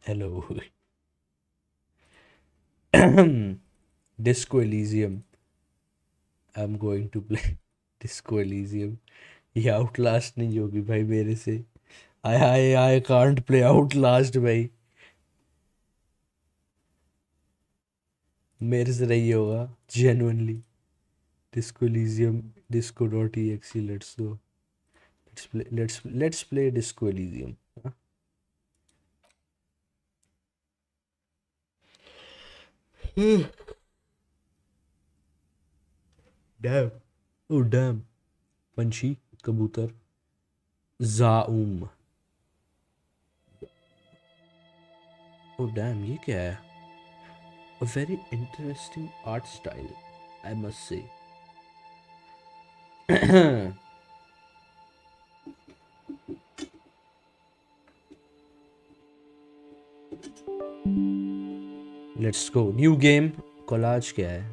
Hello. Disco Elysium. I'm going to play Disco Elysium. ये Outlast नहीं होगी भाई मेरे से. आई कांट प्ले आउटलास्ट भाई. मेरे से नहीं होगा genuinely. Disco Elysium. Disco dot E X let's go. Let's play disco Elysium. Damn. Oh damn. पंछी. कबूतर. जाऊम. ओ डैम ये क्या है. A very interesting art style, I must say. Let's go. New game. Collage क्या है?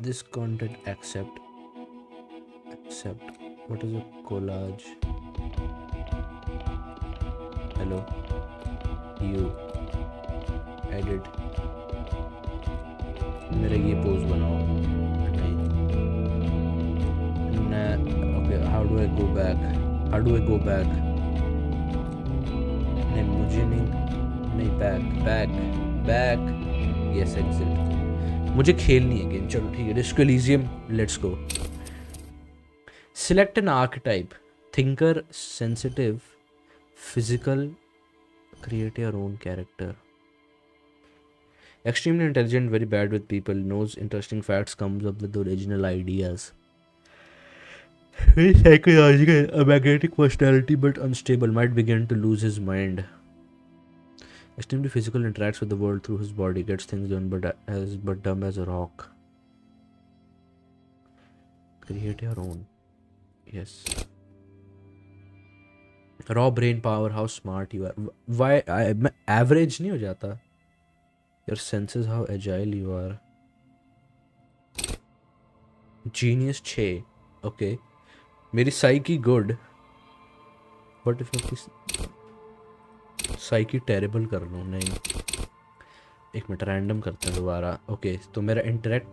This content accept. What is a collage? Hello. You. Edit. मेरा ये pose बनाओ. नहीं. Okay. How do I go back? नहीं मुझे नहीं बैक. Yes, exit. मुझे खेलनी है गेम. चलो ठीक है. Disco Elysium. Let's go. Select an archetype. Thinker, sensitive, physical. Create your own character. Extremely intelligent, very bad with people, knows interesting facts, comes up with original ideas. Very psychological, a magnetic personality but unstable, might begin to lose his mind. Extremely physical, interacts with the world through his body, gets things done but dumb as a rock. Create your own. Yes. Raw brain power, how smart you are. Why मैं average नहीं हो जाता. Your senses, how agile you are. Genius 6. Okay. मेरी psyche good. But if मैं psyche terrible कर लूँ. नहीं. एक मिनट रैंडम करते हैं दोबारा. ओके तो मेरा इंटेलेक्ट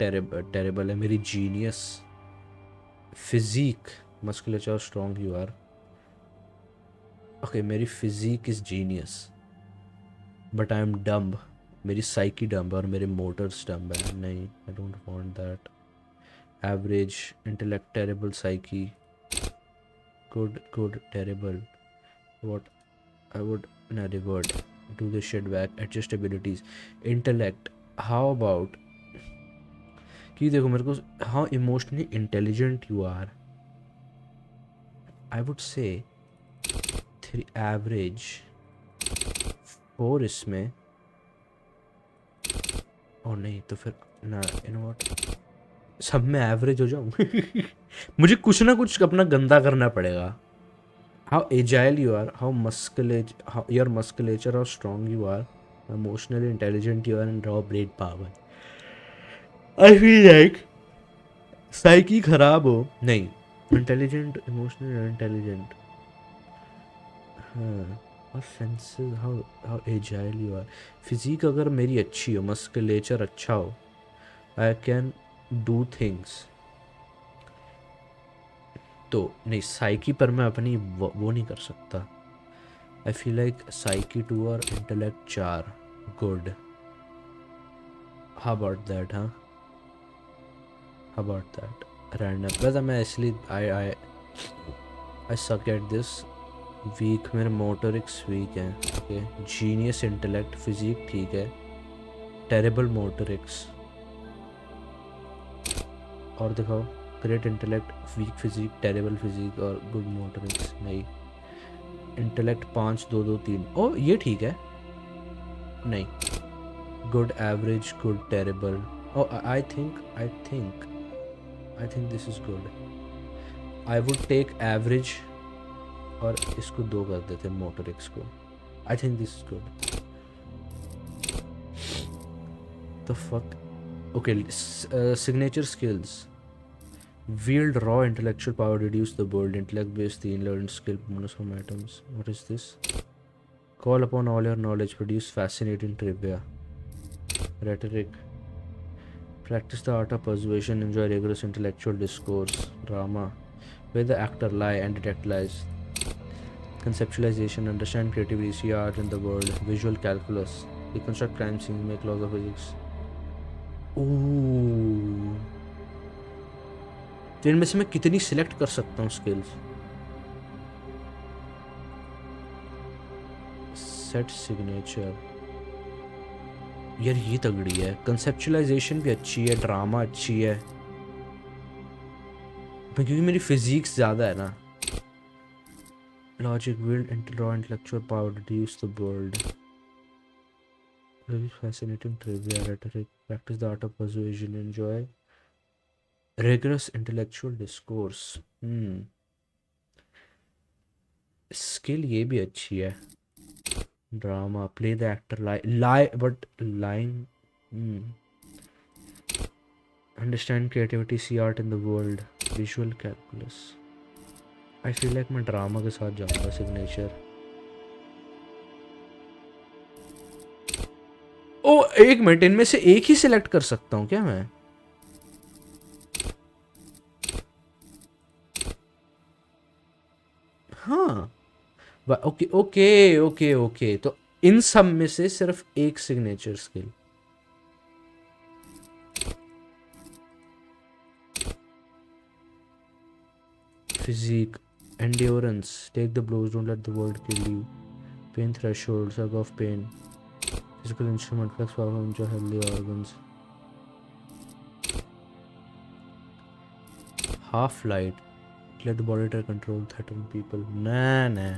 टेरेबल है. मेरी genius. Physique musculature strong you are. Okay मेरी physique is genius but I am dumb. मेरी साइकी डम्ब और मेरे मोटर्स डम्ब है. नहीं I don't want that. Average intellect terrible psyche good terrible. What I would revert do this shit back. Adjust abilities. Intellect. How about कि देखो मेरे को how emotionally intelligent you are. I would say तेरी average 4 इसमें. और नहीं तो फिर ना you know what सब में एवरेज हो जाऊँ. मुझे कुछ ना कुछ अपना गंदा करना पड़ेगा. How agile you are, your musculature, how strong you are, emotionally intelligent you are, and raw brain power. I feel like psyche खराब हो नहीं. Intelligent, emotional, intelligent. हाँ. और senses, how agile you are. Physique अगर मेरी अच्छी हो, musculature अच्छा हो, I can do things. तो नहीं साइकी पर मैं अपनी वो नहीं कर सकता. आई फील लाइक साइकी 2 और intellect 4 good. How about that. हाँ हाउ अबाउट दैट रैंडम. वैसे मैं इसलिए I suck at this. Weak मेरे मोटरिक्स वीक हैं. ओके जीनियस इंटेलेक्ट फिजिक ठीक है. Terrible motorics. और दिखाओ. Great intellect weak physique terrible physique और गुड मोटरिक्स. नहीं इंटेलेक्ट 5 2 2 3. ओ ये ठीक है. नहीं good average good terrible. Oh I think this is good. I would take average और इसको 2 कर देते मोटरिक्स को. I think this is good. The fuck. Okay signature skills. Wield raw intellectual power, reduce the bold intellect based 3 learned skill bonus from items. What is this? Call upon all your knowledge, produce fascinating trivia. Rhetoric. Practice the art of persuasion, enjoy rigorous intellectual discourse. Drama. Where the actor lie and detect lies. Conceptualization, understand creativity, see art in the world. Visual calculus. Reconstruct crime scenes, make laws of physics. Ooh. तो इनमें से मैं कितनी select कर सकता हूँ skills? Set signature, यार ये तगड़ी है. कंसेप्चुलाइजेशन भी अच्छी है, ड्रामा अच्छी है, क्योंकि मेरी फिजिक्स ज़्यादा है ना. Logic, will, raw intellectual power, deduce the world. Fascinating trivia, rhetoric, practice the art of persuasion, enjoy rigorous intellectual discourse. Skill ये भी अच्छी है. Drama, play the actor lie but lying. Understand creativity, see art in the world. Visual calculus. I feel like मैं drama के साथ जाऊंगा. Signature. ओ एक minute, इनमें से एक ही सिलेक्ट कर सकता हूँ क्या मैं? हाँ, ओके ओके ओके ओके. तो इन सब में से सिर्फ एक signature skill. Physique, endurance, take the blows, don't let the world kill you. Pain threshold, surge of pain. Physical instrument, flex power, enjoy healthy organs. Half light, let the body try control threaten people. nah.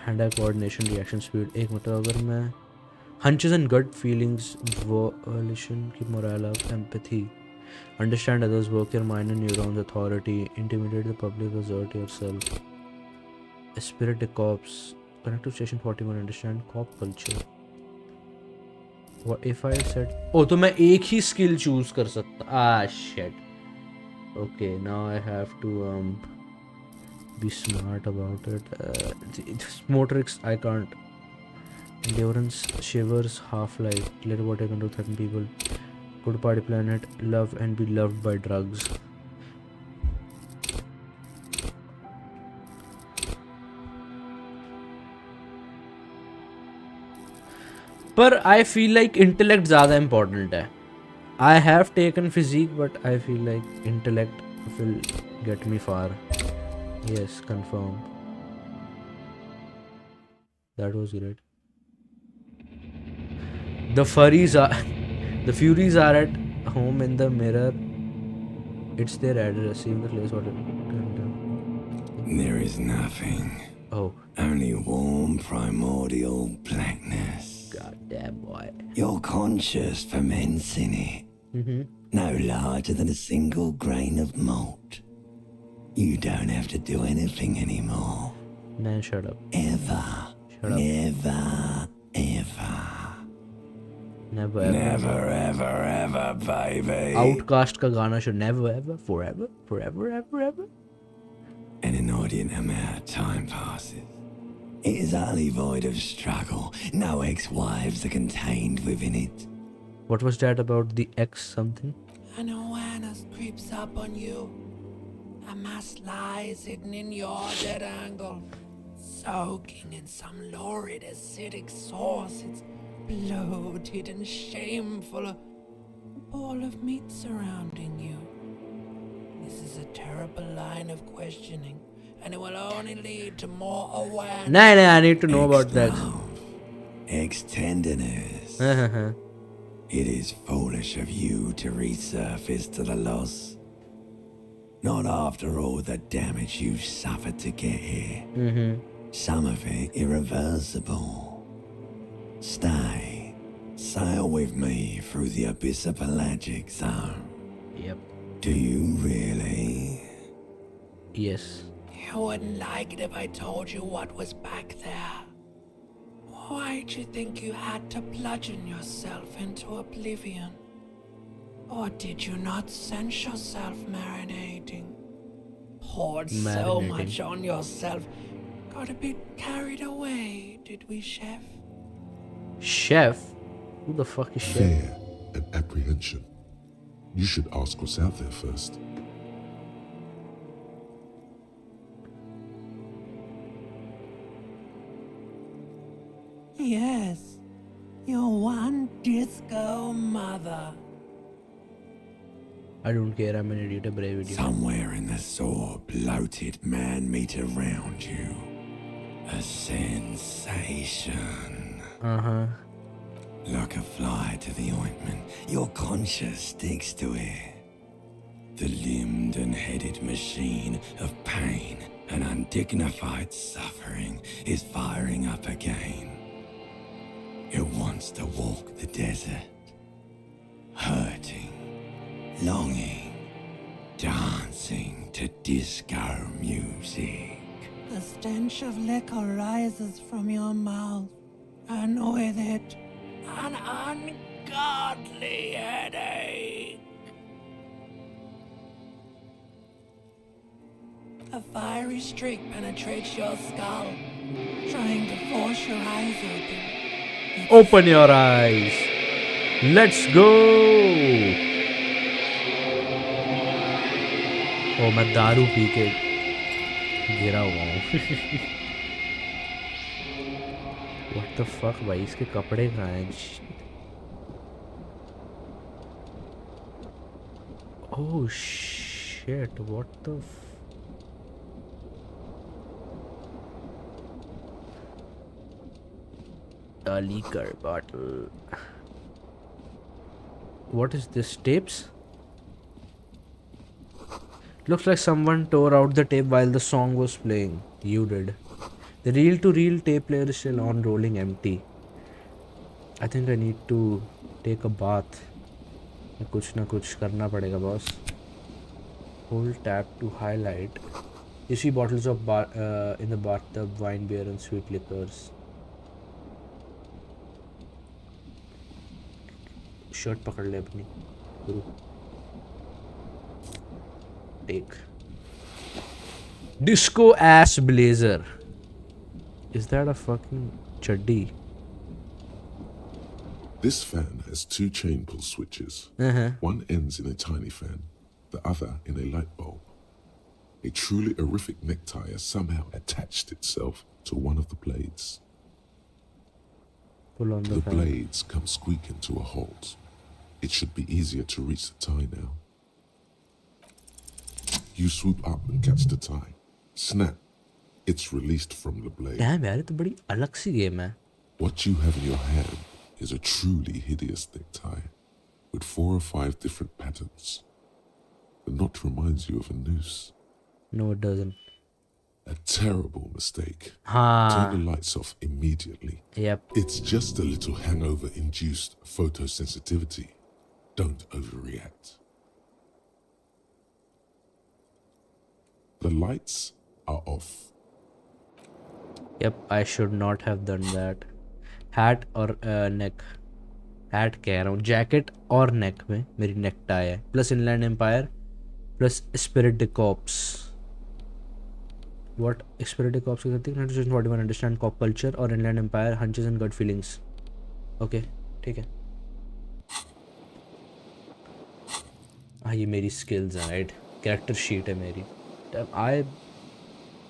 Hand eye coordination, reaction speed. एक मतलब अगर मैं hunches and gut feelings, volition, keep morale up, empathy, understand others, work your mind and neurons, authority, intimidate the public, assert yourself. Spirit de corps, connect to station 41, understand cop culture. What if I said, oh, तो मैं एक ही skill choose कर सकता. Shit. Okay, now I have to be smart about it. Motorics, I can't. Endurance, shivers, half-life, let what I can do, threaten people. Go to party planet, love and be loved by drugs. पर I feel like intellect ज़्यादा important है. I have taken physique but I feel like intellect will get me far. Yes, confirm. That was great. The furies are the furies are at home in the mirror. It's their address, see the place what There is nothing. Oh. Only warm primordial blackness. God damn boy. You're conscious ferments in it. No larger than a single grain of malt. You don't have to do anything anymore. Man, shut up. Ever. Shut up. Never, ever. Never ever. Never, ever, ever, baby. Outcast का गाना should never ever, forever, forever, ever, ever. An inordinate amount of time passes. It is utterly void of struggle. No ex-wives are contained within it. What was that about the ex something? An awareness creeps up on you. A mass lies hidden in your dead angle, soaking in some lurid acidic sauce. It's bloated and shameful, a ball of meat surrounding you. This is a terrible line of questioning, and it will only lead to more awareness. Nah, I need to know about that. Ex-tenderness. It is foolish of you to resurface to the loss. Not after all the damage you've suffered to get here. Some of it irreversible. Stay. Sail with me through the abyss of pelagic zone. Yep. Do you really? Yes. You wouldn't like it if I told you what was back there. Why'd you think you had to bludgeon yourself into oblivion? Or did you not sense yourself marinating? Poured so Marinating. much on yourself, Got a bit carried away, did we, Chef? Chef? Who the fuck is Chef? Fear and apprehension. You should ask what's out there first. Yes, your one disco mother. I don't care, I'm an idiot, a brave idiot. Somewhere in the sore, bloated man meat around you. A sensation. Uh-huh. Like a fly to the ointment, your conscience sticks to it. The limbed and headed machine of pain and undignified suffering is firing up again. It wants to walk the desert, hurting, longing, dancing to disco music. The stench of liquor rises from your mouth, and with it, an ungodly headache. A fiery streak penetrates your skull, trying to force your eyes open. Open your eyes. Let's go. ओ मैं दारू P के गिरा हुआ हूँ. What the fuck भाई, इसके कपड़े कहाँ हैं? Oh shit, what the a liquor bottle. What is this? Tapes? Looks like someone tore out the tape while the song was playing. You did. The reel-to-reel tape player is still on, rolling empty. I think I need to take a bath. कुछ ना कुछ करना पड़ेगा boss. Hold tab to highlight. You see bottles of in the bathtub, wine, beer and sweet liquors. Shirt पकड़ ले अपनी गुरु. Take disco as blazer. Is that a fucking chaddi? This fan has two chain pull switches. One ends in a tiny fan, the other in a light bulb. A truly horrific necktie has somehow attached itself to one of the blades. Pull on the fan. blades come squeaking to a halt. It should be easier to reach the tie now. You swoop up and catch the tie. Snap. It's released from the blade. Damn यार, ये तो बड़ी अलग सी game है. What you have in your hand is a truly hideous necktie with 4 or 5 different patterns. The knot reminds you of a noose. No, it doesn't. A terrible mistake. हाँ. Turn the lights off immediately. Yep. It's just a little hangover-induced photosensitivity. Don't overreact. The lights are off. Yep, I should not have done that. Hat और neck. Hat कह रहा हूँ. Jacket और neck में मेरी neck tie है. Plus Inland Empire. Plus Spirit the Corps. What Spirit the Corps कहते हैं? 1941 understand cop culture और Inland Empire hunches and gut feelings. Okay, ठीक है. हाँ ये मेरी skills हैं, right? Character sheet है मेरी.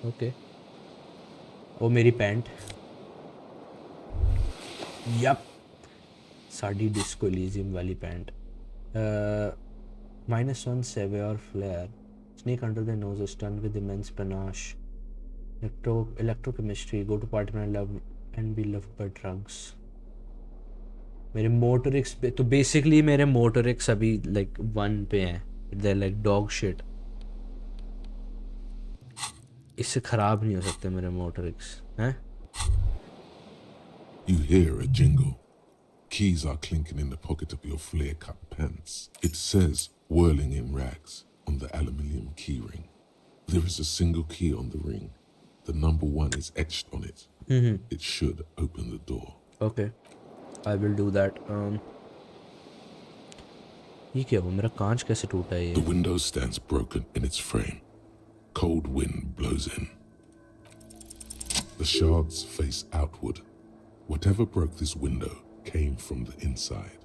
Okay. वो मेरी pant. Yup. Sari disco Elysium वाली pant. -1 Savior Flare. Snake under the nose, stunned with immense panache. Electrochemistry. Go to party and love and be loved by drugs. मेरे मोटरिक्स पे तो basically मेरे मोटरिक्स अभी लाइक 1 पे हैं. They're like dog shit. इससे खराब नहीं हो सकते मेरे मोटरिक्स हैं. You hear a jingle. Keys are clinking in the pocket of your flare-cut pants. It says "whirling in rags" on the aluminium key ring. There is a single key on the ring. The number 1 is etched on it. It should open the door. Okay, I will do that. ये क्या हुआ? मेरा कांच कैसे टूटा है ये? The window stands broken in its frame. Cold wind blows in. The shards face outward. Whatever broke this window came from the inside.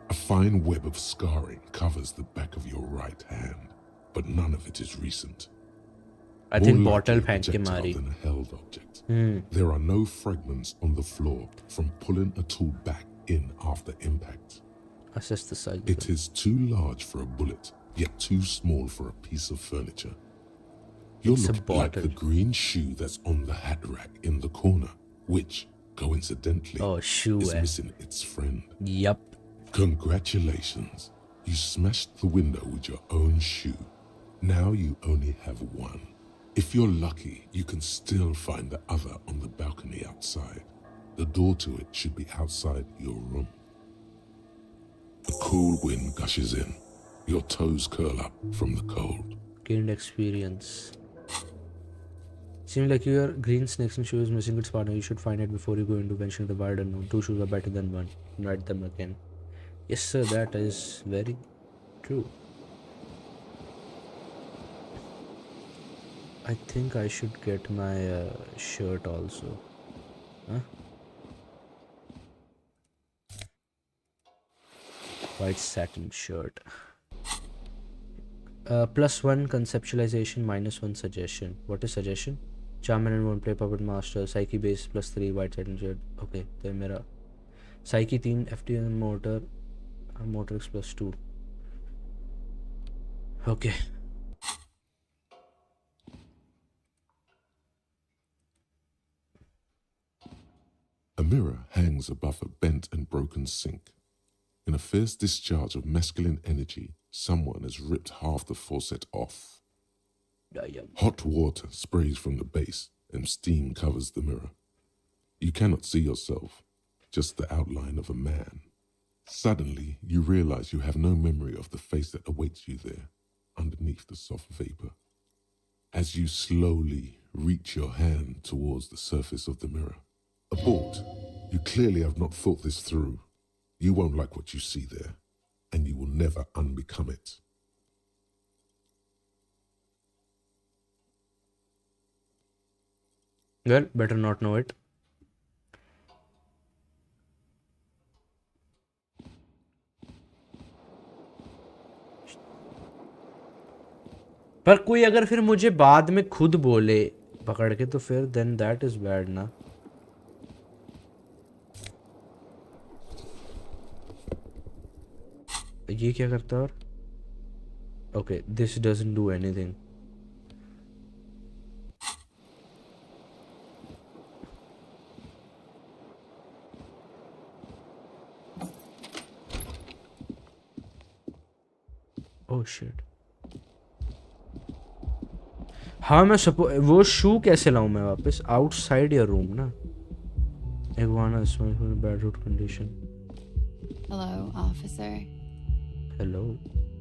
A fine web of scarring covers the back of your right hand, but none of it is recent. I More think likely bottle a फेंक के projectile मारी. than a held object. There are no fragments on the floor from pulling a tool back in after impact. Assess the size. It is too large for a bullet, yet too small for a piece of furniture. You're It's a looking like the bottle. green shoe that's on the hat rack in the corner, which, coincidentally, Oh, shoe is है. missing its friend. Yup. Congratulations. You smashed the window with your own shoe. Now you only have one. If you're lucky, you can still find the other on the balcony outside. The door to it should be outside your room. The cool wind gushes in. Your toes curl up from the cold. Gained experience. Seems like your green snakes and shoe is missing its partner. You should find it before you go into venturing the wide unknown. 2 shoes are better than 1. Write them again. Yes, sir, that is very true. I think I should get my shirt also. Huh? White satin shirt. +1 conceptualization, -1 suggestion. What is suggestion? Charmin and one play puppet master. Psyche base +3 white satin shirt. Okay, तो मेरा Psyche 3 FTN motor. Motor X +2. Okay. A mirror hangs above a bent and broken sink. In a fierce discharge of masculine energy, someone has ripped half the faucet off. Hot water sprays from the base and steam covers the mirror. You cannot see yourself, just the outline of a man. Suddenly, you realize you have no memory of the face that awaits you there, underneath the soft vapor. As you slowly reach your hand towards the surface of the mirror. Abort. You clearly have not thought this through. You won't like what you see there, and you will never unbecome it. Well, better not know it. पर कोई अगर फिर मुझे बाद में खुद बोले पकड़ के तो फिर then that is bad ना. ये क्या करता है और? Okay, this doesn't do anything. Oh shit. हाँ मैं वो शू कैसे लाऊं मैं वापस आउटसाइड योर रूम ना. Iguana is in bad root condition. Hello, officer. Hello.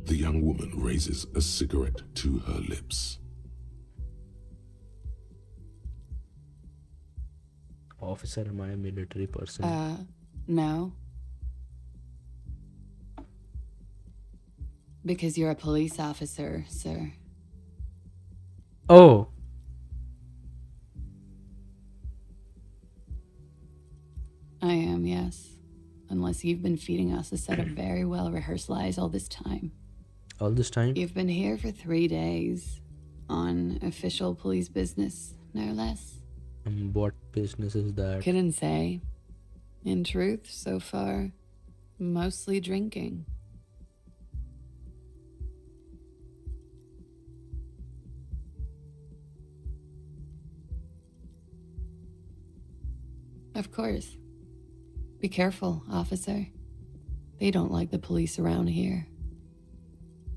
The young woman raises a cigarette to her lips. Officer, am I a military person? No. Because you're a police officer, sir. Oh. I am, yes. Unless you've been feeding us a set of very well-rehearsed lies all this time. All this time? You've been here for 3 days. On official police business, no less. What business is that? Couldn't say. In truth, so far, mostly drinking. Of course. Be careful, officer. They don't like the police around here.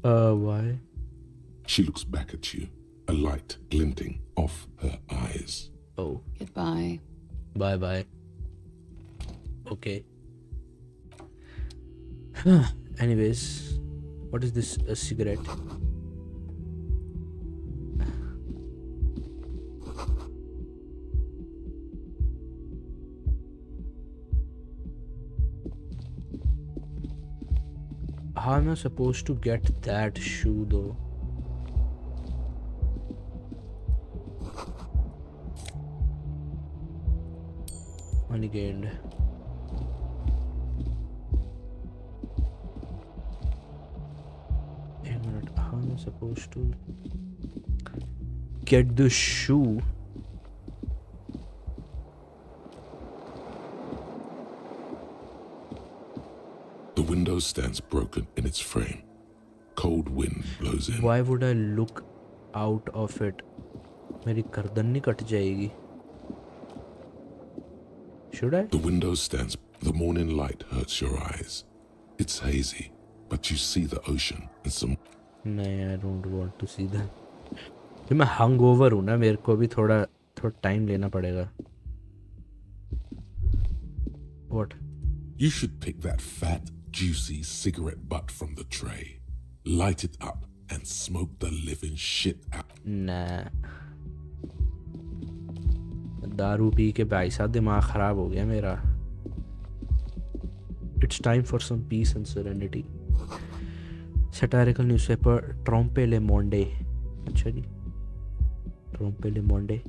Why? She looks back at you, a light glinting off her eyes. Oh. Goodbye. Bye-bye. Okay. Anyways, what is this? A cigarette? How am I supposed to get that shoe though? Money gained. A minute. How am I supposed to get the shoe? The window stands broken in its frame. Cold wind blows in. Why would I look out of it? मेरी गर्दन नहीं cut जाएगी? Should I? The window stands. The morning light hurts your eyes. It's hazy, but you see the ocean and some. नहीं, I don't want to see that. कि मैं hungover हूँ ना, मेरे को भी थोड़ा टाइम लेना पड़ेगा. What? You should pick that fat, juicy cigarette butt from the tray, light it up, and smoke the living shit out. Nah. दारू पी के भाई साहब दिमाग खराब हो गया मेरा. It's time for some peace and serenity. Satirical newspaper Trompe le Monde. अच्छा जी. Trompe le Monde.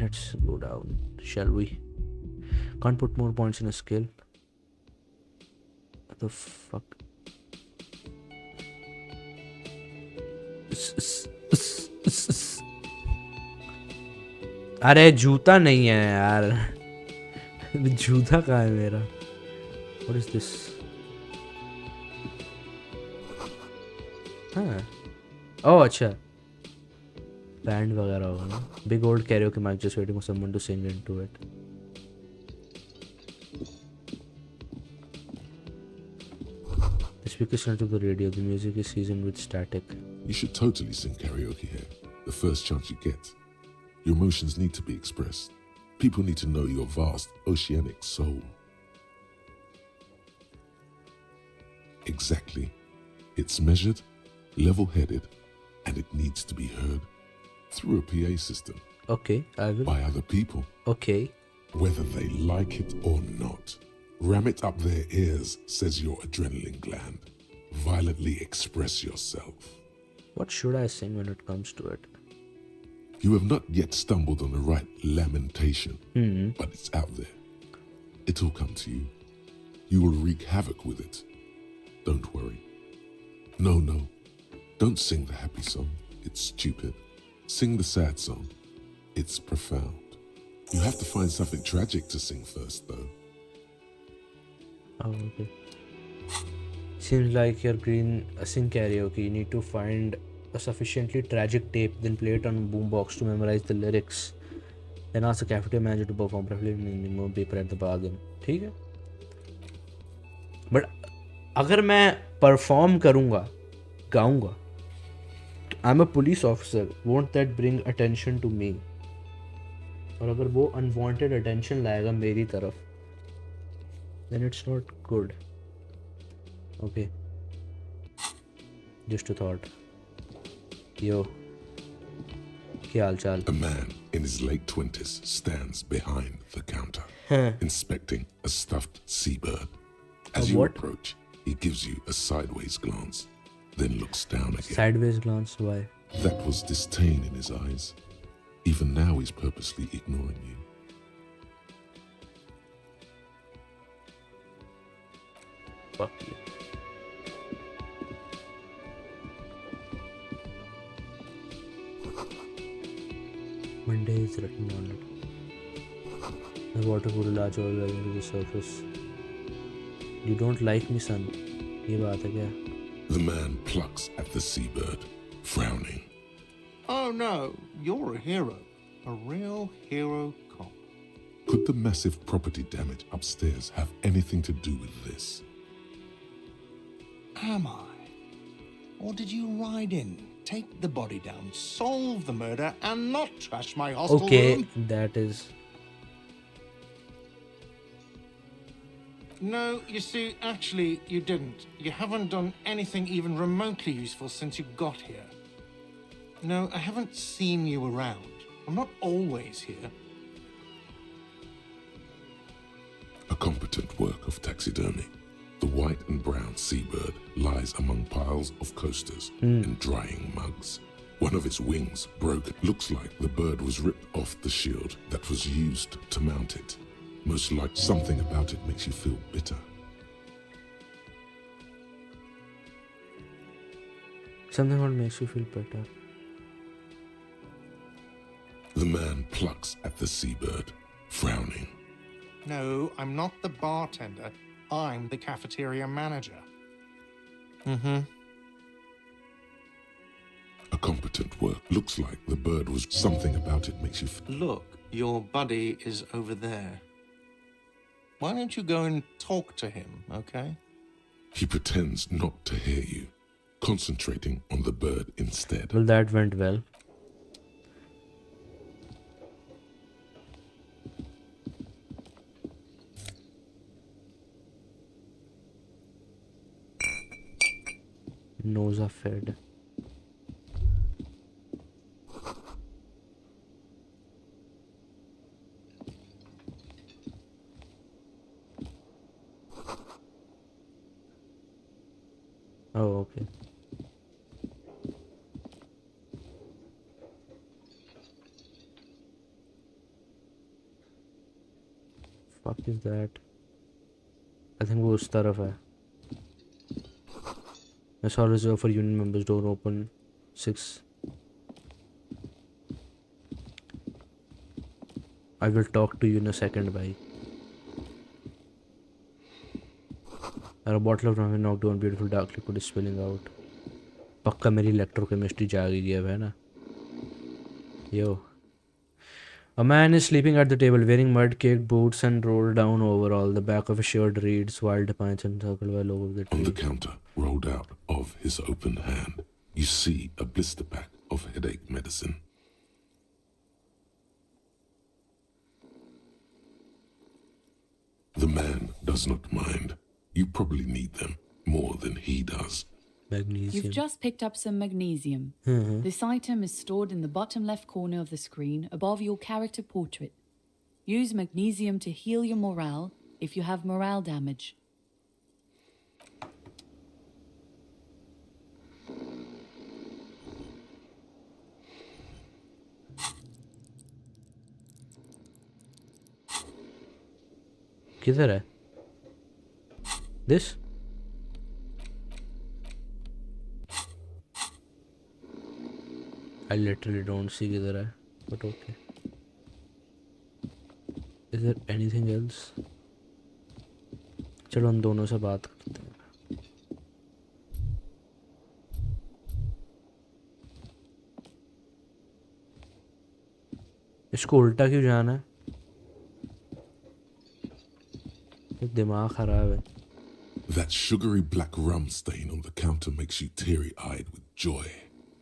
Let's go down, shall we? Can't put more points in a skill. What the fuck? अरे जूता नहीं है यार. जूता कहाँ है मेरा? What is this? हाँ. Oh अच्छा. Band वगैरह होगा ना. Big old karaoke mic just waiting for someone to sing into it. The speakers turn to the radio. The music is seasoned with static. You should totally sing karaoke here, the first chance you get. Your emotions need to be expressed. People need to know your vast oceanic soul. Exactly. It's measured, level-headed, and it needs to be heard through a PA system. Okay, I will. By other people. Okay. Whether they like it or not. Ram it up their ears, says your adrenaline gland. Violently express yourself. What should I sing when it comes to it? You have not yet stumbled on the right lamentation, but it's out there. It'll come to you. You will wreak havoc with it. Don't worry. No. Don't sing the happy song. It's stupid. Sing the sad song. It's profound. You have to find something tragic to sing first, though. Oh, okay. Seems like you're green sing karaoke. You need to find a sufficiently tragic tape, then play it on boombox to memorize the lyrics. Then ask the cafeteria manager to perform, preferably in more paper at the bargain. ठीक है? But अगर मैं perform करूँगा, गाऊँगा, I'm a police officer. Won't that bring attention to me? और अगर वो unwanted attention लाएगा मेरी तरफ, then it's not good. Okay. Just a thought. Yo. क्या हाल चाल? A man in his late 20s stands behind the counter, inspecting a stuffed seabird. As you what? approach, he gives you a sideways glance, then looks down again. Sideways glance, why? That was disdain in his eyes. Even now he's purposely ignoring you. Fuck you. Monday is written on it. The water will large all the way to the surface. You don't like me, son. ये बात है क्या? The man plucks at the seabird, frowning. Oh no, you're a hero. A real hero cop. Could the massive property damage upstairs have anything to do with this? Am I? Or did you ride in, take the body down, solve the murder, and not trash my hostel Okay, room? that is. No, you see, actually, you didn't. You haven't done anything even remotely useful since you got here. No, I haven't seen you around. I'm not always here. A competent work of taxidermy. The white and brown seabird lies among piles of coasters and drying mugs. One of its wings broke. Looks like the bird was ripped off the shield that was used to mount it. Most like something about it makes you feel bitter. Something what makes you feel better. The man plucks at the seabird, frowning. No, I'm not the bartender. I'm the cafeteria manager. A competent work. Looks like the bird was something about it makes you feel. Look, your buddy is over there. Why don't you go and talk to him, okay? He pretends not to hear you, concentrating on the bird instead. Well, that went well. Nose are fed. Oh, okay. Fuck is that? I think वो उस तरफ है. I saw reserved for union members. Door open 6. I will talk to you in a second, bye. A bottle of rum knocked on beautiful dark liquid is spilling out. पक्का मेरी electrochemistry जाग गई है ना. Yo. A man is sleeping at the table wearing mud-caked boots and rolled down overall. The back of his shirt reads Wild Pines encircled by logo of the On the tree. counter, rolled out of his open hand, you see a blister pack of headache medicine. The man does not mind. You probably need them more than he does. Magnesium. You've just picked up some magnesium. This item is stored in the bottom left corner of the screen above your character portrait. Use magnesium to heal your morale if you have morale damage. किधर है? This? I literally don't see किधर है, but okay. Is there anything else? चलो हम दोनों से बात करते हैं. इसको उल्टा क्यों जाना है? दिमाग खराब है. That sugary black rum stain on the counter makes you teary-eyed with joy.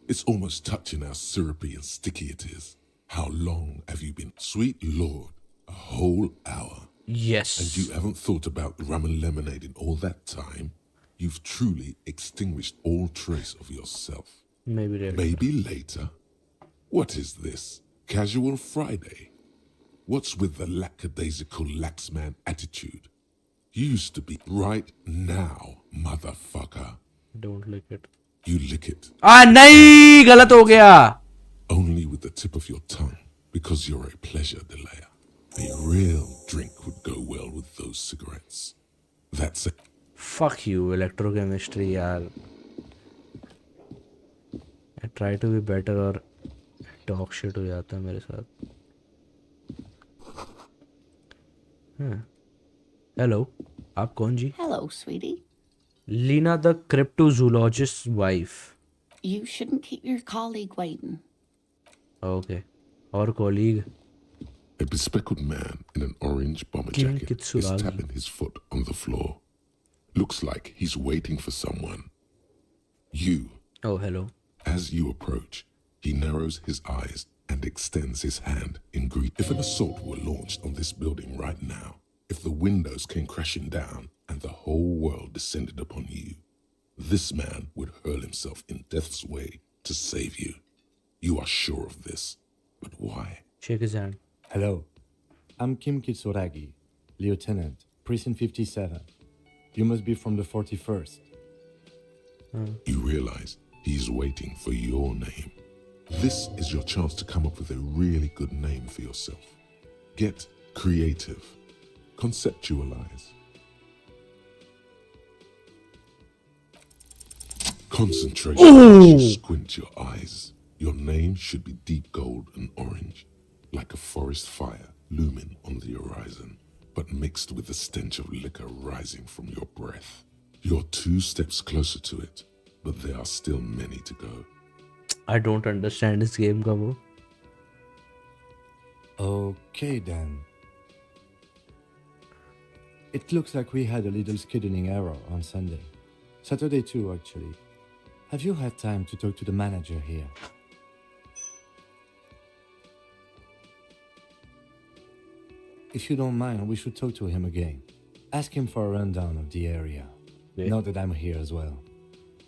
It's almost touching how syrupy and sticky it is. How long have you been? Sweet Lord, a whole hour. Yes. And you haven't thought about rum and lemonade in all that time? You've truly extinguished all trace of yourself. Maybe later. Maybe later? What is this? Casual Friday? What's with the lackadaisical laxman attitude? You used to be right now, motherfucker. Don't lick it. You lick it. नहीं गलत हो गया. Only with the tip of your tongue, because you're a pleasure, Delaya. A real drink would go well with those cigarettes. That's it. Fuck you, electrochemistry यार. I try to be better और talk shit हो जाता है मेरे साथ. Hello, आप कौन जी? Hello, sweetie. Lena the cryptozoologist's wife. You shouldn't keep your colleague waiting. Okay. और colleague. A bespectacled man in an orange bomber Kim jacket is Kitsuragi. tapping his foot on the floor. Looks like he's waiting for someone. You. Oh, hello. As you approach, he narrows his eyes and extends his hand in greet. If an assault were launched on this building right now, if the windows came crashing down and the whole world descended upon you, this man would hurl himself in death's way to save you. You are sure of this. But why? Shake his hand. Hello, I'm Kim Kitsuragi, Lieutenant, Precinct 57. You must be from the 41st. You realize he's waiting for your name. This is your chance to come up with a really good name for yourself. Get creative. Conceptualize. Concentrate as you squint your eyes. Your name should be deep gold and orange, like a forest fire looming on the horizon, but mixed with the stench of liquor rising from your breath. You're 2 steps closer to it, but there are still many to go. I don't understand this game, Gabo. Okay then. It looks like we had a little scheduling error on Sunday. Saturday too, actually. Have you had time to talk to the manager here? If you don't mind, we should talk to him again. Ask him for a rundown of the area. Yeah. Now that I'm here as well.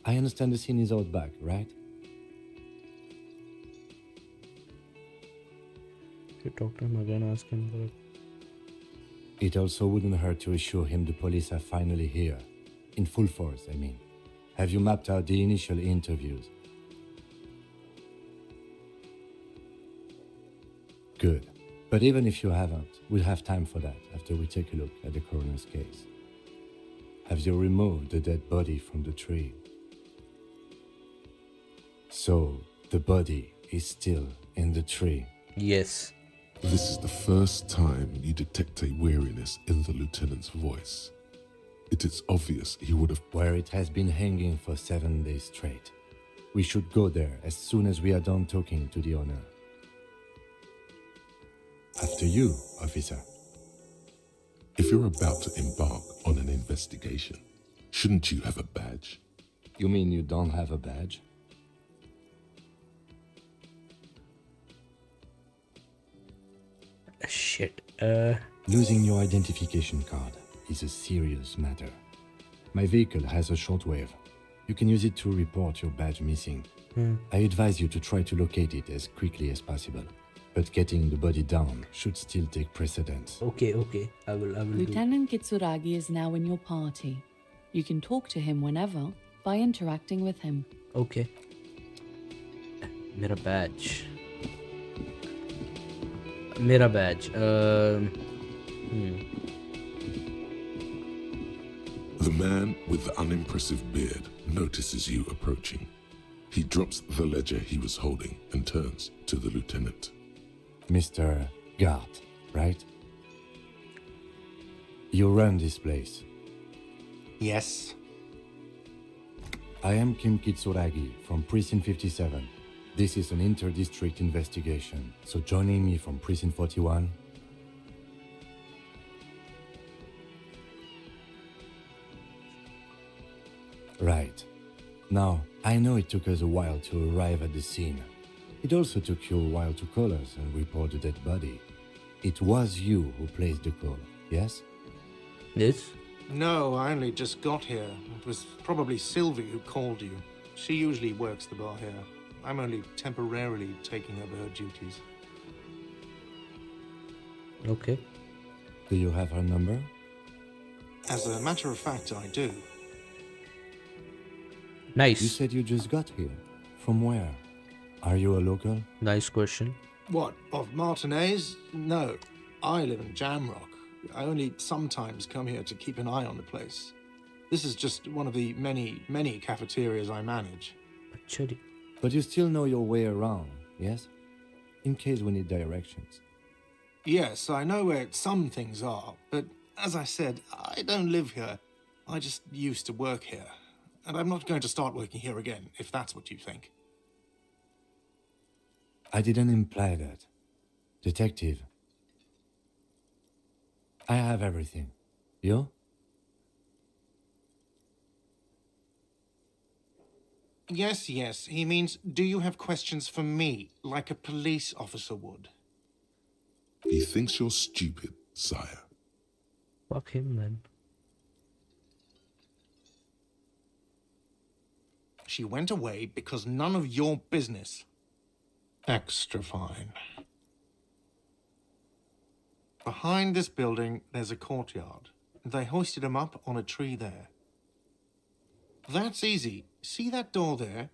I understand the scene is out back, right? You talk to him again, ask him for it. It also wouldn't hurt to assure him the police are finally here. In full force, I mean. Have you mapped out the initial interviews? Good. But even if you haven't, we'll have time for that after we take a look at the coroner's case. Have you removed the dead body from the tree? So, the body is still in the tree. Yes. This is the first time you detect a weariness in the lieutenant's voice. It is obvious he would have... Where it has been hanging for 7 days straight. We should go there as soon as we are done talking to the owner. After you, officer. If you're about to embark on an investigation, shouldn't you have a badge? You mean you don't have a badge? Shit. Losing your identification card is a serious matter. My vehicle has a shortwave. You can use it to report your badge missing. I advise you to try to locate it as quickly as possible. But getting the body down should still take precedence. Okay. I will do. Lieutenant Kitsuragi is now in your party. You can talk to him whenever by interacting with him. Okay. मेरा badge. The man with the unimpressive beard notices you approaching. He drops the ledger he was holding and turns to the lieutenant. Mr. Gart, right? You run this place. Yes. I am Kim Kitsuragi from Precinct 57. This is an inter-district investigation, so joining me from Precinct 41... Right. Now, I know it took us a while to arrive at the scene. It also took you a while to call us and report the dead body. It was you who placed the call, yes? Yes. No, I only just got here. It was probably Sylvie who called you. She usually works the bar here. I'm only temporarily taking over her duties. Okay. Do you have her number? As a matter of fact, I do. Nice. You said you just got here. From where? Are you a local? Nice question. What, of Martinez? No, I live in Jamrock. I only sometimes come here to keep an eye on the place. This is just one of the many cafeterias I manage. Actually. But you still know your way around, yes? In case we need directions. Yes, I know where some things are, but as I said, I don't live here. I just used to work here. And I'm not going to start working here again, if that's what you think. I didn't imply that. Detective. I have everything. You? Yes, he means, do you have questions for me, like a police officer would? He thinks you're stupid, sire. Fuck him then. She went away because none of your business. Extra fine. Behind this building, there's a courtyard. They hoisted him up on a tree there. That's easy. See that door there?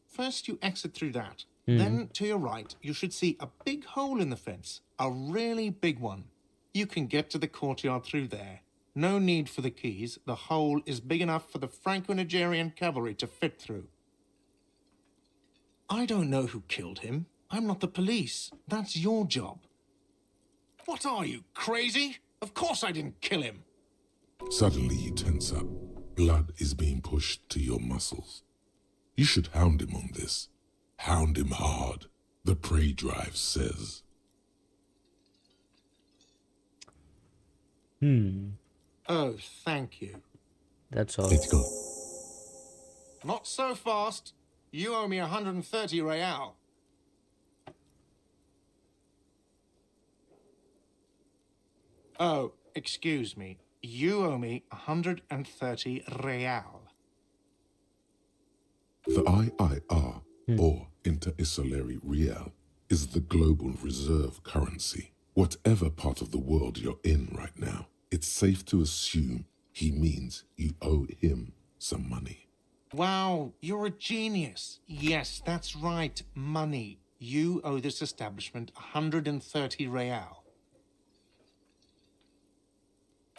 First you exit through that, Then to your right, you should see a big hole in the fence, a really big one. You can get to the courtyard through there. No need for the keys. The hole is big enough for the Franco-Nigerian cavalry to fit through. I don't know who killed him. I'm not the police. That's your job. What are you, crazy? Of course I didn't kill him. Suddenly you tense up. Blood is being pushed to your muscles. You should hound him on this. Hound him hard, the prey drive says. Oh, thank you. That's all. Let's go. Not so fast. You owe me 130 real. Oh, excuse me. You owe me 130 real. The IIR, or Inter-Isolary Real, is the global reserve currency. Whatever part of the world you're in right now, it's safe to assume he means you owe him some money. Wow, you're a genius. Yes, that's right, money. You owe this establishment 130 real.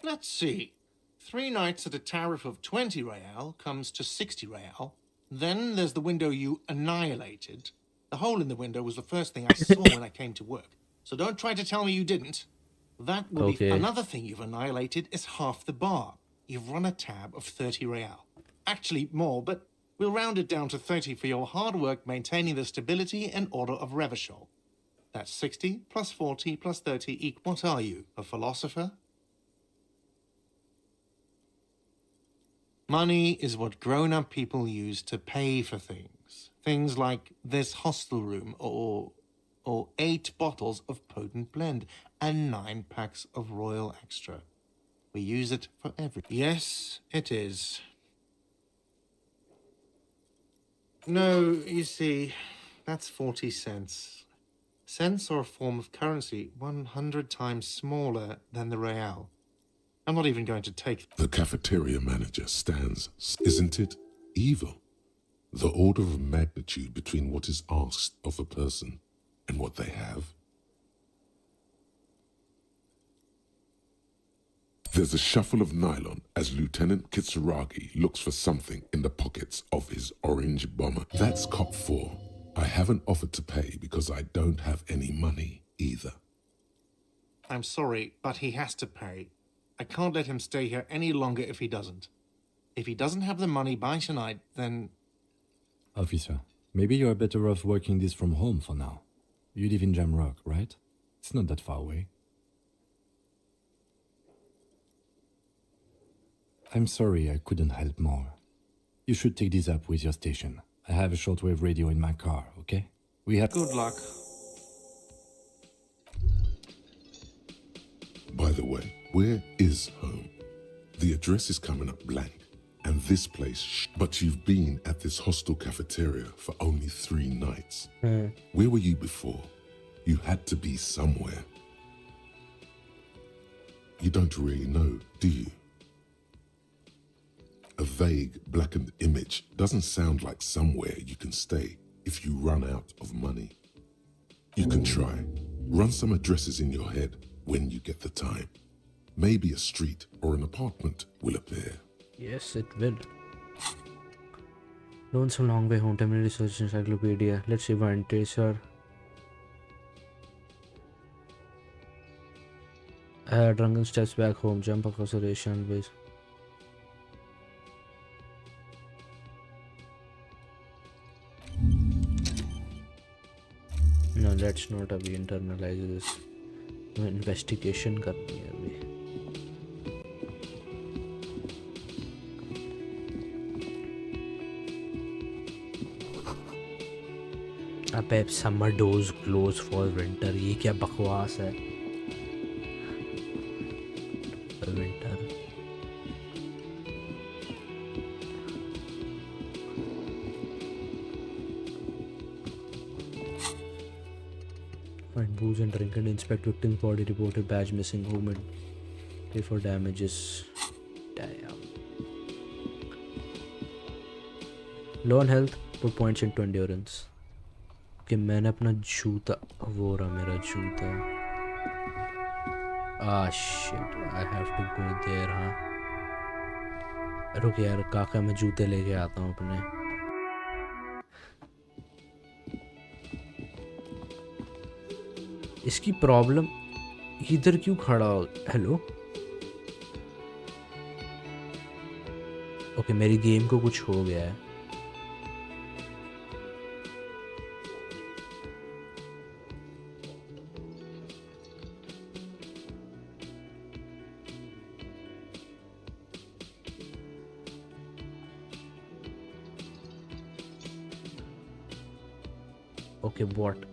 Let's see. 3 nights at a tariff of 20 real comes to 60 real. Then there's the window you annihilated. The hole in the window was the first thing I saw when I came to work. So don't try to tell me you didn't. That will be another thing you've annihilated is half the bar. You've run a tab of 30 real. Actually more, but we'll round it down to 30 for your hard work maintaining the stability and order of Revachol. That's 60 plus 40 plus 30 equal. What are you, a philosopher? Money is what grown-up people use to pay for things. Things like this hostel room or 8 bottles of potent blend and 9 packs of Royal Extra. We use it for everything. Yes, it is. No, you see, that's 40 cents. Cents are a form of currency 100 times smaller than the real. I'm not even going to take... The cafeteria manager stands, isn't it, evil? The order of magnitude between what is asked of a person and what they have. There's a shuffle of nylon as Lieutenant Kitsuragi looks for something in the pockets of his orange bomber. That's cop 4. I haven't offered to pay because I don't have any money either. I'm sorry, but he has to pay. I can't let him stay here any longer if he doesn't. If he doesn't have the money by tonight, then... Officer, maybe you're better off working this from home for now. You live in Jamrock, right? It's not that far away. I'm sorry I couldn't help more. You should take this up with your station. I have a shortwave radio in my car, okay? We have... Good luck. By the way, where is home? The address is coming up blank, and this place, but you've been at this hostel cafeteria for only 3 nights. Where were you before? You had to be somewhere. You don't really know, do you? A vague, blackened image doesn't sound like somewhere you can stay if you run out of money. You can try. Run some addresses in your head when you get the time. Maybe a street or an apartment will appear. Yes, it will. Known some long way home, terminal research encyclopedia. Let's see one tracer. Drunken steps back home, jump across the Asian base. No, let's not अभी internalize this. Investigation करनी है अभी. अबे summer doors close for winter. ये क्या बकवास है? Winter. Find booze and drink and inspect victim's body. Reported badge missing. Movement. Pay for damages. Damn. Low on health. Put points into endurance. कि मैंने अपना जूता, वो रहा मेरा जूता। Shit, I have to go there. हाँ रुक यार काका, मैं जूते लेके आता हूँ अपने। इसकी प्रॉब्लम इधर क्यों खड़ा हो? हेलो, ओके मेरी गेम को कुछ हो गया है। Okay what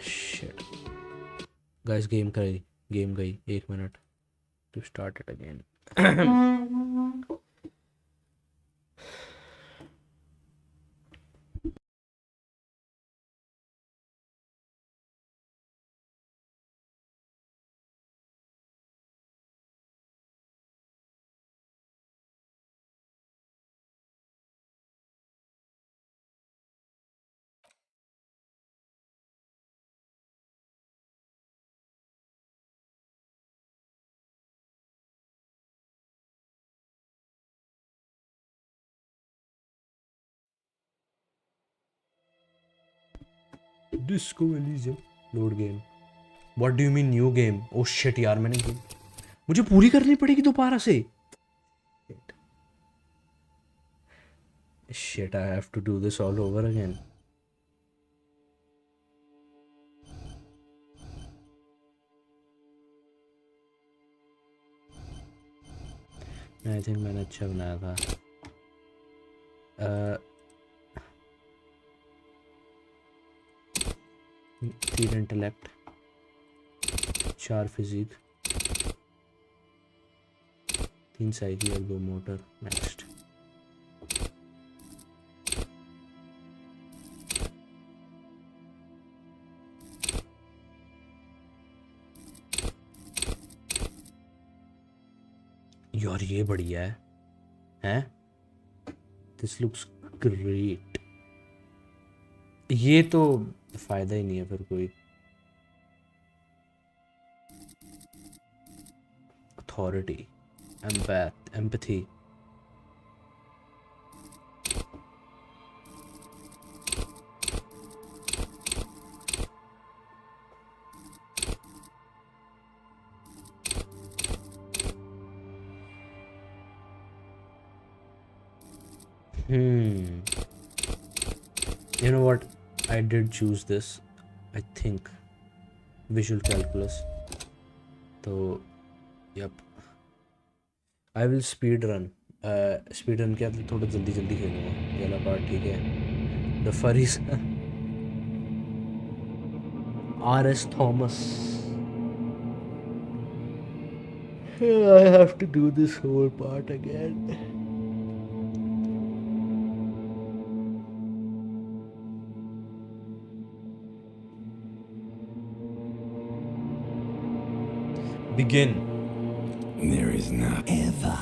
shit guys, game गई 1 minute to start it again. Disco Elysium load game. What do you mean new game? Oh shit यार, मैंने गेम मुझे पूरी करनी पड़ेगी दोबारा से। Shit, I have to do this all over again. I think मैंने अच्छा बनाया था। 3 इंटेलेक्ट, 4 फिजिक, 3 साइकी और 2 मोटर। नेक्स्ट यार ये बढ़िया है हैं? This looks great. ये तो फायदा ही नहीं है फिर कोई। Authority, empathy, you know what, I did choose this, I think, visual calculus. तो yep, I will speed run. Speed run क्या, थोड़ा जल्दी खेलूंगा ये वाला पार्ट, ठीक है। The फरीज R.S. Thomas. I have to do this whole part again. Begin. There is not ever,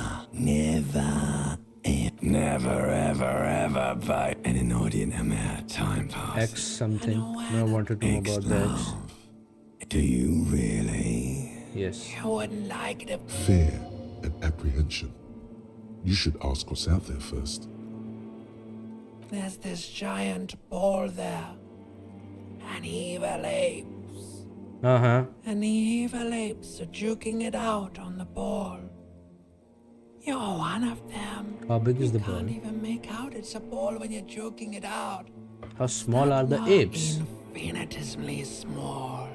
ever by an inordinate amount of time passes. X something. No, I wanted to know about the X. love. Do you really? Yes. You wouldn't like it if Fear and apprehension. You should ask what's out there first. there's this giant ball there. An evil apes. Uh-huh. And the evil apes are juking it out on the ball. You're one of them. How big is the You ball? can't even make out it's a ball when you're joking it out. How small are the Not apes? infinitesimally small.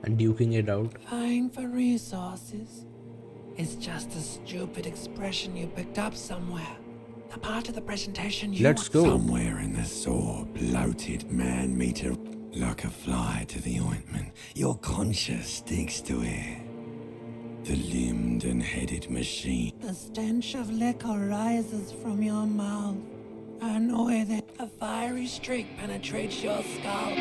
And duking it out. Vying for resources is just a stupid expression you picked up somewhere. The part of the presentation you Let's go. Somewhere in the sore, bloated man-meter, like a fly to the ointment, your conscience sticks to it. The limbed and headed machine. The stench of liquor rises from your mouth. And with it, a fiery streak penetrates your scalp.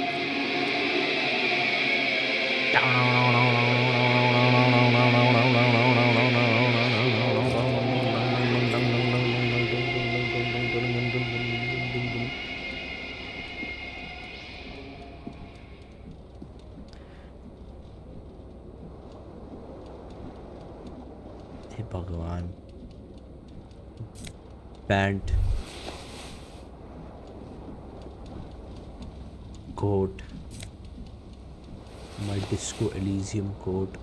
हे भगवान. Pant. Coat. My Disco Elysium coat.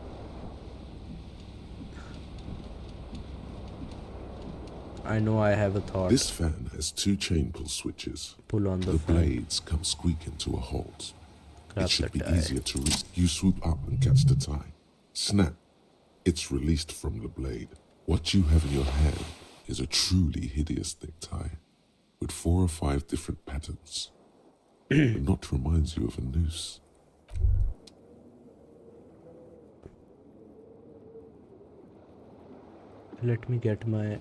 I know I have a thought. This fan has 2 chain pull switches. Pull on the fan. blades come squeaking to a halt. Grab It should the be tie. easier to reach. You swoop up and catch the tie. Snap. It's released from the blade. What you have in your hand is a truly hideous thick tie with 4 or 5 different patterns. The knot reminds you of a noose. Let me get my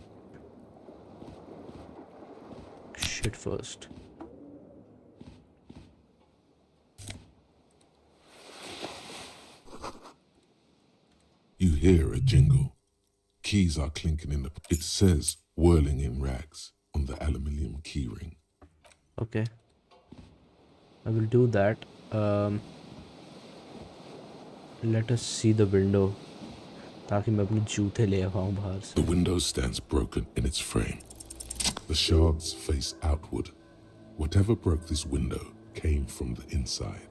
shit first. You hear a jingle. Keys are clinking in the... It says whirling in rags on the aluminium keyring. Okay. I will do that. Let us see the window. ताकि मैं अपने जूते ले आऊँ बाहर से. The window stands broken in its frame. The shards face outward. Whatever broke this window came from the inside.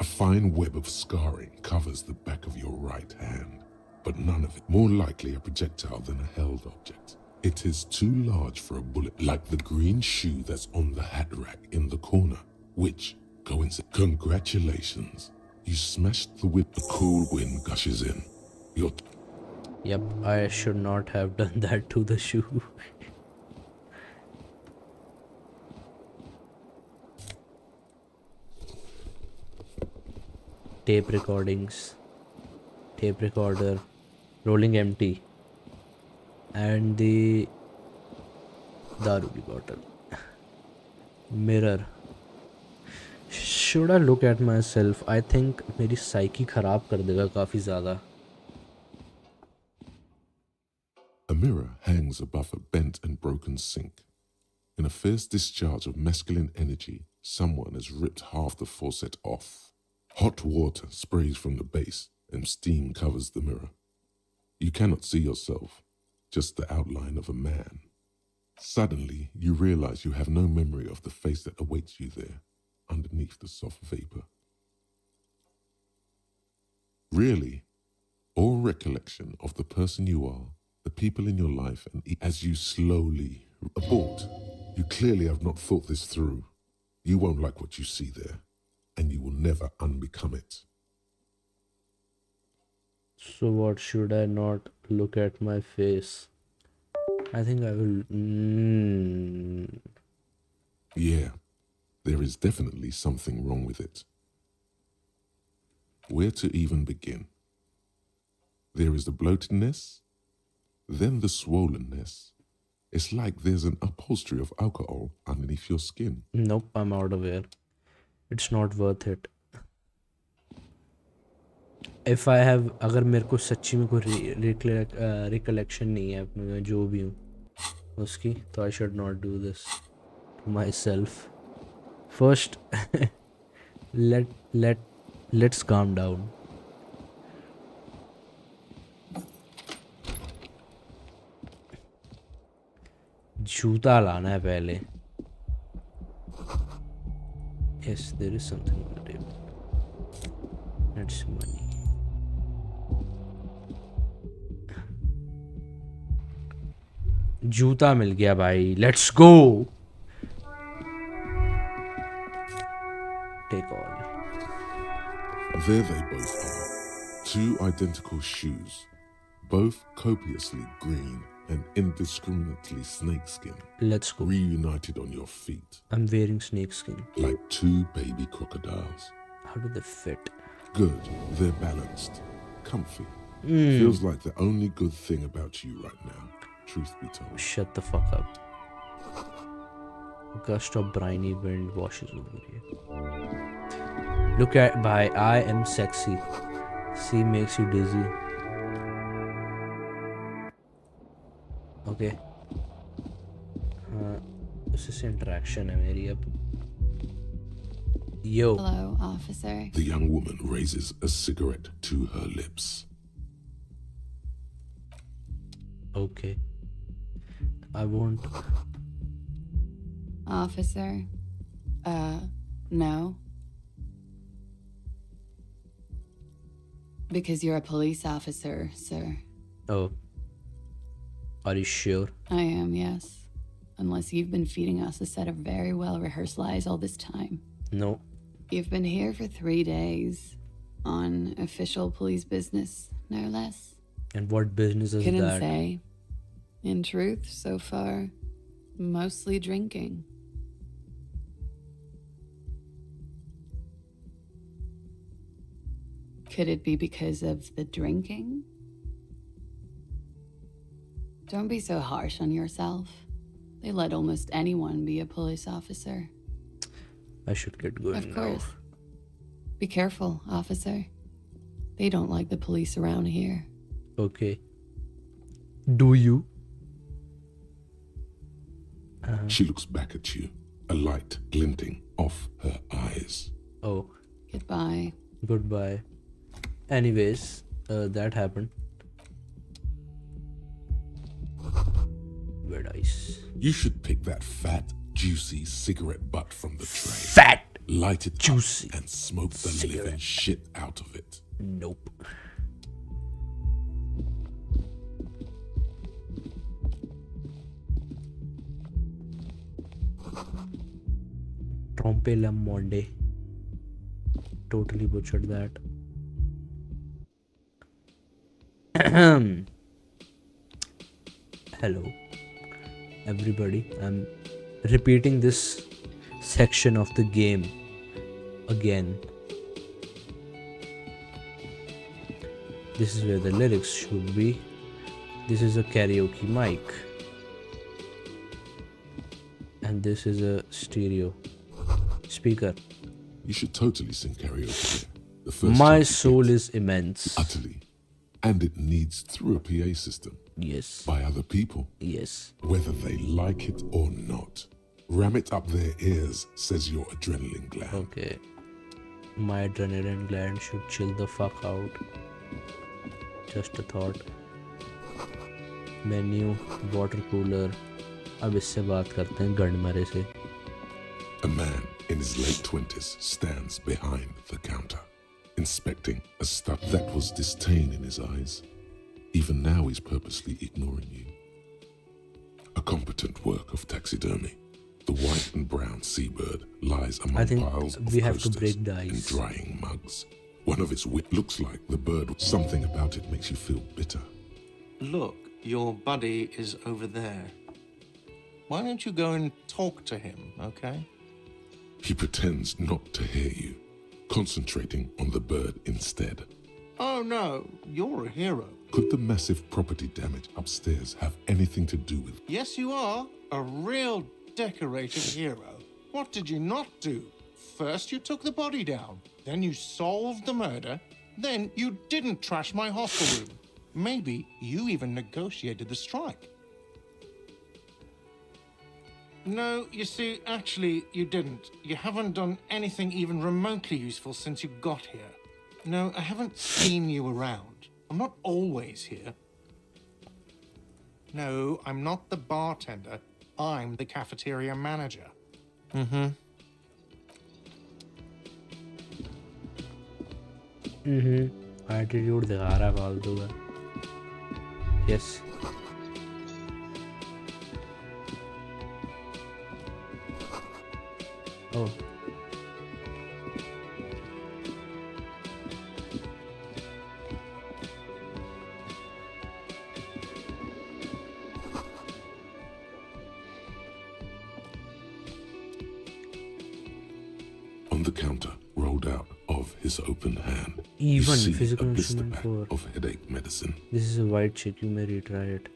A fine web of scarring covers the back of your right hand, but none of it more likely a projectile than a held object. It is too large for a bullet, like the green shoe that's on the hat rack in the corner, which, congratulations, you smashed the whip. A cool wind gushes in. Yep, I should not have done that to the shoe. Tape recordings, tape recorder, rolling empty, and the daru ki bottle. Mirror. Should I look at myself? I think मेरी psyche खराब कर देगा काफी ज़्यादा. A mirror hangs above a bent and broken sink. In a fierce discharge of masculine energy, someone has ripped half the faucet off. Hot water sprays from the base and steam covers the mirror. You cannot see yourself, just the outline of a man. Suddenly, you realize you have no memory of the face that awaits you there, underneath the soft vapor. Really, all recollection of the person you are, the people in your life, and as you slowly abort, you clearly have not thought this through. You won't like what you see there, and you will never unbecome it. So what, should I not look at my face? I think I will. Yeah, there is definitely something wrong with it. Where to even begin? There is the bloatedness, then the swollenness. It's like there's an upholstery of alcohol underneath your skin. Nope, I'm out of here. It's not worth it. If I have, अगर मेरे को सच्ची में कोई recollection नहीं है अपने में जो भी हूँ उसकी, तो I should not do this to myself. First, let's calm down. जूता लाना है पहले. Yes, there is something on the table. That's money. जूता मिल गया भाई. Let's go. Take all. There they both are. 2 identical shoes, both copiously green and indiscriminately snakeskin. Let's go. Reunited on your feet. I'm wearing snakeskin. Like 2 baby crocodiles. How do they fit? Good, they're balanced, comfy. Feels like the only good thing about you right now, truth be told. Shut the fuck up. Gust of briny wind washes over you. Look at bhai, I am sexy. See, makes you dizzy. Okay. This is interaction है मेरी अब. Yo. Hello, officer. The young woman raises a cigarette to her lips. Okay. I won't. Officer? No. Because you're a police officer, sir. Oh. Are you sure? I am, yes. Unless you've been feeding us a set of very well-rehearsed lies all this time. No. You've been here for 3 days. On official police business, no less. And what business is Couldn't that? say. In truth, so far, mostly drinking. Could it be because of the drinking? Don't be so harsh on yourself. They let almost anyone be a police officer. I should get going Of now. course. Be careful, officer. They don't like the police around here. Okay. Do you? She looks back at you, a light glinting off her eyes. Oh, Goodbye. goodbye. Anyways, that happened. Very nice. You should pick that fat, juicy cigarette butt from the tray. Fat! Light it Juicy up and smoke the cigarette. living shit out of it. Nope. Trompe la Monde. Totally butchered that. Hello, everybody. I'm repeating this section of the game again. This is where the lyrics should be. This is a karaoke mic. And this is a stereo speaker. You should totally sing karaoke here. The first My chance you soul get. is immense. Utterly. And it needs through a PA system. Yes. By other people. Yes. Whether they like it or not. Ram it up their ears, says your adrenaline gland. Okay. My adrenaline gland should chill the fuck out. Just a thought. Menu, water cooler. अब इससे बात करते हैं गंडमरे से. A man in his late 20s stands behind the counter, inspecting a stuff that was disdain in his eyes. Even now he's purposely ignoring you. A competent work of taxidermy. The white and brown seabird lies I among think piles of we have to coasters break the and ice. drying mugs. One of its wit looks like the bird. Something about it makes you feel bitter. Look, your buddy is over there. Why don't you go and talk to him, okay? He pretends not to hear you, concentrating on the bird instead. Oh no, you're a hero. Could the massive property damage upstairs have anything to do with? Yes, you are. A real decorated hero. What did you not do? First you took the body down, then you solved the murder, then you didn't trash my hostel room. Maybe you even negotiated the strike. No, you see, actually, you didn't. You haven't done anything even remotely useful since you got here. No, I haven't seen you around. I'm not always here. No, I'm not the bartender. I'm the cafeteria manager. Attitude दिखा रहा है फालतू का. Yes. Oh. On the counter, rolled out of his open hand, Even you see physical a blister instrument pack for- of headache medicine. This is a white chick. You may retry it.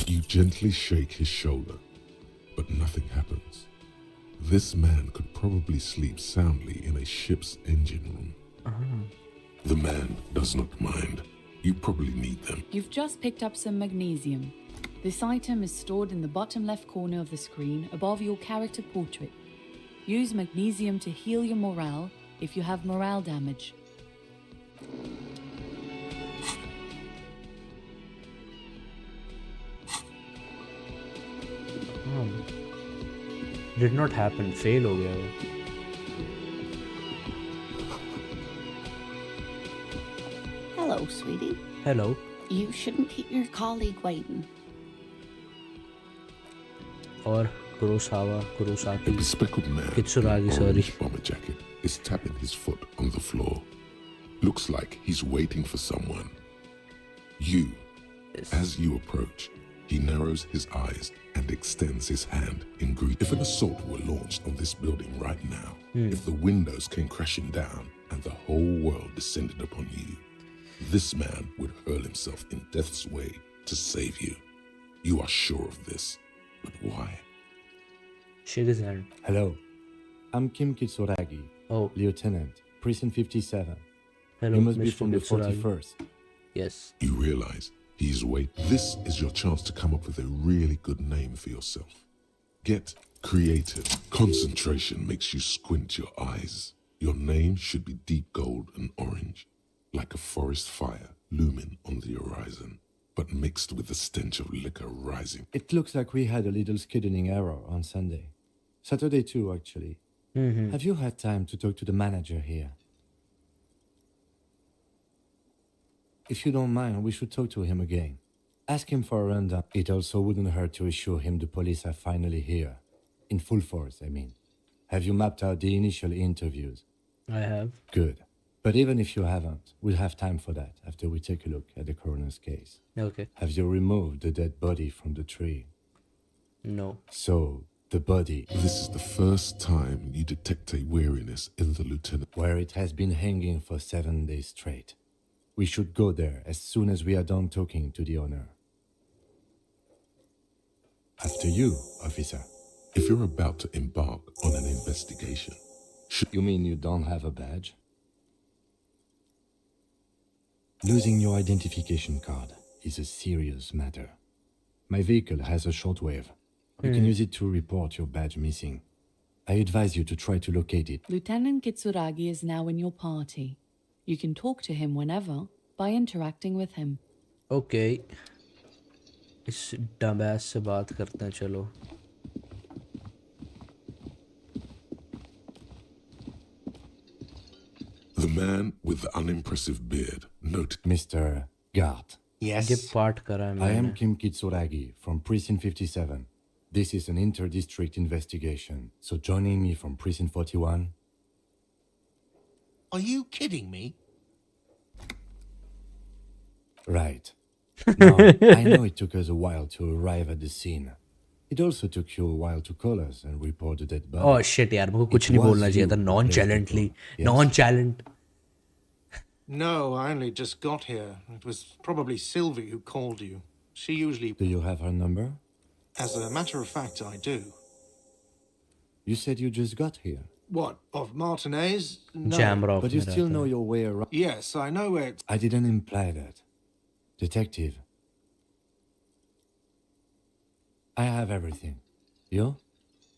You gently shake his shoulder, but nothing happens. This man could probably sleep soundly in a ship's engine room. The man does not mind. You probably need them. You've just picked up some magnesium. This item is stored in the bottom left corner of the screen above your character portrait. Use magnesium to heal your morale if you have morale damage. Did not happen. Fail हो गया वो. Hello, sweetie. Hello. You shouldn't keep your colleague waiting. और A Kurosaki. bespectacled man Kitsuragi, in an sorry. orange bomber jacket is tapping his foot on the floor. Looks like he's waiting for someone. You. Yes. As you approach, he narrows his eyes and extends his hand in greeting. If an assault were launched on this building right now, if the windows came crashing down and the whole world descended upon you, this man would hurl himself in death's way to save you. You are sure of this, but why? Shake his hand. Hello. I'm Kim Kitsuragi, Oh, Lieutenant, Precinct 57. hello, You must be Mr. from the Kitsuragi. 41st. Yes. You realize he's waiting. This is your chance to come up with a really good name for yourself. Get creative. Concentration makes you squint your eyes. Your name should be deep gold and orange, like a forest fire looming on the horizon, but mixed with the stench of liquor rising. It looks like we had a little scheduling error on Sunday. Saturday too, actually. Have you had time to talk to the manager here? If you don't mind, we should talk to him again. Ask him for a rundown. It also wouldn't hurt to assure him the police are finally here. In full force, I mean. Have you mapped out the initial interviews? I have. Good. But even if you haven't, we'll have time for that after we take a look at the coroner's case. Okay. Have you removed the dead body from the tree? No. So, the body, This is the first time you detect a weariness in the lieutenant. where it has been hanging for 7 days straight. We should go there as soon as we are done talking to the owner. After you, officer. If you're about to embark on an investigation, You mean you don't have a badge? Losing your identification card is a serious matter. My vehicle has a shortwave. You can use it to report your badge missing. I advise you to try to locate it. Lieutenant Kitsuragi is now in your party. You can talk to him whenever by interacting with him. Okay. इस डमैस से बात करते हैं चलो. the man with the unimpressive beard noted Mr. Gart, ये Yes. Part करा है I am मैंने. Kim Kitsuragi from Precinct 57. This is an inter-district investigation. So joining me from Precinct 41, Are you kidding me? right. Now, I know it took us a while to arrive at the scene. It also took you a while to call us and report the dead body. Oh shit यार मेरे को कुछ नहीं was बोलना चाहिए you था. who Nonchalantly. played the role. Yes. Nonchalant. No, I only just got here. It was probably Sylvie who called you. She usually... Do you have her number? As a matter of fact, I do. You said you just got here. What, of Martinez? No. Jamrock. But you में still रहता know है. your way around. Yes, I know where it's... I didn't imply that. Detective. I have everything. You?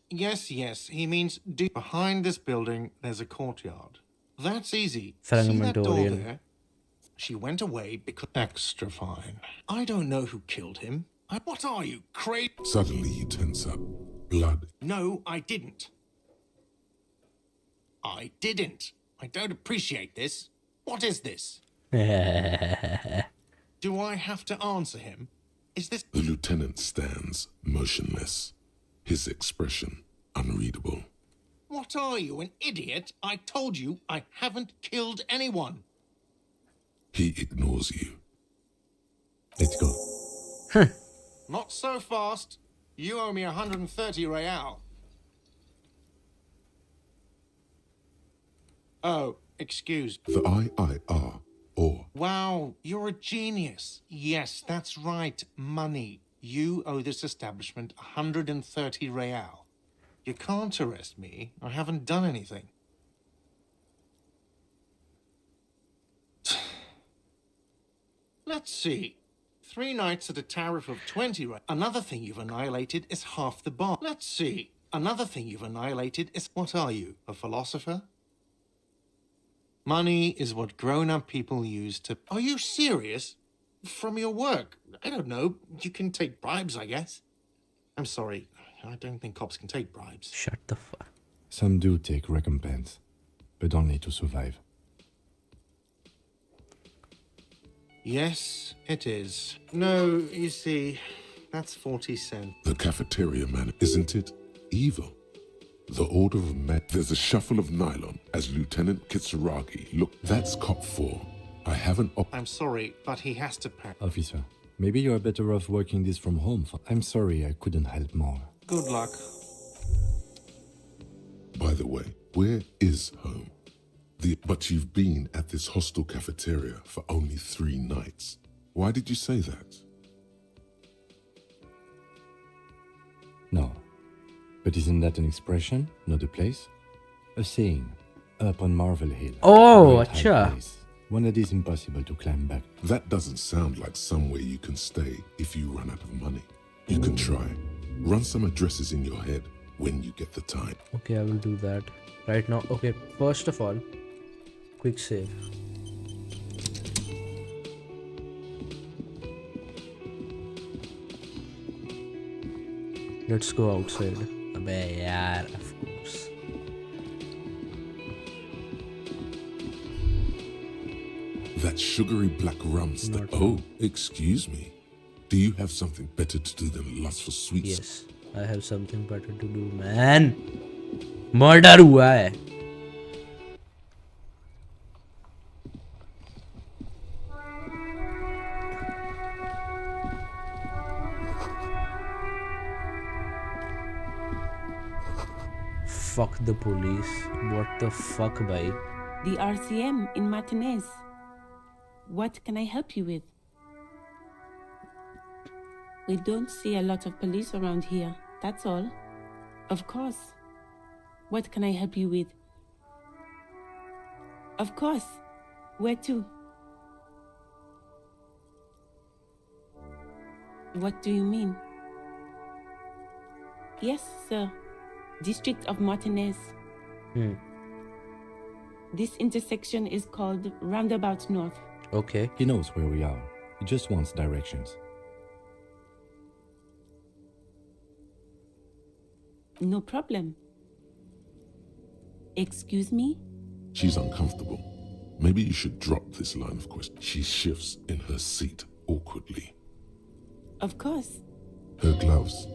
Yes, he means behind this building, there's a courtyard. That's easy. See that door Fragmentorial. there? She went away because... Extra fine. I don't know who killed him. What are you, crazy? Suddenly you tense up. Blood. No, I didn't. I didn't. I don't appreciate this. What is this? Do I have to answer him? Is this... The lieutenant stands motionless, his expression unreadable. What are you, an idiot? I told you I haven't killed anyone. He ignores you. Let's go. Not so fast. You owe me 130 real. Oh, excuse. The IIR, or Wow, you're a genius. Yes, that's right. Money. You owe this establishment 130 real. You can't arrest me. I haven't done anything. Let's see. 3 nights at a tariff of 20 real. Another thing you've annihilated is half the bar. Let's see. Another thing you've annihilated is... What are you, a philosopher? Money is what grown-up people use to... Are you serious? From your work? I don't know. You can take bribes, I guess. I'm sorry. I don't think cops can take bribes. Shut the fuck. Some do take recompense, but only to survive. Yes, it is. No, you see, that's 40 cents. The cafeteria man, isn't it? Evil. The order of there's a shuffle of nylon as Lieutenant Kitsuragi. Look, that's cop 4. I haven't I'm sorry, but he has to pay. Officer, maybe you are better off working this from home. I'm sorry I couldn't help more. Good luck. By the way, where is home? But you've been at this hostel cafeteria for only 3 nights. Why did you say that? No. But isn't that an expression, not a place? A saying, up on Marvel Hill. Oh, Great high acha. place, one that is impossible to climb back. That doesn't sound like somewhere you can stay if you run out of money. You can try. Run some addresses in your head when you get the time. Okay, I will do that right now. Okay, first of all, quick save. Let's go outside. Abey yaar, of course. That sugary black rum's the... Oh, excuse me. Do you have something better to do than lust for sweets? Yes, I have something better to do, man. Murder हुआ है. Fuck the police. What the fuck, bhai? The RCM in Martinez. What can I help you with? We don't see a lot of police around here, that's all. Of course. What can I help you with? Of course. Where to? What do you mean? Yes, sir. District of Martinez. This intersection is called Roundabout North. Okay. He knows where we are. He just wants directions. No problem. Excuse me? She's uncomfortable. Maybe you should drop this line of question. She shifts in her seat awkwardly. Of course. Her gloves.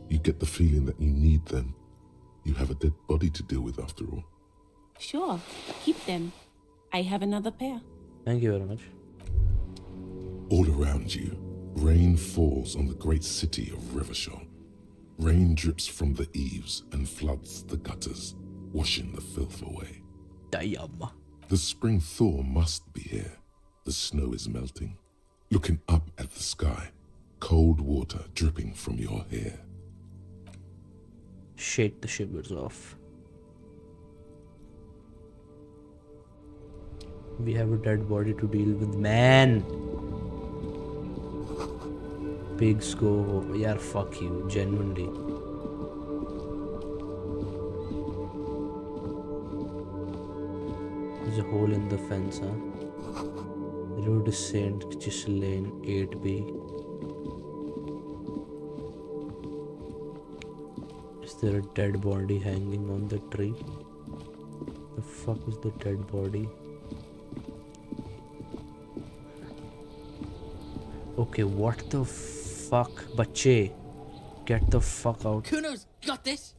You get the feeling that you need them. You have a dead body to deal with after all. Sure. Keep them. I have another pair. Thank you very much. All around you, rain falls on the great city of Revachol. Rain drips from the eaves and floods the gutters, washing the filth away. Damn. The spring thaw must be here. The snow is melting. Looking up at the sky, cold water dripping from your hair. Shake the shivers off. We have a dead body to deal with, man. Pigs go home. Yeah, fuck you, genuinely. There's a hole in the fence, huh? Road is Saint Chisel Lane 8B. Is there a dead body hanging on the tree? The fuck is the dead body? Okay, what the fuck? Bache, get the fuck out. Kuno's got this.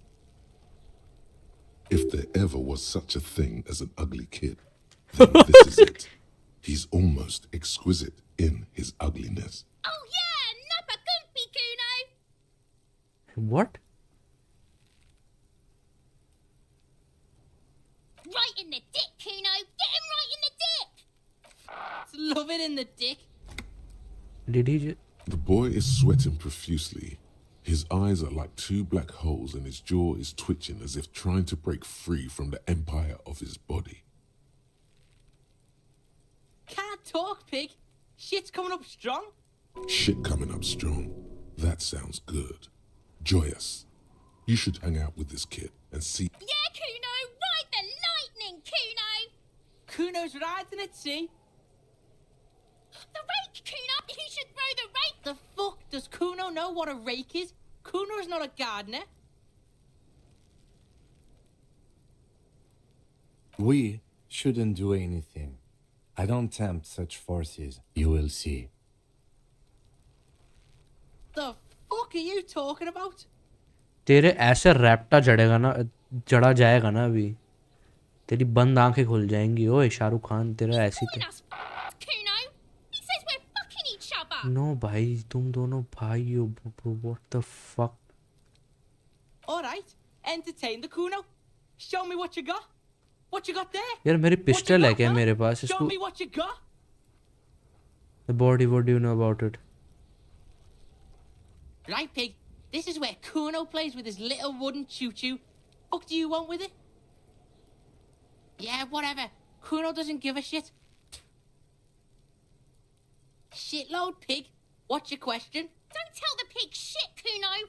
If there ever was such a thing as an ugly kid, then this is it. He's almost exquisite in his ugliness. Oh yeah, Nappa Gumpy Kuno. What? Right in the dick, Kuno. Get him right in the dick. Love it in the dick. Did he just... The boy is sweating profusely. His eyes are like 2 black holes and his jaw is twitching as if trying to break free from the empire of his body. Can't talk, pig. Shit's coming up strong. Shit coming up strong. That sounds good. Joyous. You should hang out with this kid and see. Yeah, Kuno. Ride the lightning, Kuno. Kuno's riding it, see? The rake, Kuno. You should throw the rake. The fuck does Kuno know what a rake is? Kuno's not a gardener. We shouldn't do anything. I don't tempt such forces. You will see. The fuck are you talking about? तेरे ऐसे रैप्टा जड़ेगा ना, जड़ा जाएगा ना अभी, तेरी बंद आंखें खुल जाएंगी। ओए शाहरुख खान, तेरा ऐसी Calling us Kuno? He says we're fucking each other. No भाई, तुम दोनों भाई हो। What the fuck. All right, entertain the Kuno. Show me what you got. What you got there? यार मेरी पिस्टल है क्या मेरे पास? Show इसको me what you got. the body, what do you know about it? Right, pig. This is where Kuno plays with his little wooden choo-choo. What do you want with it? Yeah, whatever. Kuno doesn't give a shit. Shitload, pig. What's your question? Don't tell the pig shit, Kuno.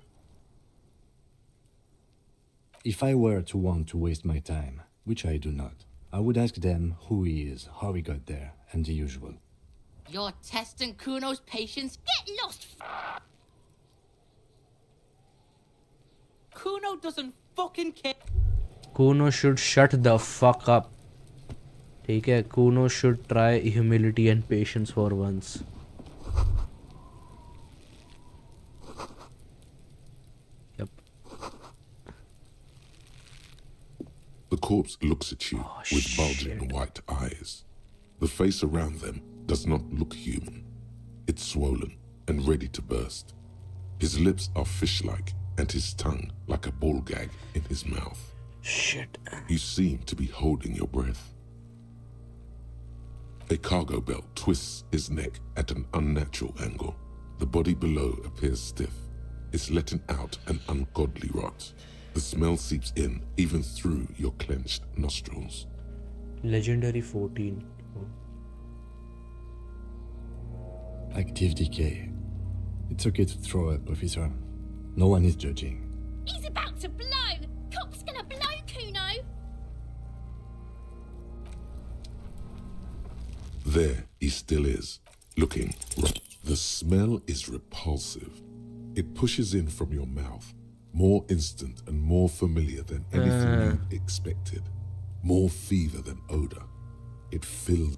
If I were to want to waste my time, which I do not, I would ask them who he is, how he got there, and the usual. You're testing Kuno's patience. Get lost. Kuno doesn't fucking care. Kuno should shut the fuck up. ठीक है, Kuno should try humility and patience for once. Yep. The corpse looks at you with bulging white eyes. The face around them does not look human. It's swollen and ready to burst. His lips are fish-like and his tongue like a ball gag in his mouth. Shit. You seem to be holding your breath. A cargo belt twists his neck at an unnatural angle. The body below appears stiff. It's letting out an ungodly rot. The smell seeps in even through your clenched nostrils. Legendary 14. Active decay. It's okay to throw up, officer. No one is judging. He's about to blow. Cop's gonna blow, Kuno. There he still is, looking. The smell is repulsive. It pushes in from your mouth, more instant and more familiar than anything you expected, more fever than odor. It fills.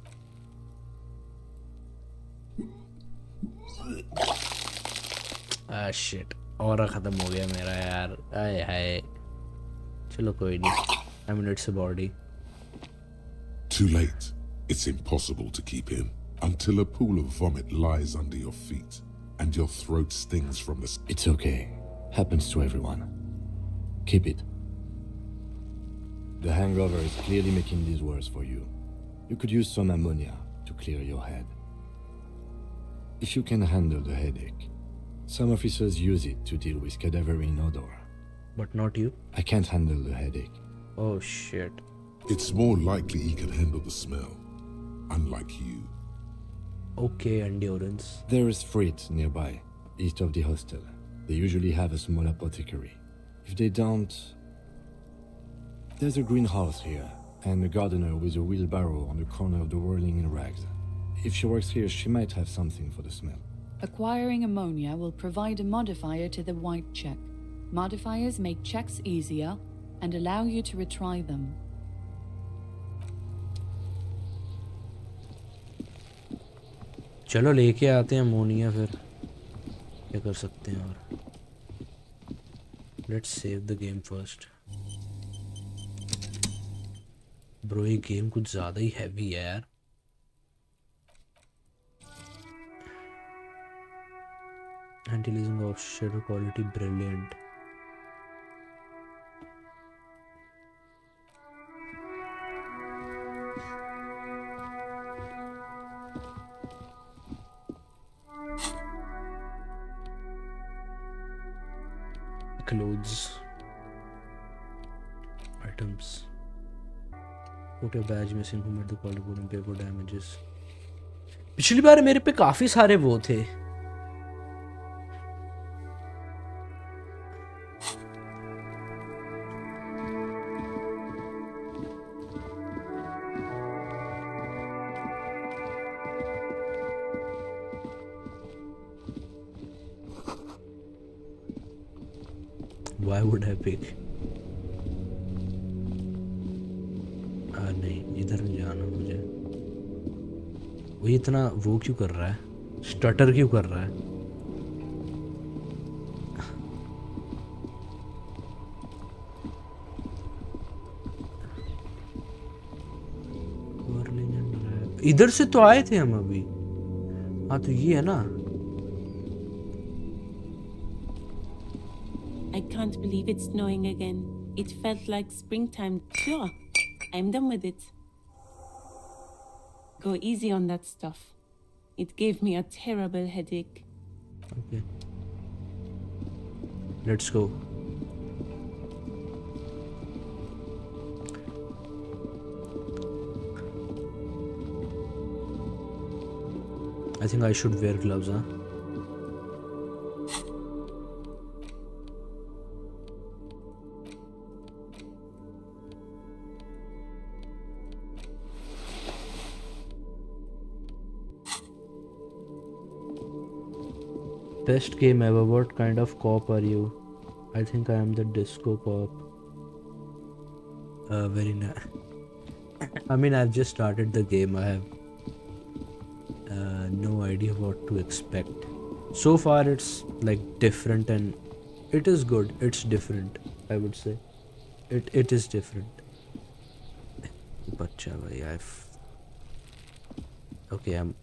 Shit. और खत्म हो गया मेरा यार। आए हाय। चलो कोई नहीं। I mean, it's a body. Too late. It's impossible to keep in until a pool of vomit lies under your feet and your throat stings from the... It's okay. Happens to everyone. Keep it. The hangover is clearly making this worse for you. You could use some ammonia to clear your head. If you can handle the headache. Some officers use it to deal with cadaverine odor. But not you? I can't handle the headache. Oh shit. It's more likely he can handle the smell, unlike you. Okay, endurance. There is Frit nearby, east of the hostel. They usually have a small apothecary. If they don't... There's a greenhouse here, and a gardener with a wheelbarrow on the corner of the whirling in rags. If she works here, she might have something for the smell. Acquiring ammonia will provide a modifier to the white check. Modifiers make checks easier and allow you to retry them. चलो लेके आते हैं ammonia, फिर क्या कर सकते हैं। और let's save the game first. Bro ये गेम कुछ ज़्यादा ही हैवी है यार। Anti-aliasing of shadow quality brilliant. Clothes, items. Put your badge missing. Who made the collarbone and pay for damages? पिछली बार मेरे पे काफी सारे वो थे। Why would I pick? नहीं, इधर नहीं जाना मुझे. वो इतना वो क्यों कर रहा है? स्टटर क्यों कर रहा है? इधर से तो आए थे हम अभी. हाँ तो ये है ना. I can't believe it's snowing again. It felt like springtime. Sure, I'm done with it. Go easy on that stuff. It gave me a terrible headache. Okay. Let's go. I think I should wear gloves, huh? Best game ever. What kind of cop are you? I think I am the disco cop. Very nice. I mean, I've just started the game. I have no idea what to expect. So far, it's like different, and it is good. It's different, I would say. It is different. Bacha bhai, okay, I'm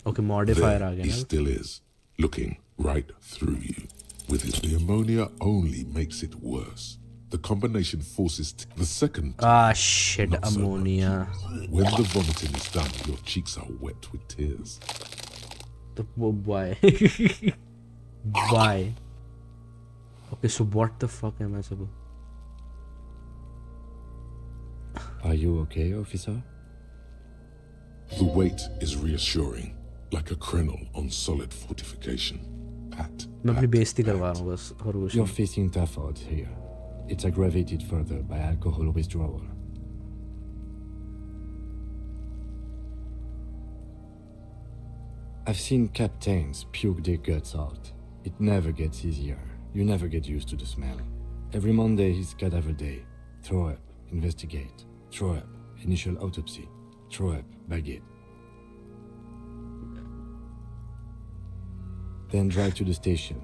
okay, modifier There aa gaya he na. still is, looking right through you. With it, the ammonia only makes it worse. The combination forces the second Ah time, shit, not so much. ammonia. When the vomiting is done, your cheeks are wet with tears. Why? Why? Okay, so what the fuck am I supposed? Are you okay, officer? The weight is reassuring, like a krenel on solid fortification. Pat, मैं अपनी pat, बेइज्जती pat. करवा रहा हूँ बस और कुछ You're नहीं. facing tough odds here. It's aggravated further by alcohol withdrawal. I've seen captains puke their guts out. It never gets easier. You never get used to the smell. Every Monday is cadaver day. Throw up, investigate. Throw up, initial autopsy. Throw up, baguette. Then drive to the station.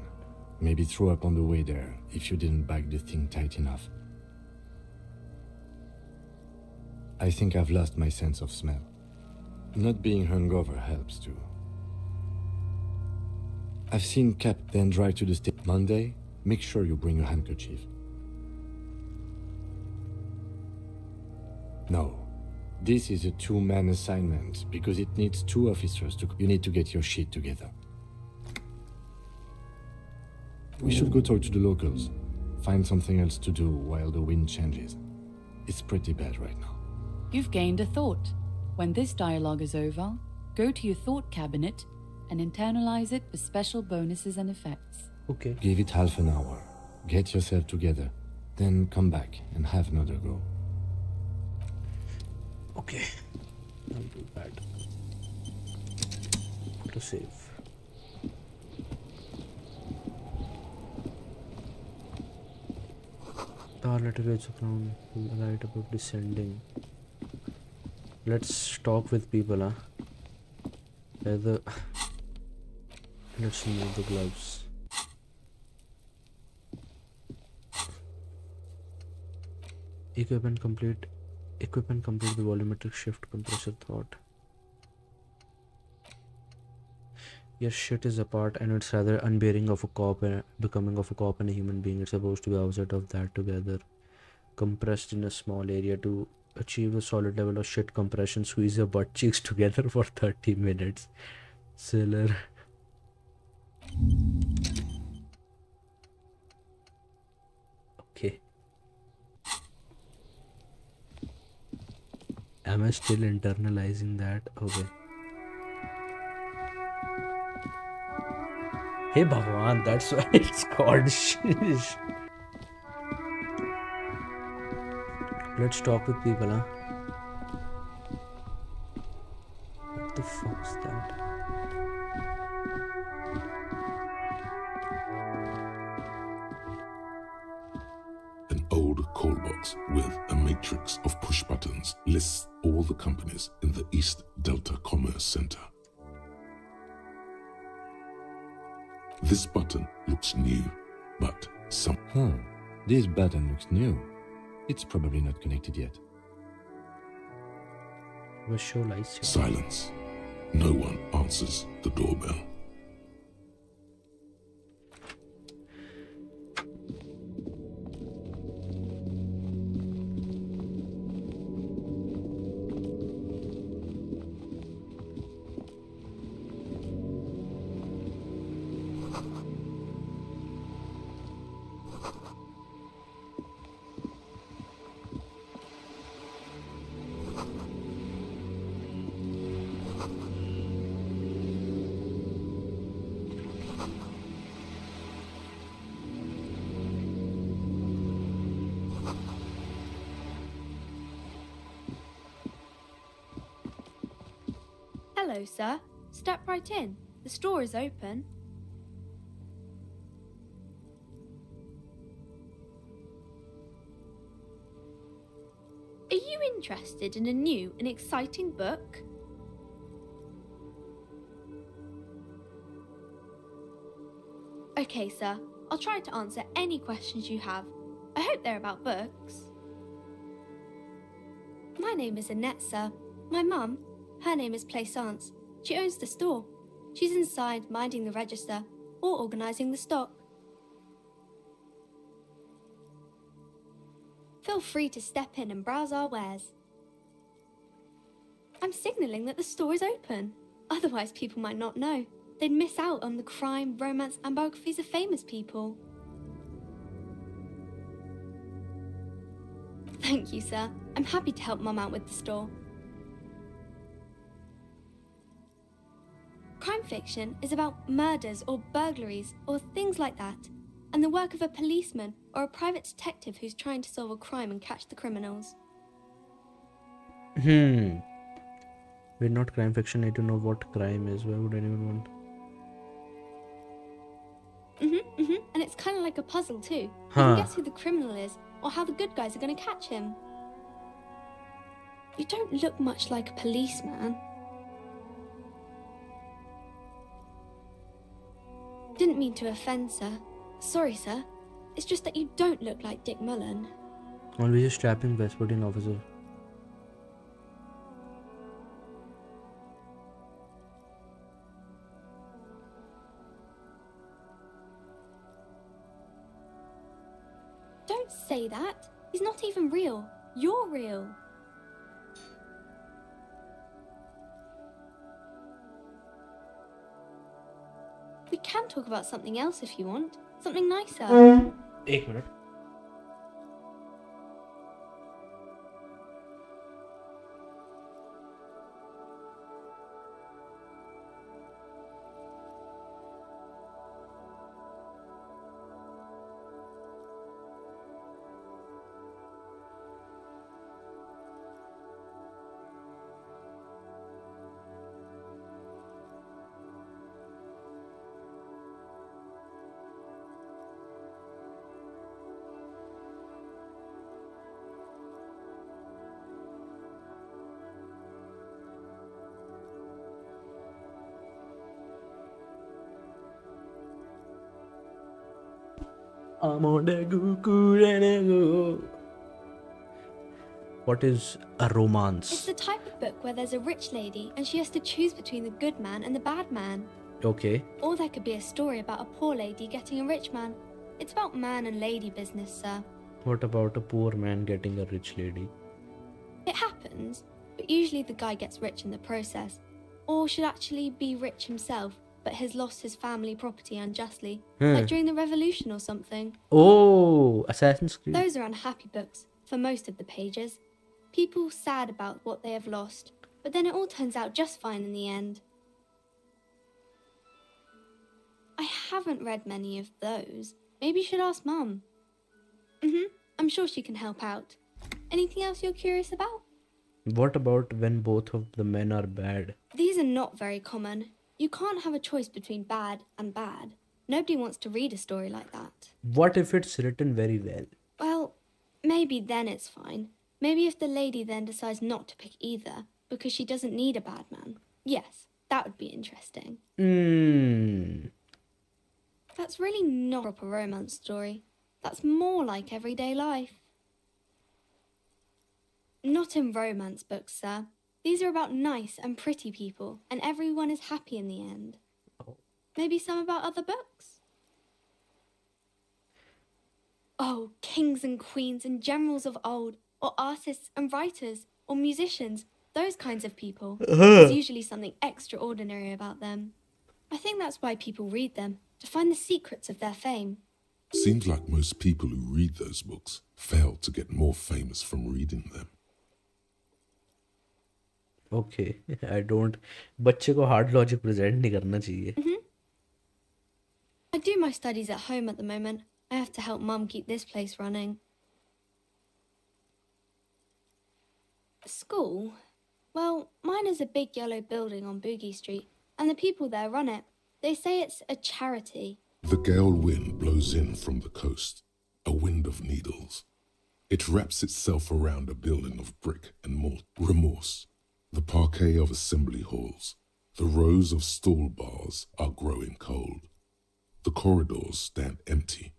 Maybe throw up on the way there if you didn't bag the thing tight enough. I think I've lost my sense of smell. Not being hungover helps too. I've seen Cap then drive to the station. Monday, make sure you bring a handkerchief. No. This is a two-man assignment because it needs two officers to... You need to get your shit together. We should go talk to the locals. Find something else to do while the wind changes. It's pretty bad right now. You've gained a thought. When this dialogue is over, go to your thought cabinet and internalize it with special bonuses and effects. Okay. Give it half an hour. Get yourself together. Then come back and have another go. Okay. I'll do that. To save. Let reach the ground. Right about descending. Let's talk with people, huh? Let's remove the gloves. Equipment complete the volumetric shift compressor thought. Your shit is apart and it's rather unbearing of a cop and becoming of a cop and a human being. It's supposed to be outside of that together. Compressed in a small area to achieve a solid level of shit compression. Squeeze your butt cheeks together for 30 minutes. Sailor. Okay. Am I still internalizing that? Okay. Hey Bhagwan, that's why it's called shish. Let's talk with people, huh? What the fuck's that? gold call box with a matrix of push buttons lists all the companies in the East Delta Commerce Center. This button looks new, but This button looks new. It's probably not connected yet. Visualize. Silence. No one answers the doorbell. Hello, sir. Step right in. The store is open. Are you interested in a new and exciting book? Okay, sir. I'll try to answer any questions you have. I hope they're about books. My name is Annette, sir. My mum, her name is Plaisance. She owns the store. She's inside minding the register or organising the stock. Feel free to step in and browse our wares. I'm signalling that the store is open. Otherwise, people might not know. They'd miss out on the crime, romance and biographies of famous people. Thank you, sir. I'm happy to help Mum out with the store. Crime fiction is about murders or burglaries or things like that, and the work of a policeman or a private detective who's trying to solve a crime and catch the criminals. We're not crime fiction. I don't know what crime is. Why would anyone want? And it's kind of like a puzzle too. You Huh. can guess who the criminal is or how the good guys are going to catch him. You don't look much like a policeman. Didn't mean to offend, sir. Sorry, sir. It's just that you don't look like Dick Mullen. Always a strapping Vespertine officer. Don't say that. He's not even real. You're real. We can talk about something else if you want. Something nicer. एक minute. I'm on the go. What is a It's romance? the type of book where there's a rich lady and she has to choose between the good man and the bad man. Okay. Or there could be a story about a poor lady getting a rich man. It's about man and lady business, sir. What about a poor man getting a rich lady? It happens, but usually the guy gets rich in the process. Or should actually be rich himself, but has lost his family property unjustly, like during the revolution or something. Oh, Assassin's Creed. Those are unhappy books, for most of the pages. People sad about what they have lost, but then it all turns out just fine in the end. I haven't read many of those. Maybe you should ask Mum. I'm sure she can help out. Anything else you're curious about? What about when both of the men are bad? These are not very common. You can't have a choice between bad and bad. Nobody wants to read a story like that. What if it's written very well? Well, maybe then it's fine. Maybe if the lady then decides not to pick either because she doesn't need a bad man. Yes, that would be interesting. That's really not a proper romance story. That's more like everyday life. Not in romance books, sir. These are about nice and pretty people, and everyone is happy in the end. Maybe some about other books? Oh, kings and queens and generals of old, or artists and writers, or musicians, those kinds of people. There's usually something extraordinary about them. I think that's why people read them, to find the secrets of their fame. Seems like most people who read those books fail to get more famous from reading them. Okay, I don't. बच्चे को hard logic present नहीं करना चाहिए. I do my studies at home at the moment. I have to help Mum keep this place running. School? Well, mine is a big yellow building on Boogie Street, and the people there run it. They say it's a charity. The gale wind blows in from the coast, a wind of needles. It wraps itself around a building of brick and remorse, the parquet of assembly halls. The rows of stall bars are growing cold. The corridors stand empty.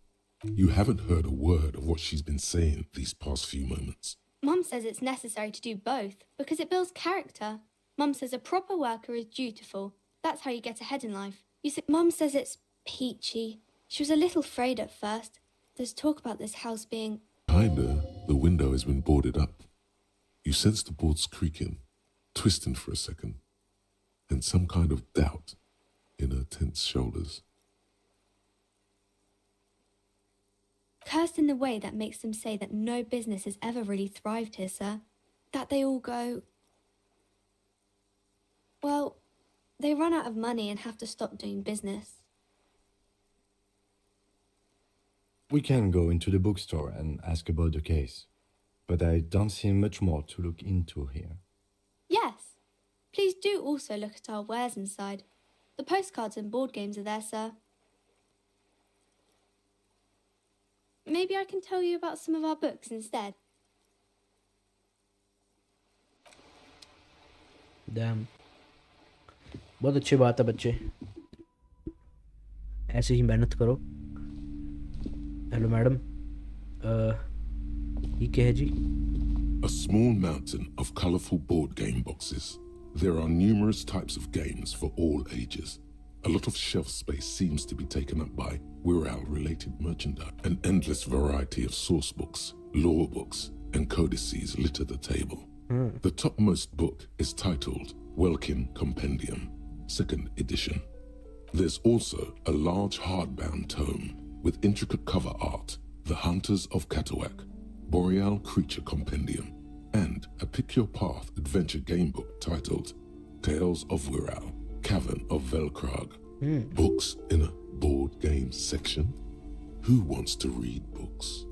You haven't heard a word of what she's been saying these past few moments. Mum says it's necessary to do both because it builds character. Mum says a proper worker is dutiful. That's how you get ahead in life. You see, Mum says it's peachy. She was a little afraid at first. There's talk about this house being... Behind her, the window has been boarded up. You sense the boards creaking, twisting for a second, and some kind of doubt in her tense shoulders. Cursed in the way that makes them say that no business has ever really thrived here, sir. That they all go... Well, they run out of money and have to stop doing business. We can go into the bookstore and ask about the case, but I don't see much more to look into here. Yes. Please do also look at our wares inside. The postcards and board games are there, sir. Maybe I can tell you about some of our books instead. Damn. बहुत अच्छी बात है बच्चे. ऐसे ही मेहनत करो. Hello madam. ये क्या है जी? A small mountain of colorful board game boxes. There are numerous types of games for all ages. A lot of shelf space seems to be taken up by Wirral-related merchandise. An endless variety of source books, lore books, and codices litter the table. The topmost book is titled Welkin Compendium, 2nd edition. There's also a large hardbound tome with intricate cover art, The Hunters of Catawak, Boreal Creature Compendium, and a Pick Your Path adventure game book titled Tales of Wirral, Cavern of Velkrag. Books in a board game section? Who wants to read books?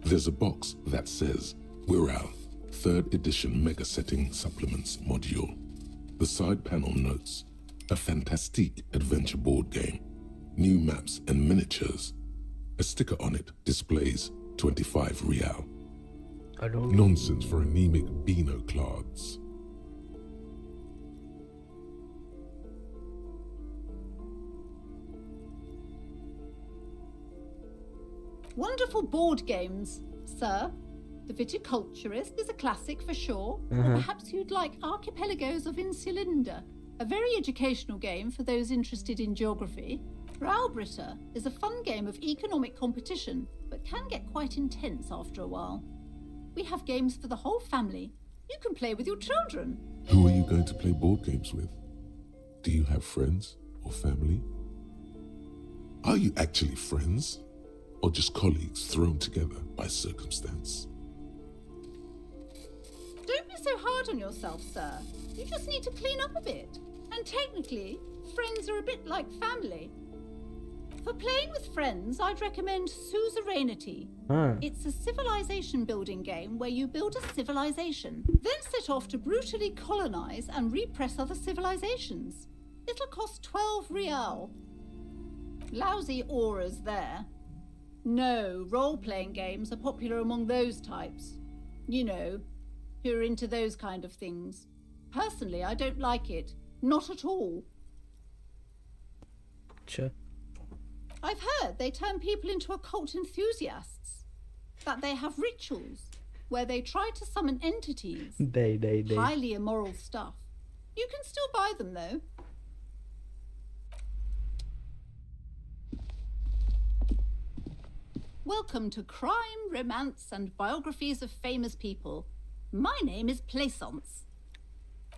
There's a box that says Wirral, 3rd edition Mega Setting Supplements Module. The side panel notes, a fantastique adventure board game, new maps and miniatures. A sticker on it displays 25 real. I don't... Nonsense for anemic Beano clods. Wonderful board games, sir. The Viticulturist is a classic for sure. Or perhaps you'd like Archipelagos of Insulinda, a very educational game for those interested in geography. Browbritter is a fun game of economic competition, but can get quite intense after a while. We have games for the whole family. You can play with your children. Who are you going to play board games with? Do you have friends or family? Are you actually friends? Or just colleagues thrown together by circumstance? Don't be so hard on yourself, sir. You just need to clean up a bit. And technically, friends are a bit like family. For playing with friends, I'd recommend Suzerainty. It's a civilization building game where you build a civilization, then set off to brutally colonize and repress other civilizations. It'll cost 12 real. Lousy auras there. No, role-playing games are popular among those types. You know, who are into those kind of things. Personally, I don't like it. Not at all. अच्छा I've heard they turn people into occult enthusiasts. That they have rituals where they try to summon entities. नहीं Highly immoral stuff. You can still buy them, though. Welcome to Crime, Romance, and Biographies of Famous People. My name is Plaisance.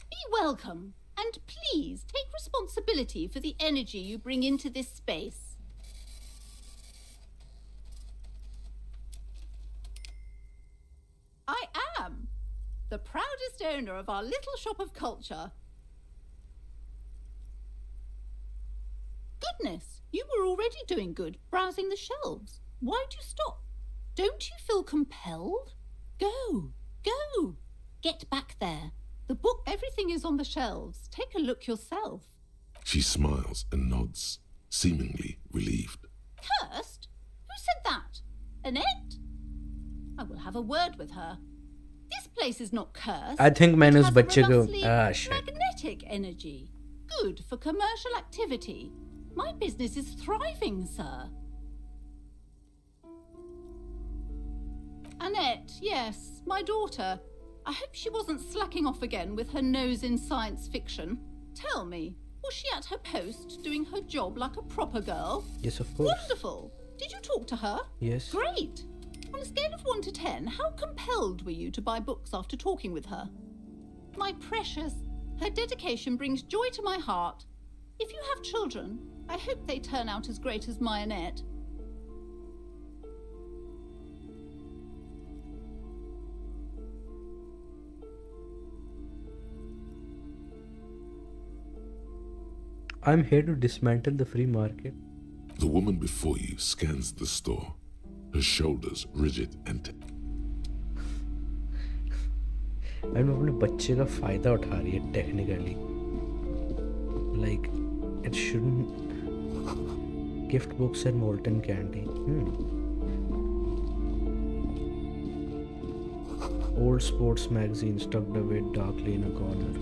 Be welcome, and please take responsibility for the energy you bring into this space. I am the proudest owner of our little shop of culture. Goodness, you were already doing good, browsing the shelves. Why'd you stop? Don't you feel compelled? Go, go. Get back there. The book, everything is on the shelves. Take a look yourself. She smiles and nods, seemingly relieved. Cursed? Who said that? Annette? I will have a word with her. This place is not cursed. I think मैंने It उस has a बच्चे को robustly shit. magnetic energy. Good for commercial activity. My business is thriving, sir. Annette, yes, my daughter. I hope she wasn't slacking off again with her nose in science fiction. Tell me, was she at her post doing her job like a proper girl? Yes, of course. Wonderful. Did you talk to her? Yes. Great. On a scale of 1 to 10, how compelled were you to buy books after talking with her? My precious, her dedication brings joy to my heart. If you have children, I hope they turn out as great as my Annette. I'm here to dismantle the free market. The woman before you scans the store, her shoulders rigid and And वो अपने बच्चे का फायदा उठा रही है technically. Like it shouldn't. Gift books and molten candy. Old sports magazines tucked away darkly in a corner.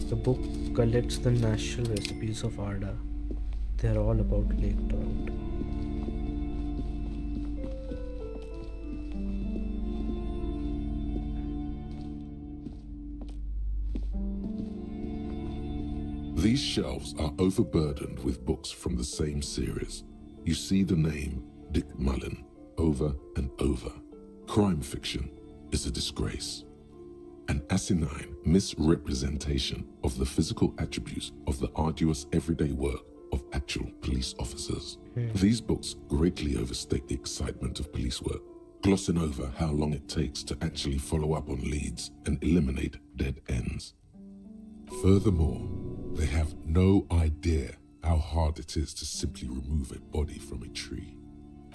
The book collects the natural recipes of Arda. They're all about lake trout. These shelves are overburdened with books from the same series. You see the name Dick Mullen over and over. Crime fiction is a disgrace. An asinine misrepresentation of the physical attributes of the arduous everyday work of actual police officers. These books greatly overstate the excitement of police work, glossing over how long it takes to actually follow up on leads and eliminate dead ends. Furthermore, they have no idea how hard it is to simply remove a body from a tree.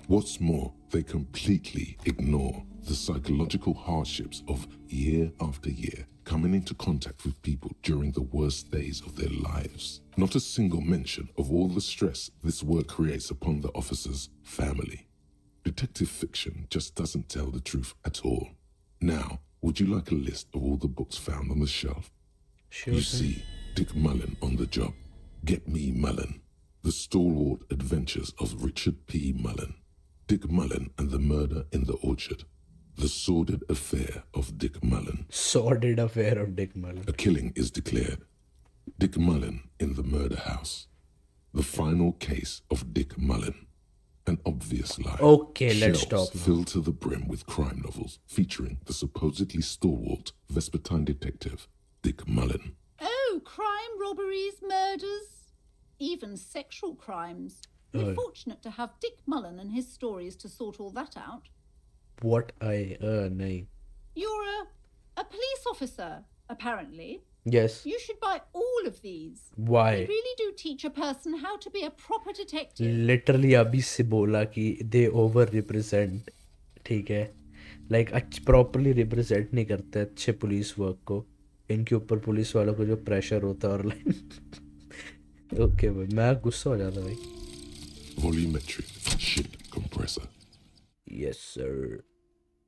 What's more, they completely ignore the psychological hardships of year after year coming into contact with people during the worst days of their lives. Not a single mention of all the stress this work creates upon the officer's family. Detective fiction just doesn't tell the truth at all. Now, would you like a list of all the books found on the shelf? Sure. You see Dick Mullen on the job. Get Me Mullen. The Stalwart Adventures of Richard P. Mullen. Dick Mullen and the Murder in the Orchard. The Sordid Affair of Dick Mullen. Sordid affair of Dick Mullen. A killing is declared. Dick Mullen in the murder house. The final case of Dick Mullen. An obvious lie. Okay, let's Shelves stop now. filled to the brim with crime novels featuring the supposedly stalwart Vespertine detective, Dick Mullen. Oh, crime, robberies, murders, even sexual crimes. We're fortunate to have Dick Mullen and his stories to sort all that out. What I nahi. You're a police officer, apparently. Yes. You should buy all of these. Why? They really do teach a person how to be a proper detective. Literally अभी से बोला कि they over represent. ठीक है. Like properly represent नहीं करते अच्छे police work को. इनके ऊपर पुलिस वालों को जो प्रेशर होता है और ओके भाई, मैं गुस्सा हो जाता भाई. Volumetric shit compressor. Yes sir.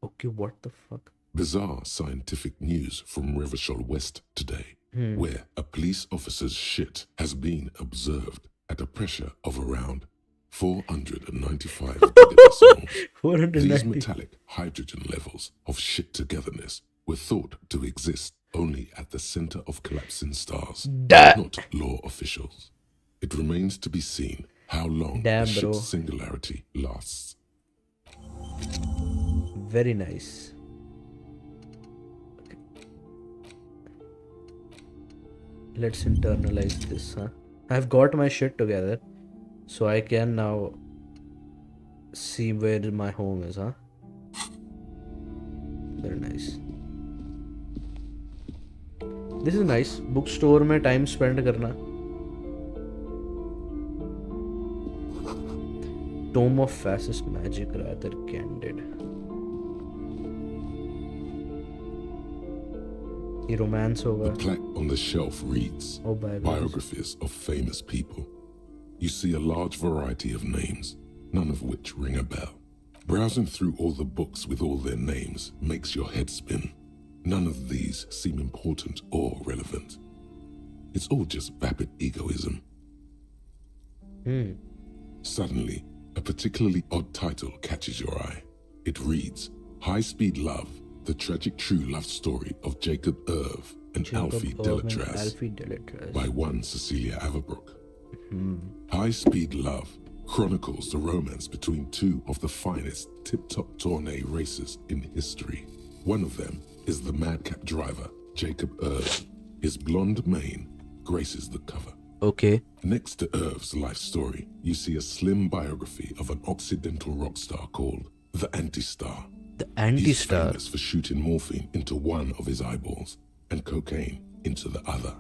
Okay, what the fuck? Bizarre scientific news from Rivershaw West today, where a police officer's shit has been observed at a pressure of around 495 decibels. These 490. metallic hydrogen levels of shit togetherness were thought to exist only at the center of collapsing stars, not law officials. It remains to be seen how long Damn, the shit's bro. singularity lasts. Very nice. Okay. Let's internalize this, huh? I've got my shit together, so I can now see where my home is, huh? Very nice. This is nice. Bookstore में time spend करना. Tome of Fascist Magic, rather candid. ये romance होगा. The plaque on the shelf reads, Oh, biographies of famous people. You see a large variety of names, none of which ring a bell. Browsing through all the books with all their names makes your head spin. None of these seem important or relevant. It's all just vapid egoism. Suddenly, a particularly odd title catches your eye. It reads, High Speed Love, the tragic true love story of Jacob Irv and Alfie Delatraz by one Cecilia Averbrook. High Speed Love chronicles the romance between two of the finest tip-top tourney racers in history. One of them is the madcap driver, Jacob Irv. His blonde mane graces the cover. Okay. Next to Irv's life story, you see a slim biography of an Occidental rock star called the Anti-Star. The He's Anti-Star. famous for shooting morphine into one of his eyeballs and cocaine into the other.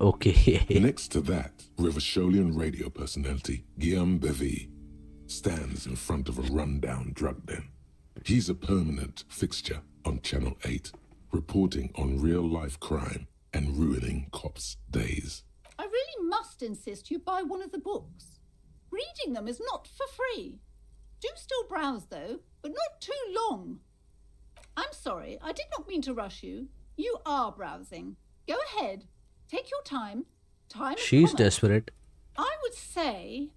Okay. Next to that, Riversholian radio personality Guillaume Bevy stands in front of a rundown drug den. He's a permanent fixture on Channel 8, reporting on real-life crime and ruining cops' days. I really must insist you buy one of the books. Reading them is not for free. Do still browse, though, but not too long. I'm sorry, I did not mean to rush you. You are browsing. Go ahead. Take your time. Time is She's commerce. desperate. I would say...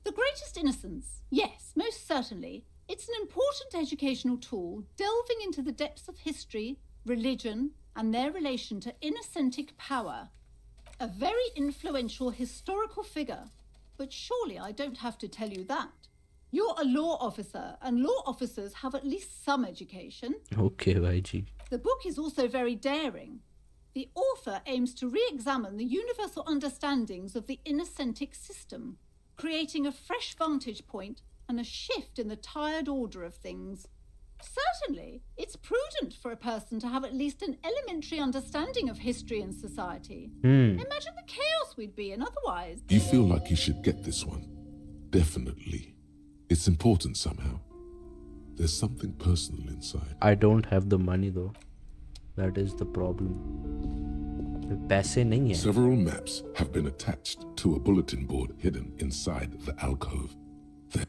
The Greatest Innocence. Yes, most certainly. It's an important educational tool, delving into the depths of history, religion, and their relation to innocentic power. A very influential historical figure. But surely I don't have to tell you that. You're a law officer, and law officers have at least some education. Okay, YG. The book is also very daring. The author aims to re-examine the universal understandings of the innocentic system, creating a fresh vantage point and a shift in the tired order of things. Certainly, it's prudent for a person to have at least an elementary understanding of history and society. Imagine the chaos we'd be in otherwise. You feel like you should get this one. Definitely. It's important somehow. There's something personal inside. I don't have the money though. That is the problem. पैसे नहीं है. Several maps have been attached to a bulletin board hidden inside the alcove.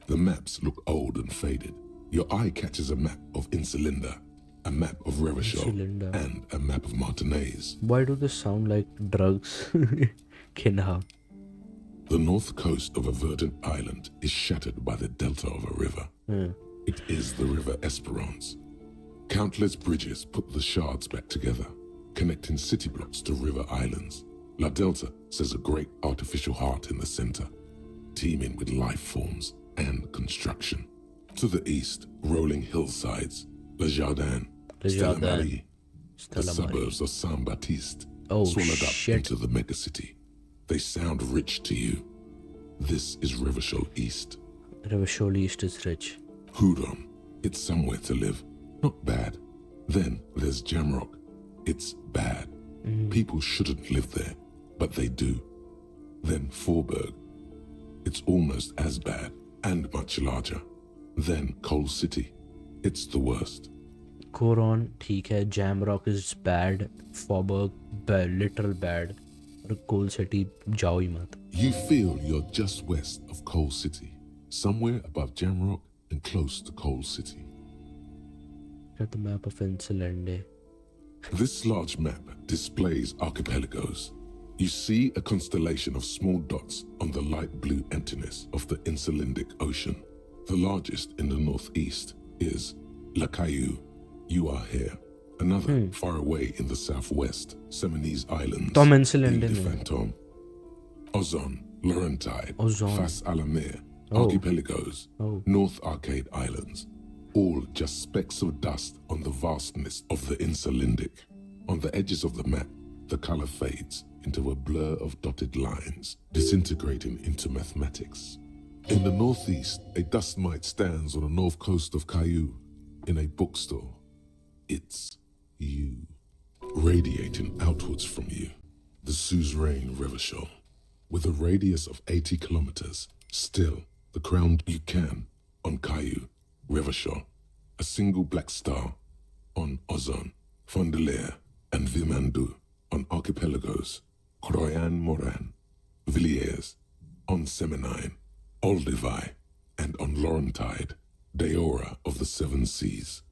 The maps look old and faded. Your eye catches a map of Insulinda, a map of Revachol, Insulinda. and a map of Martinez. Why do they sound like drugs? Kinha. The north coast of a verdant island is shattered by the delta of a river. It is the River Esperance. Countless bridges put the shards back together, connecting city blocks to river islands. La Delta says a great artificial heart in the center, teeming with life forms and construction. To the east, rolling hillsides, Le Jardin, Stella Marie, the suburbs of Saint-Baptiste, swallowed up into the megacity. They sound rich to you. This is Revachol East. Revachol East is rich. Houdon, it's somewhere to live. Not bad. Then there's Jamrock. It's bad. People shouldn't live there, but they do. Then Forburg. It's almost as bad and much larger. Then Coal City. It's the worst. Coron, ठीक है. Jamrock is bad. Forburg, bad, literal bad. और कोल city जाओ ही मत. You feel you're just west of Coal City, somewhere above Jamrock and close to Coal City. At the map of Insulinde. This large map displays archipelagos. You see a constellation of small dots on the light blue emptiness of the Insulindic Ocean. The largest in the northeast is La Caillou. You are here. Another far away in the southwest, Seminese Islands, Tom Insulinde Ile de में. Fantôme, Ozon, Laurentide, Ozon. Fas Alamir, Oh. Archipelagos, Oh. North Arcade Islands, all just specks of dust on the vastness of the Insulindic. On the edges of the map, the color fades into a blur of dotted lines, disintegrating into mathematics. In the northeast, a dust mite stands on the north coast of Caillou in a bookstore. It's you. Radiating outwards from you, the suzerain Revachol, with a radius of 80 kilometers, still the crown you can on Caillou, Revachol, a single black star on Ozon, Fondelier, and Vimandu on archipelagos, Croyan Moran, Villiers, on Seminine, Olduvai, and on Laurentide, Deora of the Seven Seas.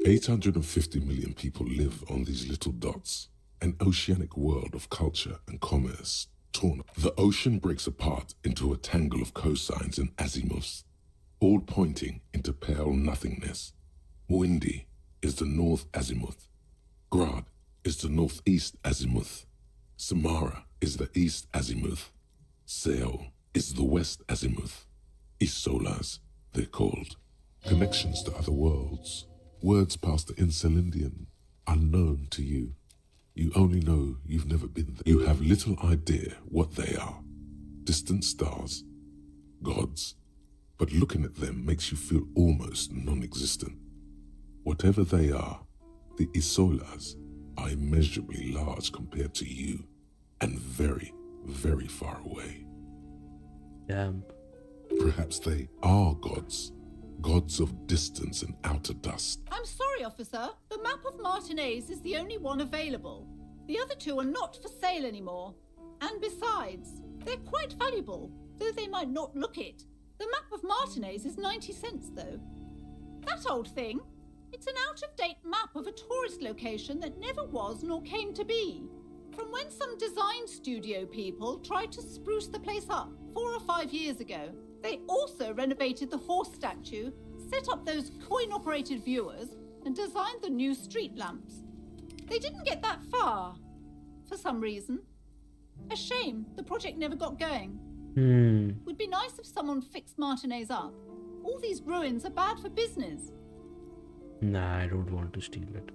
850 million people live on these little dots, an oceanic world of culture and commerce torn. The ocean breaks apart into a tangle of cosines and azimuths, all pointing into pale nothingness. Windy is the north azimuth. Grad is the northeast azimuth. Samara is the east azimuth. Seol is the west azimuth. Isolas, they're called. Connections to other worlds. Words past the Insulindian, unknown to you. You only know you've never been there. You have little idea what they are. Distant stars, gods. But looking at them makes you feel almost non-existent. Whatever they are, the Isolas are immeasurably large compared to you, and very, very far away. Damn. Perhaps they are gods. Gods of distance and outer dust. I'm sorry, officer. The map of Martinez is the only one available. The other two are not for sale anymore. And besides, they're quite valuable, though they might not look it. The map of Martinez is 90 cents, though. That old thing? It's an out-of-date map of a tourist location that never was nor came to be. From when some design studio people tried to spruce the place up 4 or 5 years ago. They also renovated the horse statue, set up those coin-operated viewers, and designed the new street lamps. They didn't get that far, for some reason. A shame the project never got going. Would be nice if someone fixed Martinez up. All these ruins are bad for business. Nah, I don't want to steal it.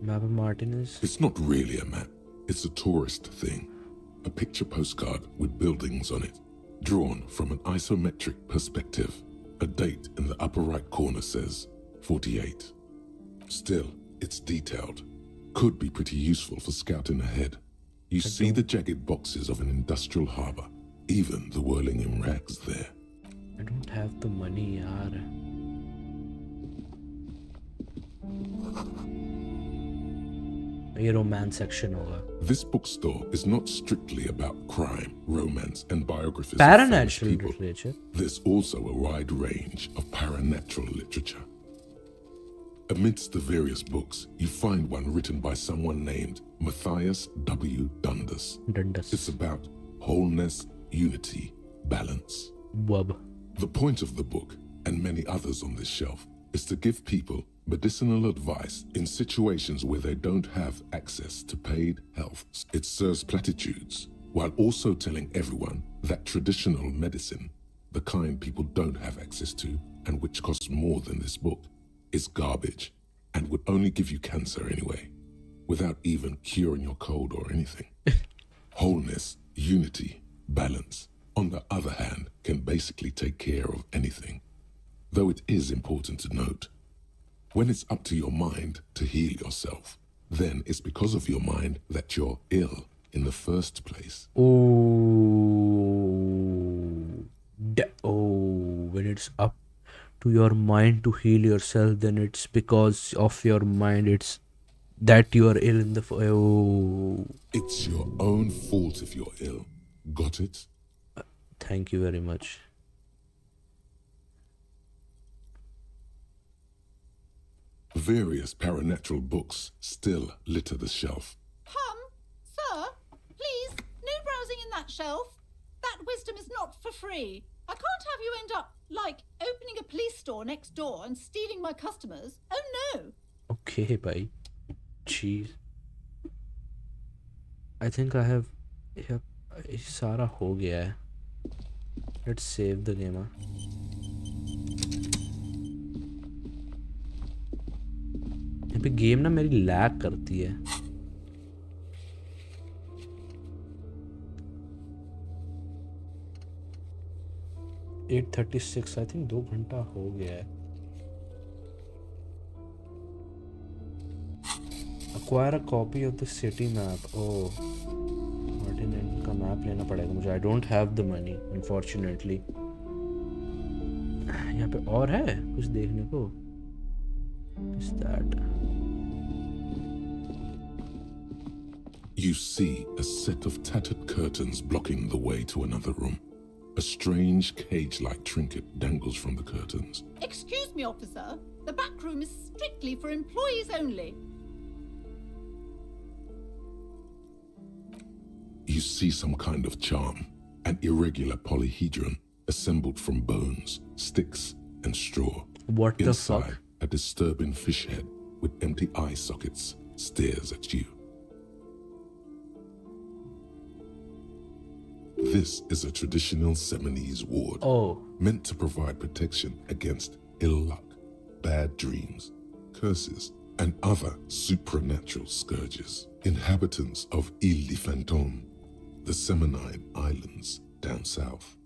Map of Martinez? It's not really a map. It's a tourist thing. A picture postcard with buildings on it. Drawn from an isometric perspective. A date in the upper right corner says 48. Still, it's detailed. Could be pretty useful for scouting ahead. You see the jagged boxes of an industrial harbor. Even the whirling in rags there. I don't have the money, yaar. ये romance section होगा. This bookstore is not strictly about crime, romance, and biographies of famous Paranatural people. literature. There's also a wide range of paranatural literature. Amidst the various books, you find one written by someone named Matthias W. Dundas. It's about wholeness, unity, balance. Wub. The point of the book, and many others on this shelf, is to give people medicinal advice in situations where they don't have access to paid health. It serves platitudes, while also telling everyone that traditional medicine, the kind people don't have access to, and which costs more than this book, is garbage, and would only give you cancer anyway, without even curing your cold or anything. Wholeness, unity, balance, on the other hand, can basically take care of anything. Though it is important to note, when it's up to your mind to heal yourself, then it's because of your mind that you're ill in the first place. When it's up to your mind to heal yourself, then it's because of your mind. It's That you are ill in the... Oh. It's your own fault if you're ill. Got it? Thank you very much. Various paranatural books still litter the shelf. Sir, please, no browsing in that shelf. That wisdom is not for free. I can't have you end up, like, opening a police store next door and stealing my customers. Oh, no. Okay, bye. Jeez. I think I have... Yep, सारा हो गया है. Let's save the game. यहाँ पे game ना मेरी lag करती है. $8:36 आई थिंक 2 घंटा हो गया है. Acquire a copy of the city map. Oh, Martin का मैप लेना पड़ेगा मुझे. I don't have the money, unfortunately. यहाँ पे और है कुछ देखने को. Is that? You see a set of tattered curtains blocking the way to another room. A strange cage-like trinket dangles from the curtains. Excuse me, officer. The back room is strictly for employees only. You see some kind of charm, an irregular polyhedron assembled from bones, sticks, and straw. What the Inside, fuck? a disturbing fish head with empty eye sockets stares at you. This is a traditional Seminese ward, meant to provide protection against ill luck, bad dreams, curses, and other supernatural scourges. Inhabitants of Ile de Fantôme, the Seminide Islands down south.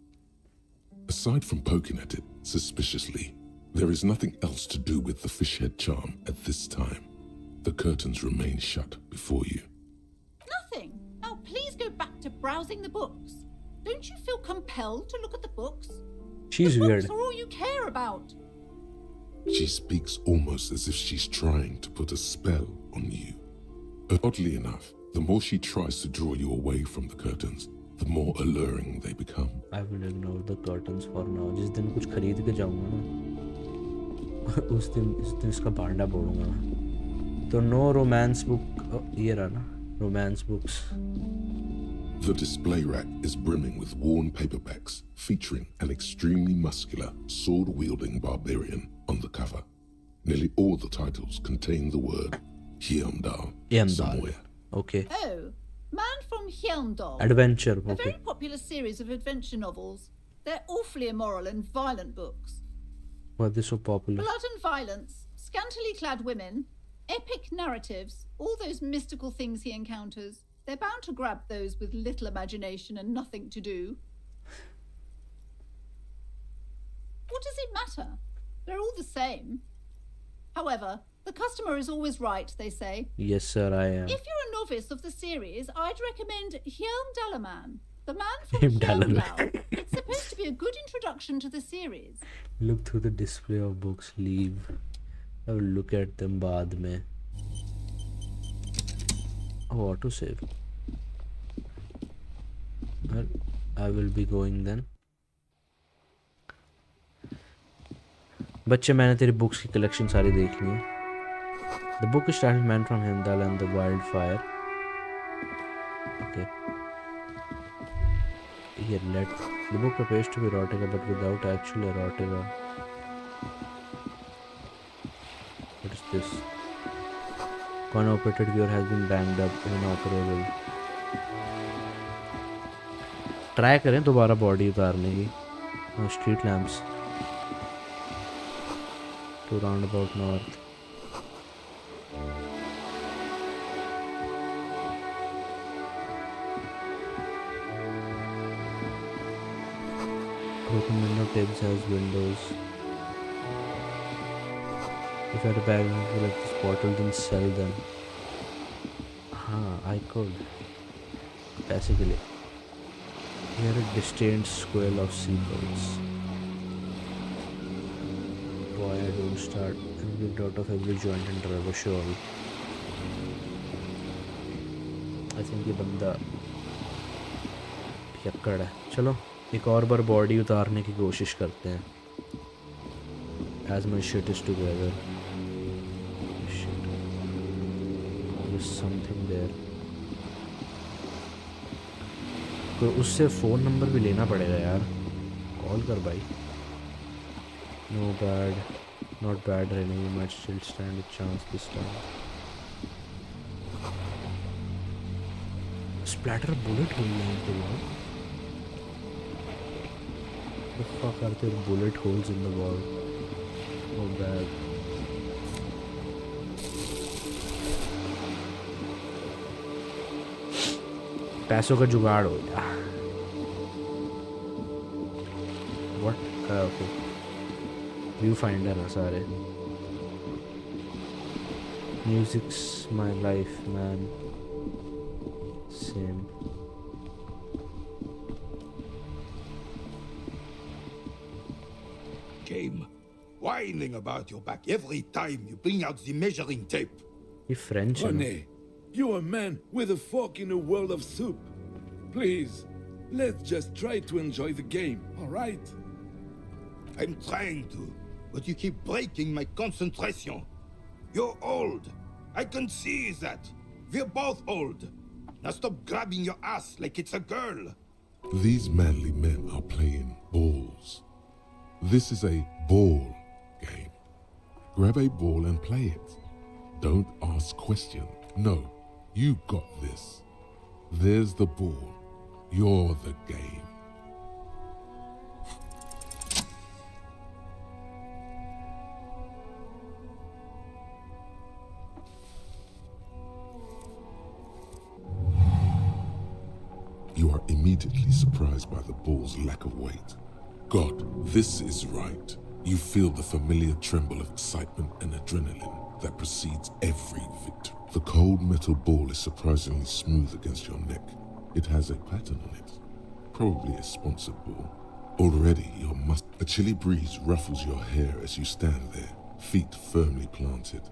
Aside from poking at it suspiciously, there is nothing else to do with the fishhead charm at this time. The curtains remain shut before you. Nothing. Now please go back to browsing the books. Don't you feel compelled to look at the books? She's the weird. Books are all you care about. She speaks almost as if she's trying to put a spell on you. Oddly enough, the more she tries to draw you away from the curtains, the more alluring they become. I will ignore the curtains for now. जिस दिन कुछ खरीद के जाऊँगा ना, उस दिन इसका भांडा फोड़ूंगा मैं. तो no romance book. ये रहा ना, romance books. The display rack is brimming with worn paperbacks featuring an extremely muscular, sword-wielding barbarian on the cover. Nearly all the titles contain the word Heimdall somewhere. Okay. Oh, Man from Heimdall. Adventure. A Okay. very popular series of adventure novels. They're awfully immoral and violent books. Why are they so popular? Blood and violence, scantily clad women, epic narratives, all those mystical things he encounters. They're bound to grab those with little imagination and nothing to do. What does it matter? They're all the same. However, the customer is always right, they say. Yes, sir, I am. If you're a novice of the series, I'd recommend Heimdallaman, the man from Heimdallaman. Heimdall. It's supposed to be a good introduction to the series. Look through the display of books. Leave. I will look at them बाद में. Oh, autosave. Well, I will be going then. बच्चे मैंने तेरी books की collection सारी देख ली है. The book is titled Man from Heimdall and the Wildfire. Okay. Here, the book appears to be erotica but without actual erotica. What is this? Coin-operated viewer has been banged up, inoperable. Try करें दोबारा body उतारने की. Street lamps to roundabout north. Broken window tables has windows. If I had a bag like this bottle, then sell them. I could. Basically. Here a distant square of seabirds. Boy, I don't start and get out of every joint and drive a surely. I think ये बंदा पियक्कड़ है। चलो एक और बार body उतारने की कोशिश करते हैं। As my shit is together. Shit. There's something there. तो उससे फ़ोन नंबर भी लेना पड़ेगा यार। कॉल कर भाई। No bad. Not bad Rene. You might still stand a chance this time. Splatter bullet hole नहीं तो यार। The fuck are there bullet holes in the wall? Oh bad. पैसों का जुगाड़ हो गया। What? Okay. View finder ना सारे। Music's my life, man. Same. Game. Whining about your back every time you bring out the measuring tape. ये French है ना? Rene, you're a man with a fork in a world of soup. Please, let's just try to enjoy the game, all right? I'm trying to, but you keep breaking my concentration. You're old. I can see that. We're both old. Now stop grabbing your ass like it's a girl. These manly men are playing balls. This is a ball game. Grab a ball and play it. Don't ask questions. No, you got this. There's the ball. You're the game. You are immediately surprised by the ball's lack of weight. God, this is right. You feel the familiar tremble of excitement and adrenaline that precedes every victory. The cold metal ball is surprisingly smooth against your neck. It has a pattern on it, probably a sponsored ball. Already, a chilly breeze ruffles your hair as you stand there, feet firmly planted.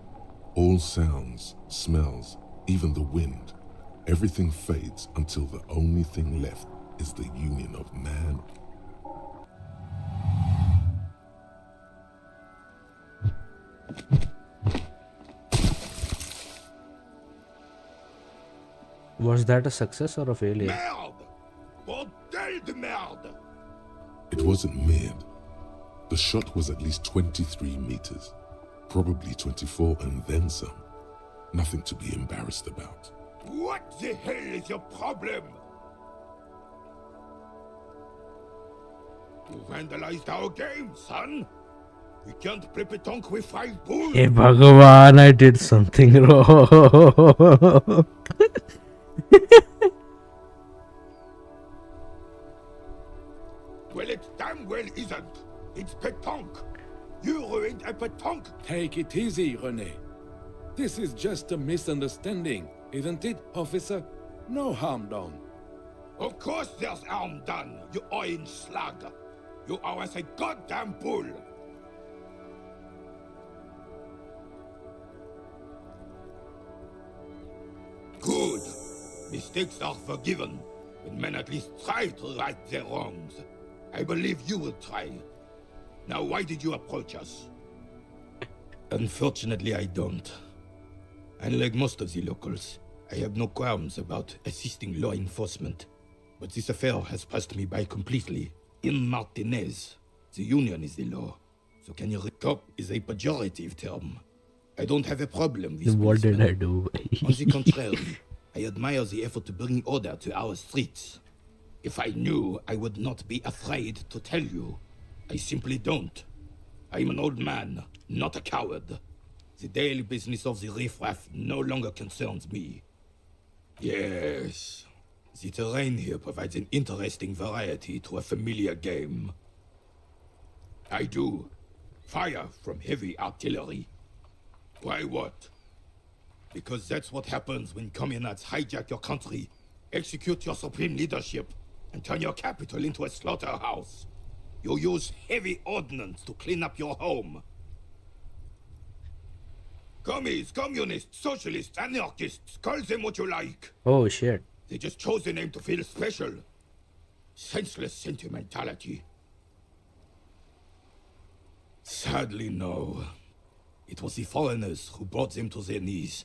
All sounds, smells, even the wind, everything fades until the only thing left is the union of man. Was that a success or a failure? Merde! Bordel de merde! It wasn't merde. The shot was at least 23 meters, probably 24 and then some. Nothing to be embarrassed about. What the hell is your problem? You vandalized our game, son. We can't play pétanque with 5 balls. Hey Bhagavan, I did something wrong. Well, it damn well isn't. It's pétanque. You ruined a pétanque. Take it easy, Rene. This is just a misunderstanding, isn't it, officer? No harm done. Of course there's harm done, you orange slug. You owe us a goddamn bull. Good. Mistakes are forgiven when men at least try to right their wrongs. I believe you will try. Now, why did you approach us? Unfortunately, I don't. Unlike most of the locals, I have no qualms about assisting law enforcement. But this affair has passed me by completely. In Martinez, the union is the law. So can you cop is a pejorative term. I don't have a problem with What did policemen. I do? On the contrary, I admire the effort to bring order to our streets. If I knew, I would not be afraid to tell you. I simply don't. I'm an old man, not a coward. The daily business of the riffraff no longer concerns me. Yes, the terrain here provides an interesting variety to a familiar game. I do. Fire from heavy artillery. Why what? Because that's what happens when communards hijack your country, execute your supreme leadership, and turn your capital into a slaughterhouse. You use heavy ordnance to clean up your home. Commies, communists, socialists, anarchists, call them what you like. Oh shit. They just chose a name to feel special. Senseless sentimentality. Sadly, no. It was the foreigners who brought them to their knees.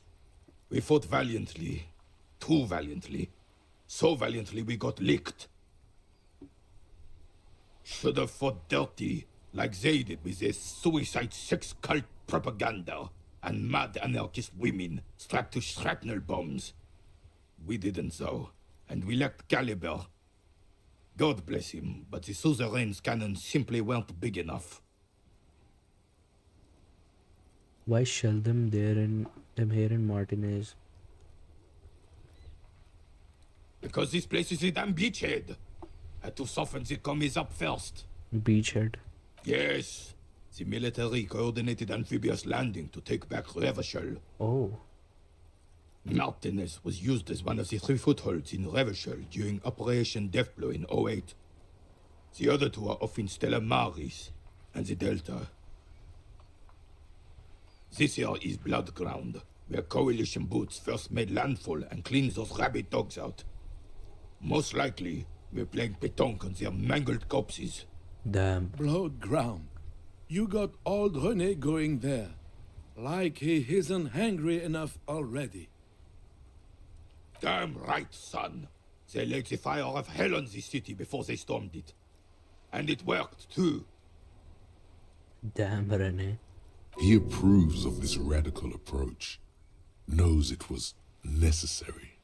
We fought valiantly. Too valiantly. So valiantly we got licked. Should have fought dirty, like they did with their suicide sex cult propaganda and mad anarchist women strapped to shrapnel bombs. We didn't though, and we lacked caliber. God bless him, but the suzerain's cannons simply weren't big enough. Why shell them here in Martinez? Because this place is a damn beachhead. Had to soften the commies up first. Beachhead. Yes. The military coordinated amphibious landing to take back Revachol. Oh. Martinez was used as one of the 3 footholds in Revachol during Operation Deathblow in 08. The other 2 are off in Stella Maris and the Delta. This here is Blood Ground, where coalition boots first made landfall and cleaned those rabid dogs out. Most likely, we're playing pétanque on their mangled corpses. Damn. Blood ground. You got old René going there. Like he isn't hungry enough already. Damn right, son. They laid the fire of hell on the city before they stormed it. And it worked, too. Damn, René. He approves of this radical approach, knows it was necessary.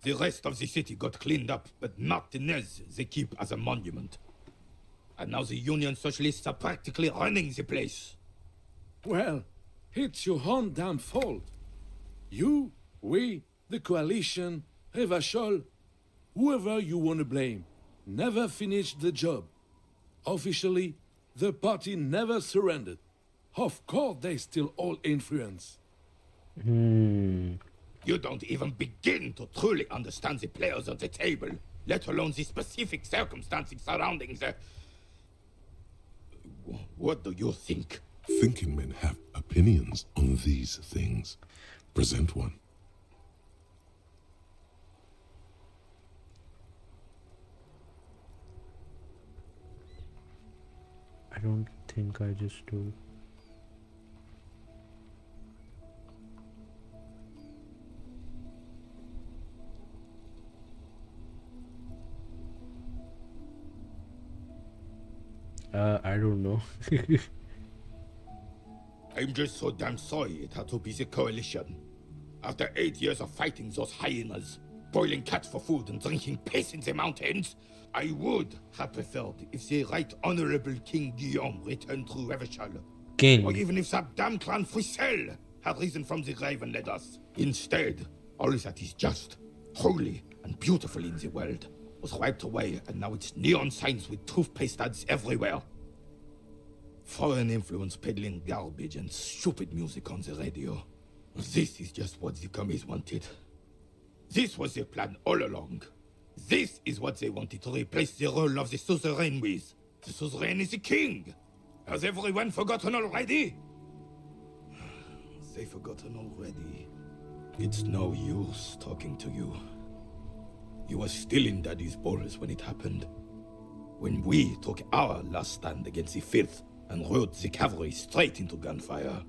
The rest of the city got cleaned up, but Martinez they keep as a monument. And now the Union Socialists are practically running the place. Well, it's your own damn fault. You, we, the coalition, Revachol, whoever you want to blame, never finished the job. Officially, the party never surrendered. Of course, they still all influence. You don't even begin to truly understand the players at the table, let alone the specific circumstances surrounding the... What do you think? Thinking men have opinions on these things. Present one. I don't think I just do. I don't know. I'm just so damn sorry it had to be the coalition. After 8 years of fighting those hyenas, boiling cats for food and drinking piss in the mountains, I would have preferred if the Right Honorable King Guillaume returned through Revachol. King. Or even if that damn clan Frisell had risen from the grave and led us. Instead, all that is just, holy, and beautiful in the world was wiped away, and now it's neon signs with toothpaste ads everywhere. Foreign influence peddling garbage and stupid music on the radio. This is just what the commies wanted. This was their plan all along. This is what they wanted to replace the role of the suzerain with. The suzerain is the king. Has everyone forgotten already? They've forgotten already. It's no use talking to you. You were still in Daddy's balls when it happened. When we took our last stand against the filth and rode the cavalry straight into gunfire.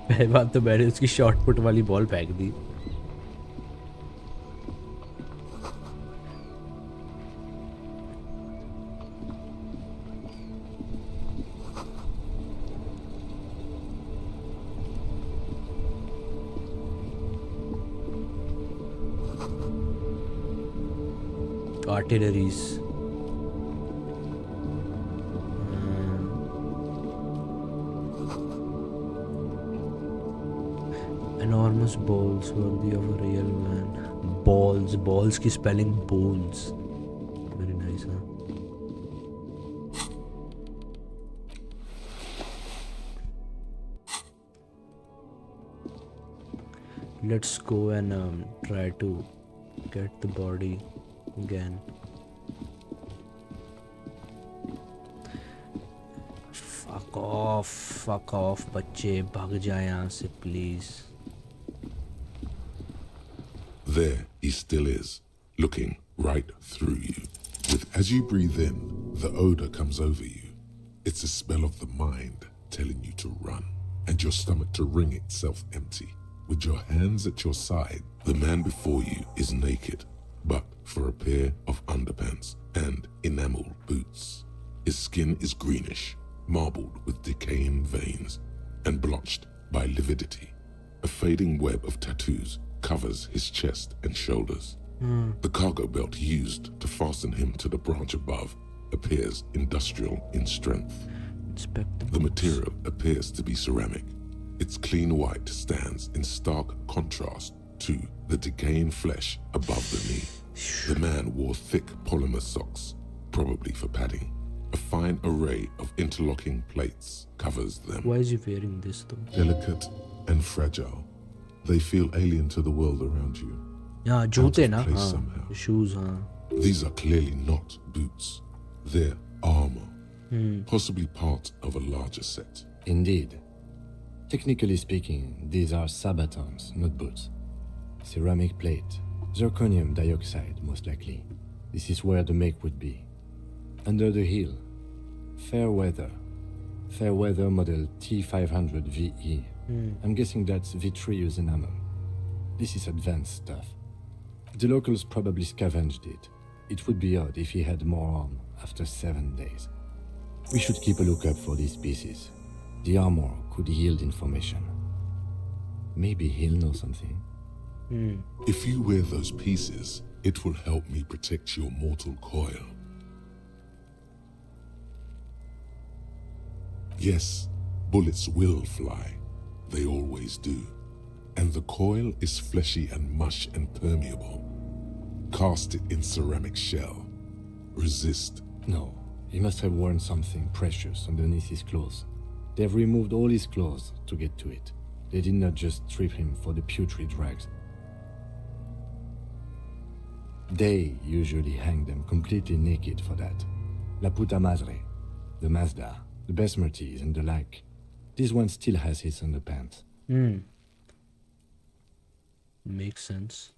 पहली बात तो मैंने उसकी short put वाली ball फेंक दी. Artilleries. Enormous balls worthy of a real man. Balls की spelling bones. Very nice, huh? Let's go and try to get the body again. fuck off, बच्चे भाग जाए यहाँ से please. There he still is, looking right through you. As you breathe in, the odor comes over you. It's a spell of the mind telling you to run, and your stomach to wring itself empty. With your hands at your side, the man before you is naked, but for a pair of underpants and enameled boots. His skin is greenish, marbled with decaying veins, and blotched by lividity. A fading web of tattoos covers his chest and shoulders. The cargo belt used to fasten him to the branch above appears industrial in strength. The material appears to be ceramic. Its clean white stands in stark contrast to the decaying flesh above the knee. The man wore thick polymer socks, probably for padding. A fine array of interlocking plates covers them. Why is he wearing this though? Delicate and fragile, they feel alien to the world around you. Yeah, joote na, shoes. These are clearly not boots. They're armor, possibly part of a larger set. Indeed. Technically speaking, these are sabatons, not boots. Ceramic plate, zirconium dioxide, most likely. This is where the make would be. Under the heel, fair weather model T500 VE. I'm guessing that's vitreous enamel. This is advanced stuff. The locals probably scavenged it. It would be odd if he had more on after 7 days. We should keep a lookout for these pieces. The armor could yield information. Maybe he'll know something. If you wear those pieces, it will help me protect your mortal coil. Yes, bullets will fly. They always do. And the coil is fleshy and mush and permeable. Cast it in ceramic shell. Resist. No, he must have worn something precious underneath his clothes. They've removed all his clothes to get to it. They did not just strip him for the putrid rags. They usually hang them completely naked for that. La puta madre, the Mazda, the Besmerties and the like. This one still has his underpants. Makes sense.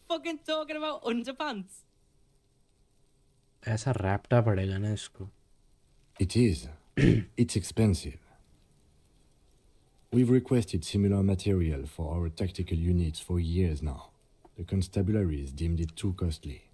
Fucking talking about underpants. ऐसा रैप्टा पड़ेगा ना इसको. It is. It's expensive. We've requested similar material for our tactical units for years now. The constabularies deemed it too costly.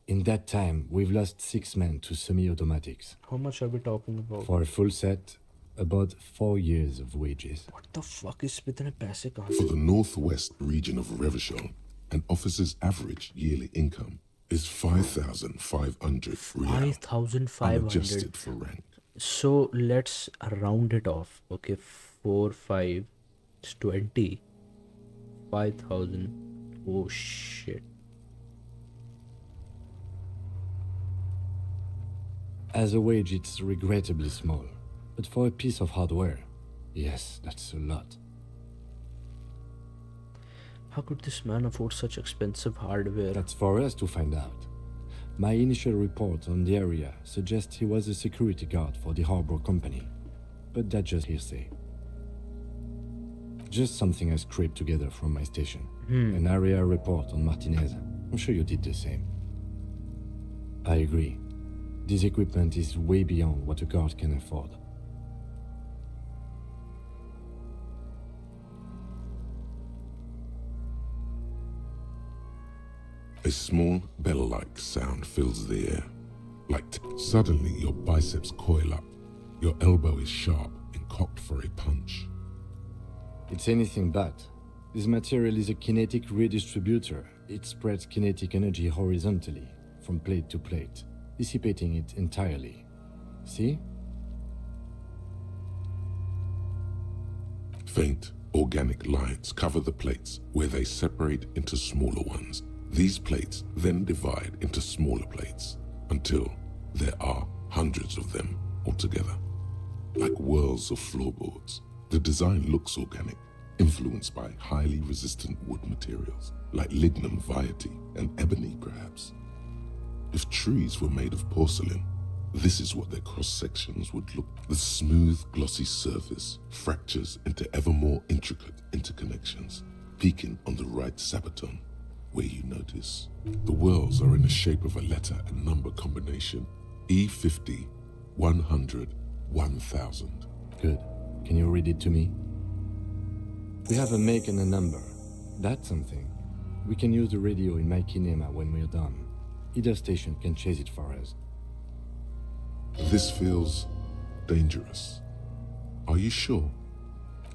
In that time, we've lost 6 men to semi-automatics. How much are we talking about? For a full set, about 4 years of wages. What the fuck is इतने पैसे कहाँ For the northwest region of Revachol, an officer's average yearly income is 5,500 real. 5,500. Unadjusted for rank. So let's round it off. Okay, 4, 5, it's 20. 5,000. Oh shit. As a wage, it's regrettably small. But for a piece of hardware, yes, that's a lot. How could this man afford such expensive hardware? That's for us to find out. My initial report on the area suggests he was a security guard for the harbor company. But that's just hearsay. Just something I scraped together from my station. An area report on Martinez. I'm sure you did the same. I agree. This equipment is way beyond what a guard can afford. A small bell-like sound fills the air. Suddenly your biceps coil up. Your elbow is sharp and cocked for a punch. It's anything but. This material is a kinetic redistributor. It spreads kinetic energy horizontally, from plate to plate, dissipating it entirely. See? Faint, organic lines cover the plates where they separate into smaller ones. These plates then divide into smaller plates until there are hundreds of them altogether. Like whirls of floorboards, the design looks organic, influenced by highly resistant wood materials, like lignum vitae and ebony perhaps. If trees were made of porcelain, This is what their cross-sections would look. The smooth, glossy surface fractures into ever more intricate interconnections, peaking on the right sabaton, where you notice the whorls are in the shape of a letter and number combination. E50, 100, 1000. Good. Can you read it to me? We have a make and a number. That's something. We can use the radio in my kinema when we're done. Either station can chase it for us. This feels dangerous. Are you sure?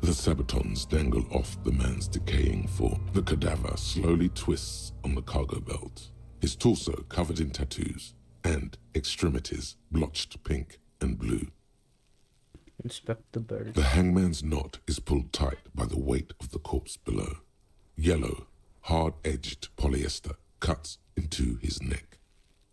The sabatons dangle off the man's decaying form. The cadaver slowly twists on the cargo belt, his torso covered in tattoos and extremities blotched pink and blue. Inspect the belt. The hangman's knot is pulled tight by the weight of the corpse below. Yellow, hard-edged polyester cuts into his neck.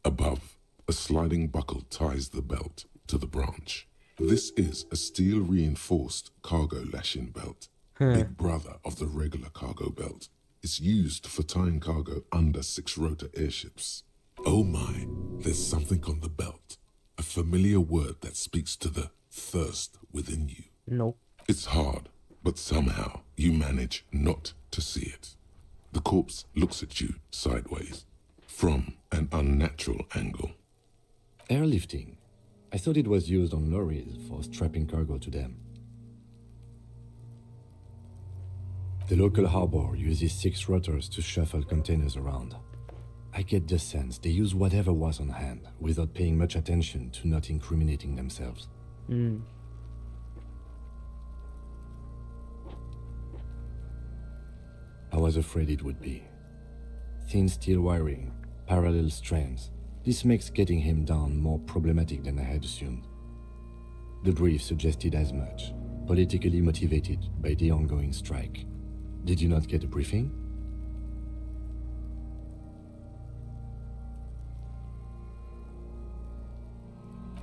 Above, a sliding buckle ties the belt to the branch. This is a steel-reinforced cargo lashing belt, big brother of the regular cargo belt. It's used for tying cargo under 6-rotor airships. Oh my, there's something on the belt. A familiar word that speaks to the thirst within you. Nope. It's hard, but somehow you manage not to see it. The corpse looks at you sideways, from an unnatural angle. Airlifting. I thought it was used on lorries for strapping cargo to them. The local harbor uses 6 rotors to shuffle containers around. I get the sense they use whatever was on hand without paying much attention to not incriminating themselves. I was afraid it would be. Thin steel wiring, parallel strands. This makes getting him down more problematic than I had assumed. The brief suggested as much, politically motivated by the ongoing strike. Did you not get a briefing?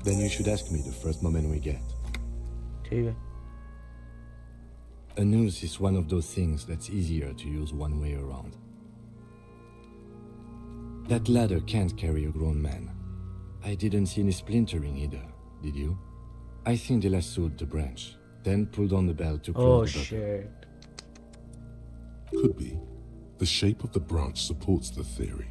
Then you should ask me the first moment we get. Okay. A noose is one of those things that's easier to use one way around. That ladder can't carry a grown man. I didn't see any splintering either, did you? I think they lassoed the branch, then pulled on the belt to close the button. Shit. Could be. The shape of the branch supports the theory.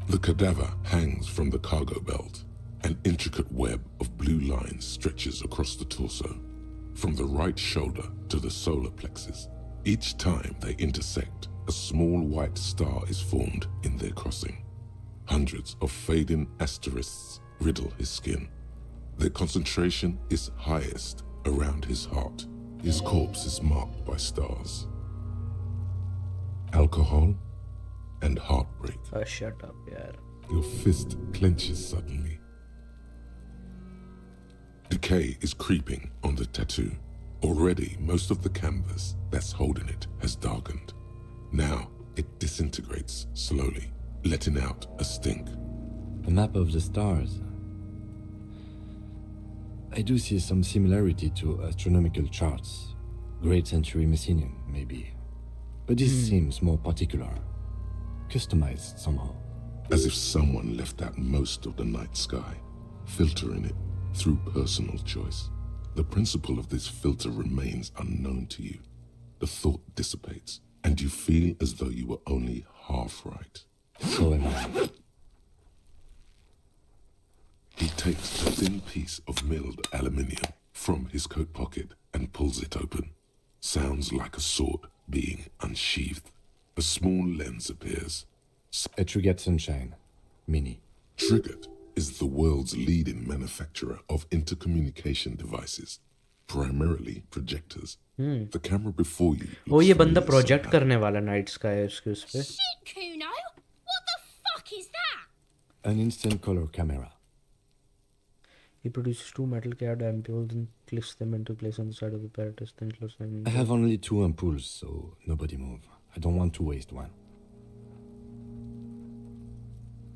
The cadaver hangs from the cargo belt. An intricate web of blue lines stretches across the torso, from the right shoulder to the solar plexus. Each time they intersect, a small white star is formed in their crossing. Hundreds of fading asterisks riddle his skin. Their concentration is highest around his heart. His corpse is marked by stars. Alcohol and heartbreak. Oh, shut up, yaar. Your fist clenches suddenly. Decay is creeping on the tattoo. Already, most of the canvas that's holding it has darkened. Now, it disintegrates slowly, letting out a stink. A map of the stars. I do see some similarity to astronomical charts. Great Century Messinian, maybe. But this seems more particular. Customized somehow. As if someone left out most of the night sky, filtering it through personal choice. The principle of this filter remains unknown to you. The thought dissipates, and you feel as though you were only half right. So am I. He takes a thin piece of milled aluminium from his coat pocket and pulls it open. Sounds like a sword being unsheathed. A small lens appears. A Trigger Sunshine. Mini. Triggered is the world's leading manufacturer of intercommunication devices, primarily projectors. The camera before you. वो ये बंदा familiar project somehow. करने वाला night sky है उसके उस पे. Shit, Kuno! What the fuck is that? An instant color camera. He produces 2 metal cad ampoules and clicks them into place on the side of the apparatus, then closes them. I have only 2 ampoules, so nobody move. I don't want to waste one.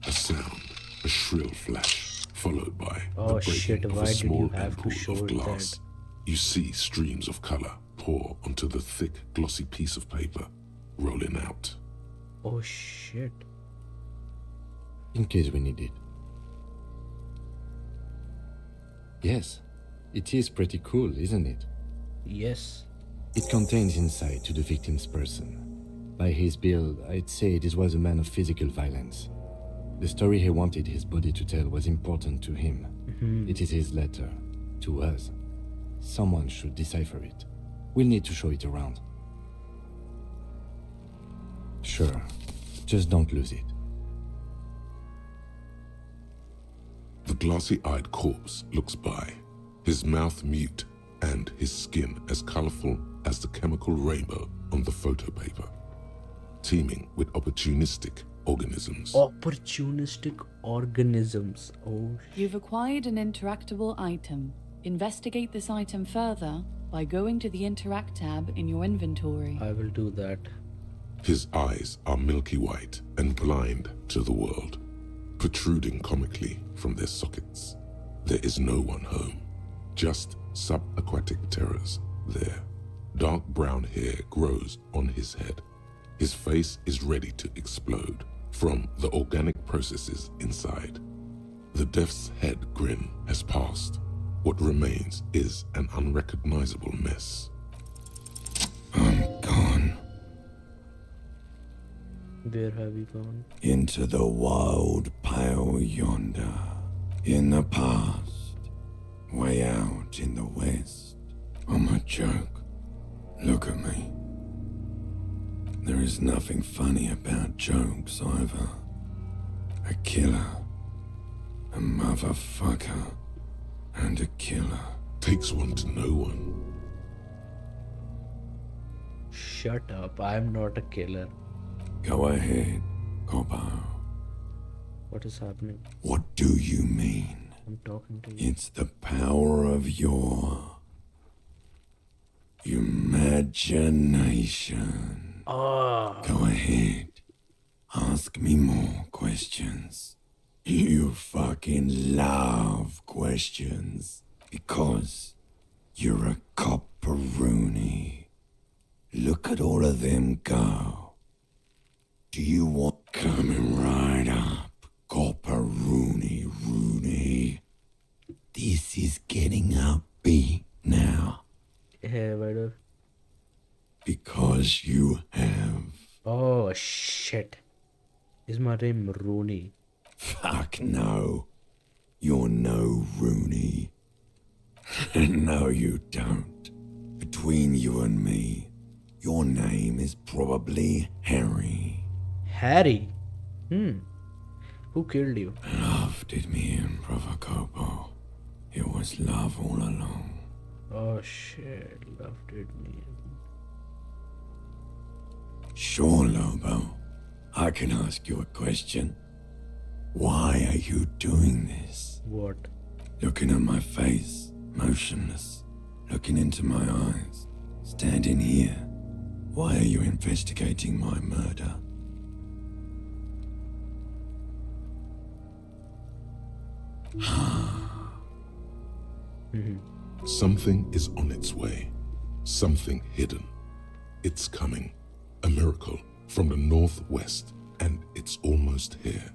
A sound, a shrill flash, followed by Oh, the breaking shit, of why a did small you have to ampoule show of it glass. that? You see streams of color pour onto the thick, glossy piece of paper, rolling out. Oh shit. In case we need it. Yes, it is pretty cool, isn't it? Yes. It contains insight to the victim's person. By his build, I'd say this was a man of physical violence. The story he wanted his body to tell was important to him. It is his letter to us. Someone should decipher it. We'll need to show it around. Sure, just don't lose it. The glassy-eyed corpse looks by, his mouth mute and his skin as colorful as the chemical rainbow on the photo paper, teeming with opportunistic organisms. Opportunistic organisms. Oh, You've acquired an interactable item. Investigate this item further by going to the Interact tab in your inventory. I will do that. His eyes are milky white and blind to the world, protruding comically from their sockets. There is no one home, just subaquatic terrors there. Dark brown hair grows on his head. His face is ready to explode from the organic processes inside. The death's head grin has passed. What remains is an unrecognizable mess. I'm gone. Where have you gone? Into the wild pale yonder. In the past. Way out in the west. I'm a joke. Look at me. There is nothing funny about jokes either. A killer. A motherfucker. And a killer. Takes one to know one. Shut up. I'm not a killer. Go ahead, Coppo. What is happening? What do you mean? I'm talking to you. It's the power of your imagination. Ah. Go ahead. Ask me more questions. You fucking love questions. Because you're a copperoonie. Look at all of them go. Do you want coming right up, Copperoonie? This is getting upbeat now. Hey, waiter. Because you have. Oh, shit. Is my name Rooney? Fuck no. You're no Rooney. No, you don't. Between you and me, your name is probably Harry. Harry? Who killed you? Love did me in, Brother Copo. It was love all along. Oh shit, love did me. Sure, Lobo. I can ask you a question. Why are you doing this? What? Looking at my face, motionless. Looking into my eyes. Standing here. Why are you investigating my murder? Something is on its way. Something hidden. It's coming. A miracle from the northwest, and it's almost here.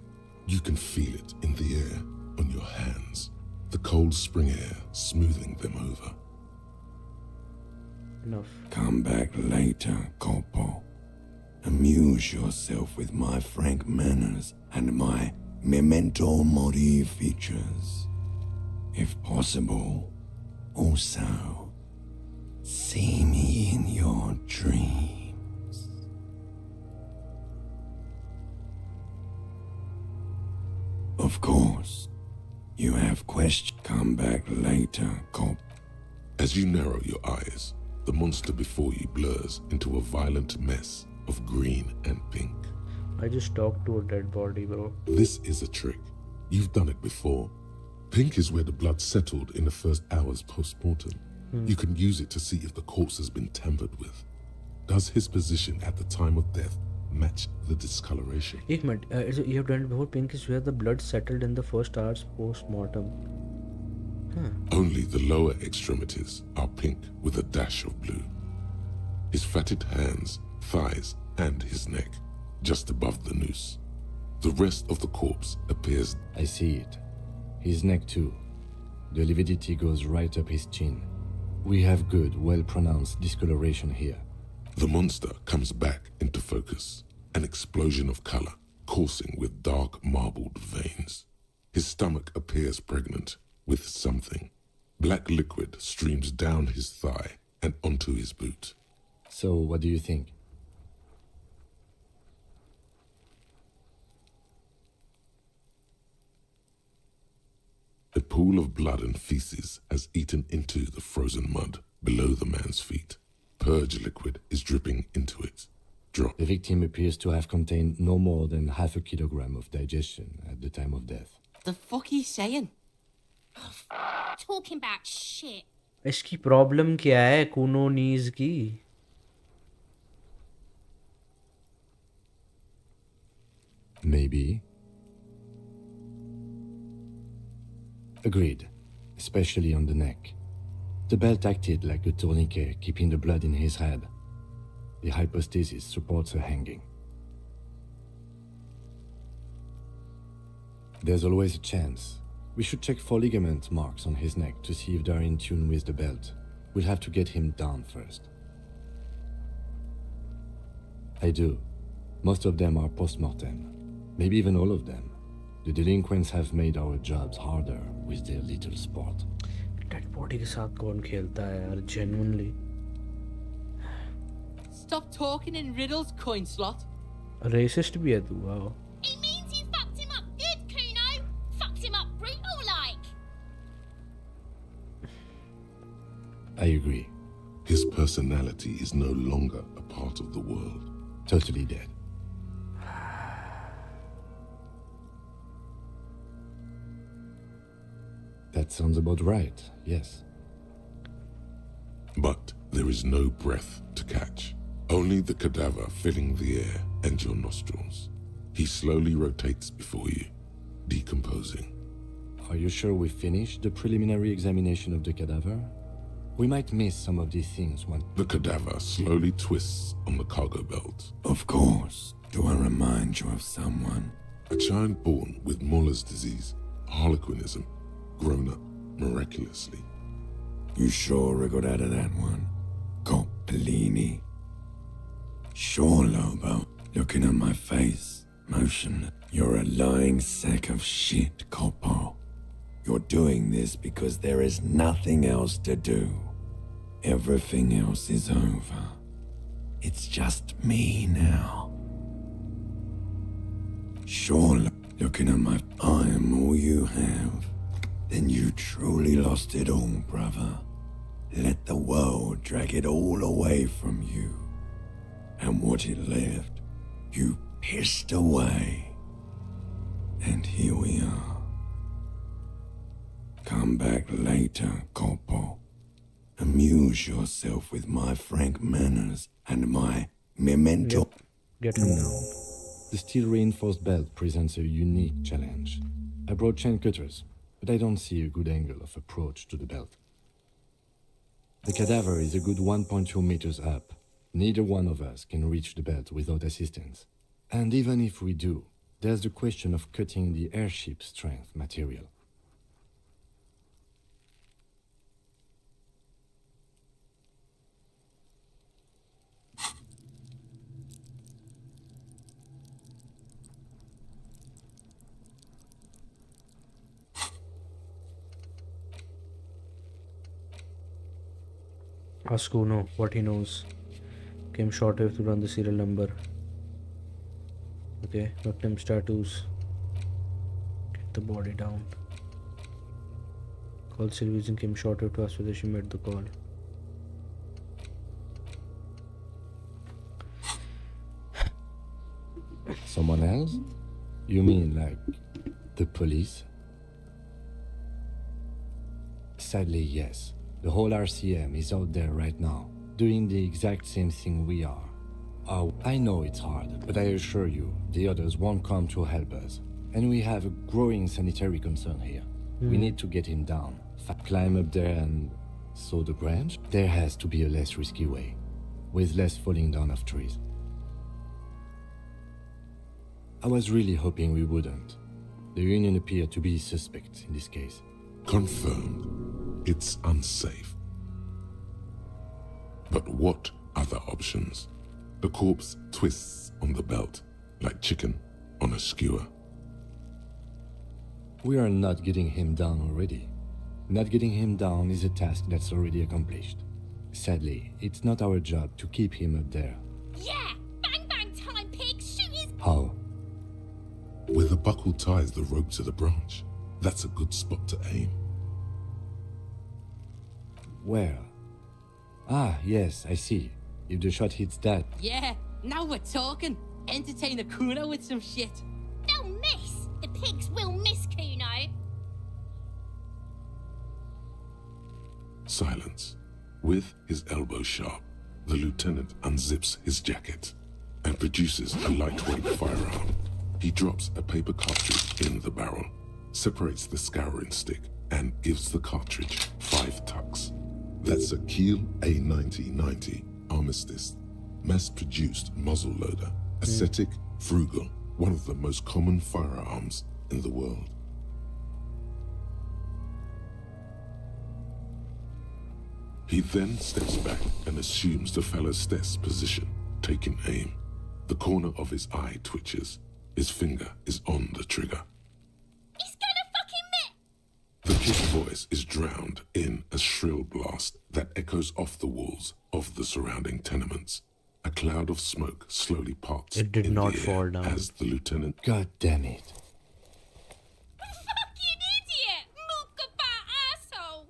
You can feel it in the air, on your hands. The cold spring air smoothing them over. Enough. Come back later, Corpo. Amuse yourself with my frank manners and my memento mori features. If possible, also, see me in your dreams. Of course, you have questions. Come back later, Corpo. As you narrow your eyes, the monster before you blurs into a violent mess of green and pink. I just talked to a dead body, bro. This is a trick. You've done it before. Pink is where the blood settled in the first hours post-mortem. You can use it to see if the corpse has been tampered with. Does his position at the time of death match the discoloration? Ek minute, you have done it before. Pink is where the blood settled in the first hours post-mortem. Only the lower extremities are pink with a dash of blue. His fatted hands, thighs, and his neck, just above the noose. The rest of the corpse appears. I see it. His neck too. The lividity goes right up his chin. We have good, well-pronounced discoloration here. The monster comes back into focus, an explosion of color, coursing with dark marbled veins. His stomach appears pregnant with something. Black liquid streams down his thigh and onto his boot. So, what do you think? A pool of blood and feces has eaten into the frozen mud below the man's feet. Purge liquid is dripping into it. Drop. The victim appears to have contained no more than half a kilogram of digestion at the time of death. The fuck he's saying? Talking about shit. इसकी problem क्या है कूनोनीज की? Maybe. Agreed, especially on the neck. The belt acted like a tourniquet, keeping the blood in his head. The hypostasis supports a hanging. There's always a chance. We should check for ligament marks on his neck to see if they're in tune with the belt. We'll have to get him down first. I do. Most of them are post-mortem. Maybe even all of them. The delinquents have made our jobs harder with their little sport. Dead body के साथ कौन खेलता है यार? Genuinely. Stop talking in riddles, coin slot. Racist भी है तू? Wow. It means you fucked him up good, Kuno. Fucked him up brutal like. I agree. His personality is no longer a part of the world. Totally dead. That sounds about right, yes. But there is no breath to catch. Only the cadaver filling the air and your nostrils. He slowly rotates before you, decomposing. Are you sure we finished the preliminary examination of the cadaver? We might miss some of these things once. The cadaver slowly twists on the cargo belt. Of course. Do I remind you of someone? A child born with Muller's disease, harlequinism, grown up miraculously. You sure wriggled out of that one? Coppellini. Sure, Lobo. Looking at my face, motionless. You're a lying sack of shit, Coppo. You're doing this because there is nothing else to do. Everything else is over. It's just me now. Sure, looking at my... I am all you have. Then you truly lost it all, brother. Let the world drag it all away from you. And what it left, you pissed away. And here we are. Come back later, Coppo. Amuse yourself with my frank manners and my memento. Get him down. The steel-reinforced belt presents a unique challenge. I brought chain cutters, but I don't see a good angle of approach to the belt. The cadaver is a good 1.2 meters up. Neither one of us can reach the belt without assistance. And even if we do, there's the question of cutting the airship strength material. Ask Uno what he knows. Came shortwave to run the serial number. Okay, victim's tattoos. Get the body down. Call Sylvie's and came shortwave to ask whether she made the call. Someone else? You mean like the police? Sadly, yes. The whole RCM is out there right now, doing the exact same thing we are. I know it's hard, but I assure you, the others won't come to help us. And we have a growing sanitary concern here. We need to get him down. Climb up there and saw the branch? There has to be a less risky way, with less falling down of trees. I was really hoping we wouldn't. The Union appeared to be suspect in this case. Confirmed, it's unsafe. But what other options? The corpse twists on the belt like chicken on a skewer. We are not getting him down already. Not getting him down is a task that's already accomplished. Sadly, it's not our job to keep him up there. Yeah! Bang bang time, pigs! Shoot his... How? Where the buckle ties the rope to the branch, that's a good spot to aim. Where? Ah, yes, I see. If the shot hits that... Yeah, now we're talking. Entertain a Kuno with some shit. They'll miss! The pigs will miss Kuno. Silence. With his elbow sharp, the lieutenant unzips his jacket and produces a lightweight firearm. He drops a paper cartridge in the barrel, separates the scouring stick, and gives the cartridge 5 tucks. That's a Kiel A9090 Armistice, mass-produced muzzleloader, ascetic, frugal, one of the most common firearms in the world. He then steps back and assumes the Phalostes position, taking aim. The corner of his eye twitches. His finger is on the trigger. He's gonna fucking miss! The kid's voice is drowned in a shrill blast that echoes off the walls of the surrounding tenements. A cloud of smoke slowly parts It did in not the air fall down. as the lieutenant... God damn it. Fucking idiot! Mookaba asshole!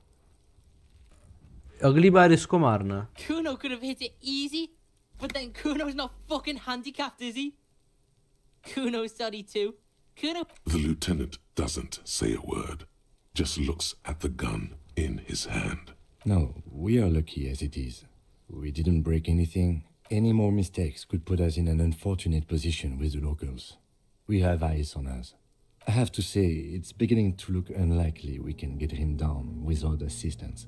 अगली बार इसको मारना. Kuno could have hit it easy, but then Kuno's not fucking handicapped, is he? Kuno's sorry too. Kuno... The lieutenant doesn't say a word, just looks at the gun in his hand. No, we are lucky as it is. We didn't break anything. Any more mistakes could put us in an unfortunate position with the locals. We have eyes on us. I have to say, it's beginning to look unlikely we can get him down without assistance.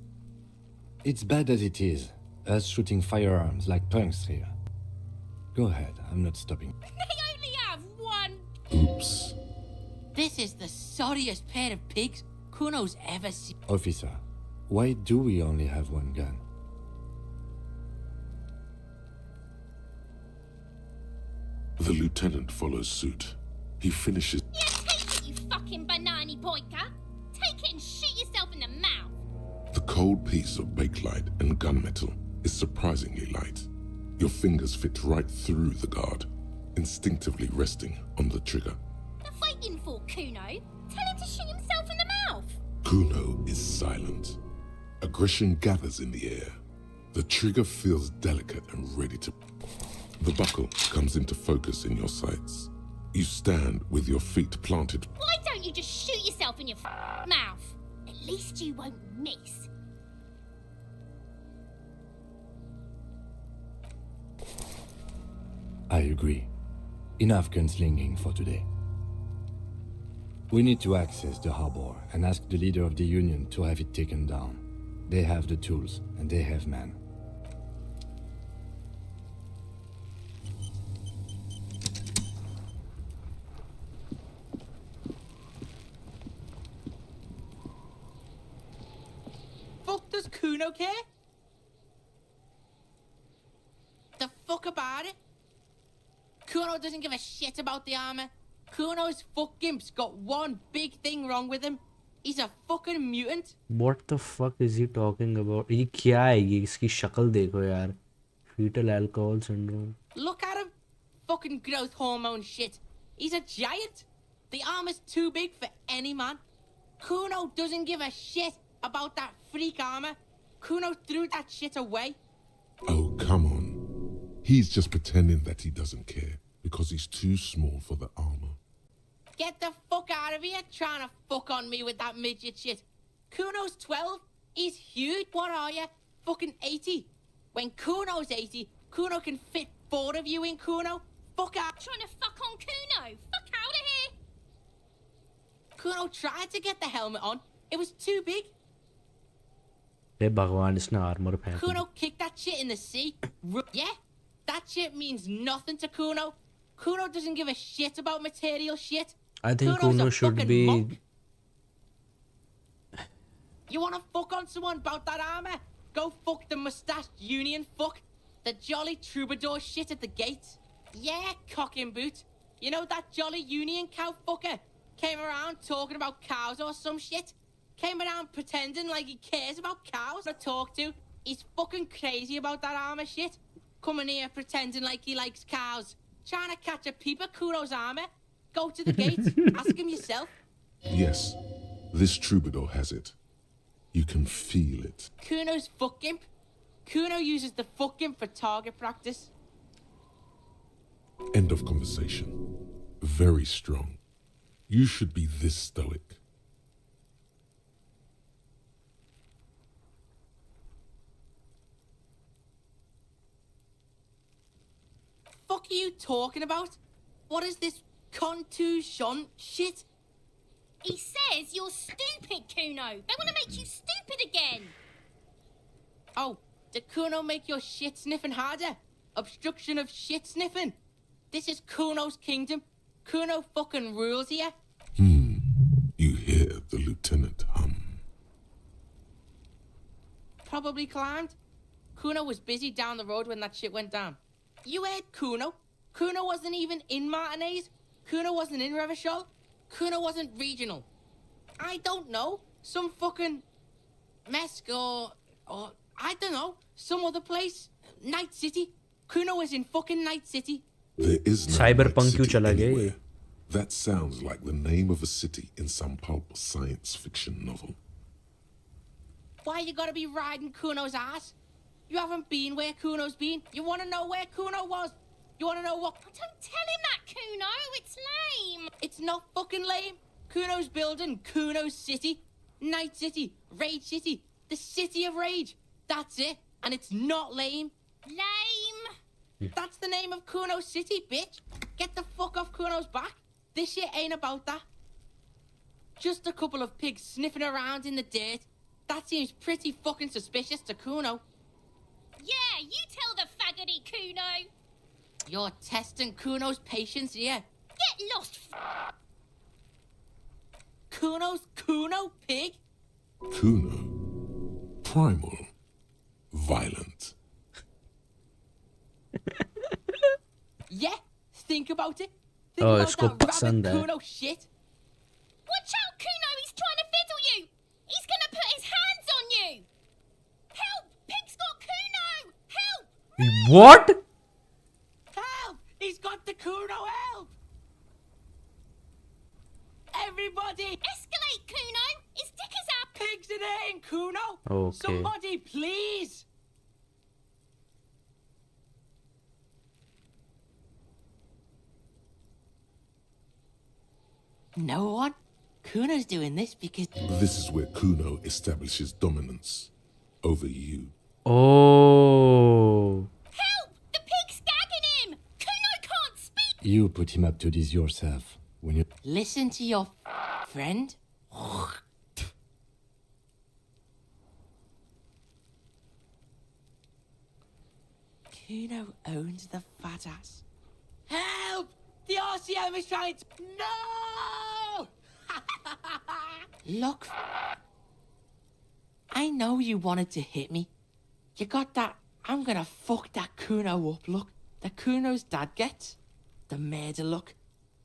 It's bad as it is, us shooting firearms like punks here. Go ahead, I'm not stopping. They only have one! Oops. This is the sorriest pair of pigs Kuno's ever seen. Officer, why do we only have one gun? The lieutenant follows suit. He finishes... Yeah, take it, you fucking banana boyka! Take it and shoot yourself in the mouth! The cold piece of bakelite and gunmetal is surprisingly light. Your fingers fit right through the guard, instinctively resting on the trigger. What are you waiting for, Kuno? Tell him to shoot himself in the mouth! Kuno is silent. Aggression gathers in the air. The trigger feels delicate and ready to... The buckle comes into focus in your sights. You stand with your feet planted. Why don't you just shoot yourself in your mouth? At least you won't miss. I agree. Enough gunslinging for today. We need to access the harbor and ask the leader of the Union to have it taken down. They have the tools, and they have men. Fuck does Kuno care? The fuck about it? Kuno doesn't give a shit about the armor. Kuno's fucking's got one big thing wrong with him. He's a fucking mutant. What the fuck is he talking about? ये क्या है ये? इसकी शक्ल देखो यार. Fetal alcohol syndrome. Look at him. Fucking growth hormone shit. He's a giant. The armor's too big for any man. Kuno doesn't give a shit about that freak armor. Kuno threw that shit away. Oh, come on. He's just pretending that he doesn't care because he's too small for the armor. Get the fuck out of here trying to fuck on me with that midget shit. Kuno's 12. He's huge. What are you? Fucking 80. When Kuno's 80, Kuno can fit 4 of you in Kuno. Fuck out. Trying to fuck on Kuno. Fuck out of here. Kuno tried to get the helmet on. It was too big. हे भगवान इसने armor पहना. Kuno kicked that shit in the sea. Yeah, that shit means nothing to Kuno. Kuno doesn't give a shit about material shit. I think Kuno's Kuno a should fucking be monk. You wanna fuck on someone about that armor? Go fuck the mustached union fuck. The jolly troubadour shit at the gate. Yeah, cock and boot. You know that jolly union cow fucker? Came around talking about cows or some shit. Came around pretending like he cares about cows to talk to. He's fucking crazy about that armor shit. Coming here pretending like he likes cows. Trying to catch a peep at Kuno's armor. Go to the gate. Ask him yourself. Yes, this troubadour has it. You can feel it. Kuno's fuck gimp. Kuno uses the fuck gimp for target practice. End of conversation. Very strong. You should be this stoic. Fuck are you talking about? What is this contusion shit? He says you're stupid, Kuno. They want to make you stupid again. Oh, did Kuno make your shit sniffing harder? Obstruction of shit sniffing? This is Kuno's kingdom. Kuno fucking rules here. You hear the lieutenant hum. Probably climbed. Kuno was busy down the road when that shit went down. You heard Kuno. Kuno wasn't even in Martinez. Kuno wasn't in Revachol. Kuno wasn't regional. I don't know. Some fucking Mesk or I don't know. Some other place. Night City. Kuno was in fucking Night City. There is no Cyberpunk Night क्यों City चला गया ये? anywhere. That sounds like the name of a city in some pulp science fiction novel. Why you gotta be riding Kuno's ass? You haven't been where Kuno's been. You wanna know where Kuno was? You wanna know what? Don't tell him that, Kuno. It's lame. It's not fucking lame. Kuno's building Kuno's city. Night City. Rage City. The city of rage. That's it. And it's not lame. Lame. That's the name of Kuno's city, bitch. Get the fuck off Kuno's back. This shit ain't about that. Just a couple of pigs sniffing around in the dirt. That seems pretty fucking suspicious to Kuno. Yeah, you tell the faggoty, Kuno. You're testing Kuno's patience here. Get lost. Kuno's Kuno pig? Kuno. Primal. Violent. Yeah, think about it. Think Oh, about इसको that पसंद rabbit है. Kuno shit. Watch out, Kuno. He's trying to fiddle you. He's going to put his hands on you. Help. Pig's got Kuno. Help. What? Help! He's got the Kuno help! Everybody! Escalate, Kuno. His dick is out. Pigs in here in Kuno! Okay. Somebody, please! No one? Kuno's doing this because... This is where Kuno establishes dominance over you. Oh. Help! The pig's gagging him. Kuno can't speak. You put him up to this yourself. When you Listen to your friend. Kuno owns the fat ass. Help! The RCM is trying to... No! Look. I know you wanted to hit me. You got that, I'm gonna fuck that Kuno up look. The Kuno's dad gets. The murder look.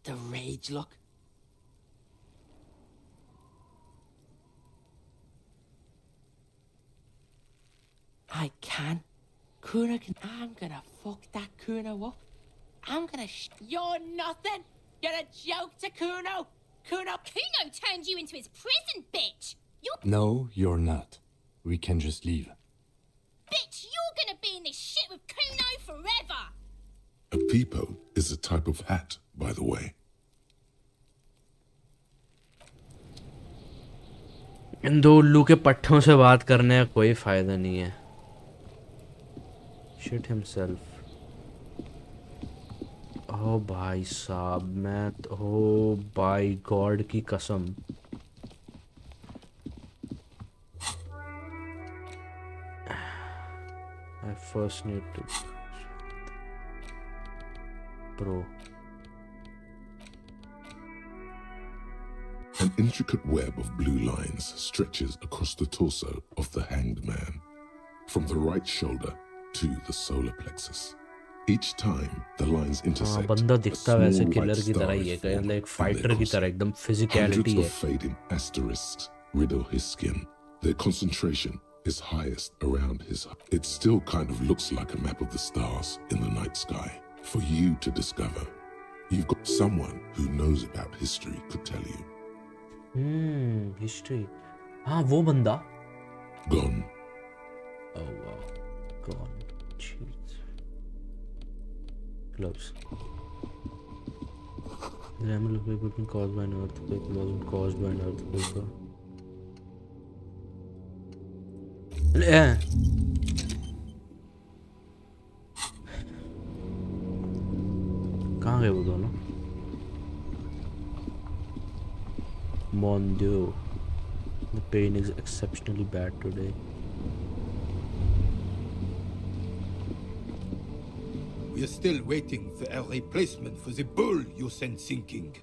The rage look. I can. Kuno can. I'm gonna fuck that Kuno up. I'm gonna You're nothing! You're a joke to Kuno! Kuno! Kuno turned you into his prison, bitch. You're... No, you're not. We can just leave. Bitch, you're gonna be in this shit with Kuno forever. A peepo is a type of hat, by the way. इन दो उल्लू के पट्टों से बात करने का कोई फायदा नहीं है. Shit himself. ओ भाई साहब मैं ओ बाय गॉड की कसम. I first need to pro. An intricate web of blue lines stretches across the torso of the hanged man, from the right shoulder to the solar plexus. Each time the lines intersect, बंदा a दिखता वैसे small white killer की star तरह ही is है, formed मतलब एक in their fighter की तरह corset. एकदम Hundreds फिजिकलिटी of है. fading asterisks riddle his skin. Their concentration is highest around his heart. It still kind of looks like a map of the stars in the night sky. For you to discover, you've got someone who knows about history could tell you. History. हाँ वो बंदा. Gone. Oh wow. Gone. Jeez. Gloves. The animal equipment caused by an earthquake wasn't caused by an earthquake. Yeah. कहाँ गए वो दोनों? Mon Dieu. The pain is exceptionally bad today. We are still waiting for a replacement for the bull you sent sinking.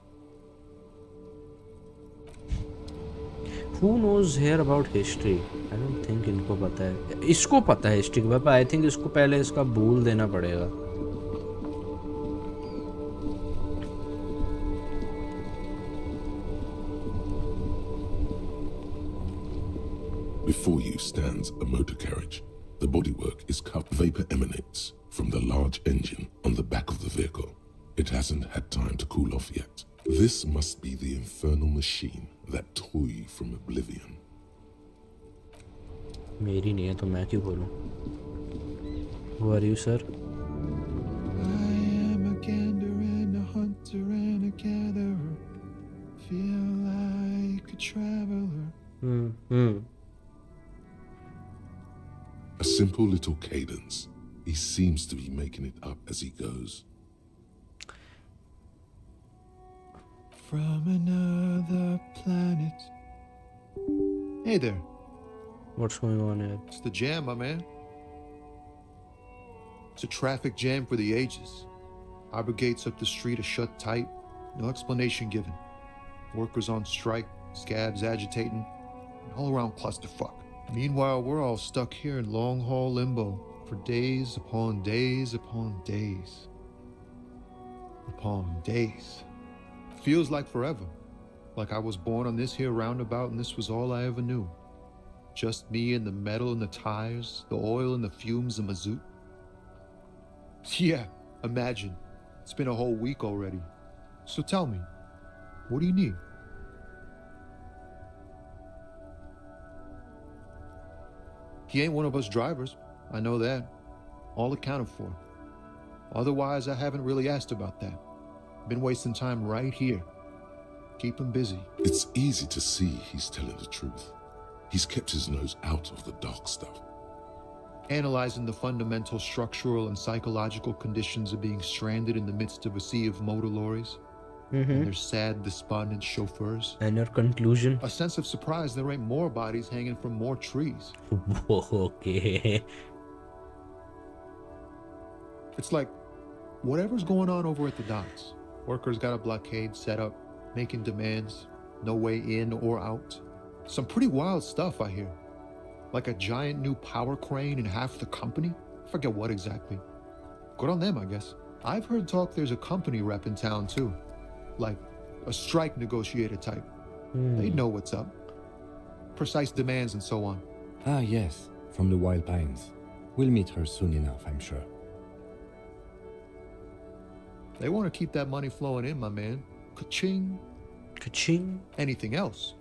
Who knows here about history? I don't think इनको पता है. इसको पता है हिस्ट्री के बारे में. I think इसको पहले इसका बोल देना पड़ेगा. Before you stands a motor carriage. The bodywork is cut. Vapor emanates from the large engine on the back of the vehicle. It hasn't had time to cool off yet. This must be the infernal machine that tore you from oblivion. मेरी नहीं है तो मैं क्यों बोलूं? Who are you, sir? I am a gander and a hunter and a gatherer. Feel like a traveler. A simple little cadence. He seems to be making it up as he goes. From another planet. Hey there. What's going on here? It's the jam, my man. It's a traffic jam for the ages. Harbor gates up the street are shut tight. No explanation given. Workers on strike, scabs agitating, an all-around clusterfuck. Meanwhile, we're all stuck here in long-haul limbo for days upon days upon days. Upon days. Feels like forever. Like I was born on this here roundabout and this was all I ever knew. Just me and the metal and the tires, the oil and the fumes and mazout. Yeah, imagine. It's been a whole week already. So tell me, what do you need? He ain't one of us drivers. I know that. All accounted for. Otherwise, I haven't really asked about that. Been wasting time right here. Keep him busy. It's easy to see he's telling the truth. He's kept his nose out of the dark stuff. Analyzing the fundamental structural and psychological conditions of being stranded in the midst of a sea of motor lorries. And their sad, despondent chauffeurs. And your conclusion? A sense of surprise there ain't more bodies hanging from more trees. Okay. It's like whatever's going on over at the docks. Workers got a blockade set up, making demands, no way in or out. Some pretty wild stuff, I hear. Like a giant new power crane in half the company? I forget what exactly. Good on them, I guess. I've heard talk there's a company rep in town, too. Like a strike negotiator type. They know what's up. Precise demands and so on. Ah, yes, from the Wild Pines. We'll meet her soon enough, I'm sure. They want to keep that money flowing in, my man. Ka-ching. Ka-ching. Anything else?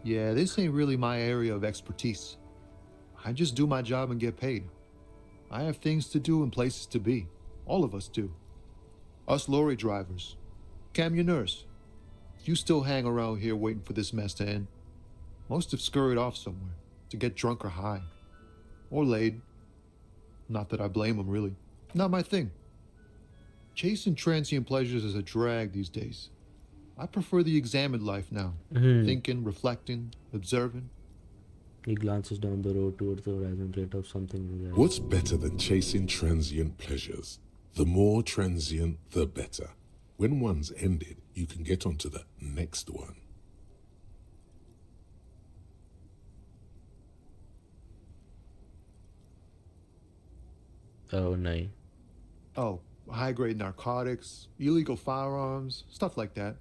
Yeah, this ain't really my area of expertise. I just do my job and get paid. I have things to do and places to be. All of us do. Us lorry drivers. Camionneurs. You still hang around here waiting for this mess to end. Most have scurried off somewhere to get drunk or high. Or laid. Not that I blame them, really. Not my thing. Chasing transient pleasures is a drag these days. I prefer the examined life now. Thinking, reflecting, observing. He glances down the road towards the horizon, rate of something. What's better than chasing transient pleasures? The more transient, the better. When one's ended, you can get on to the next one. Oh, nahi. Oh, high-grade narcotics, illegal firearms, stuff like that.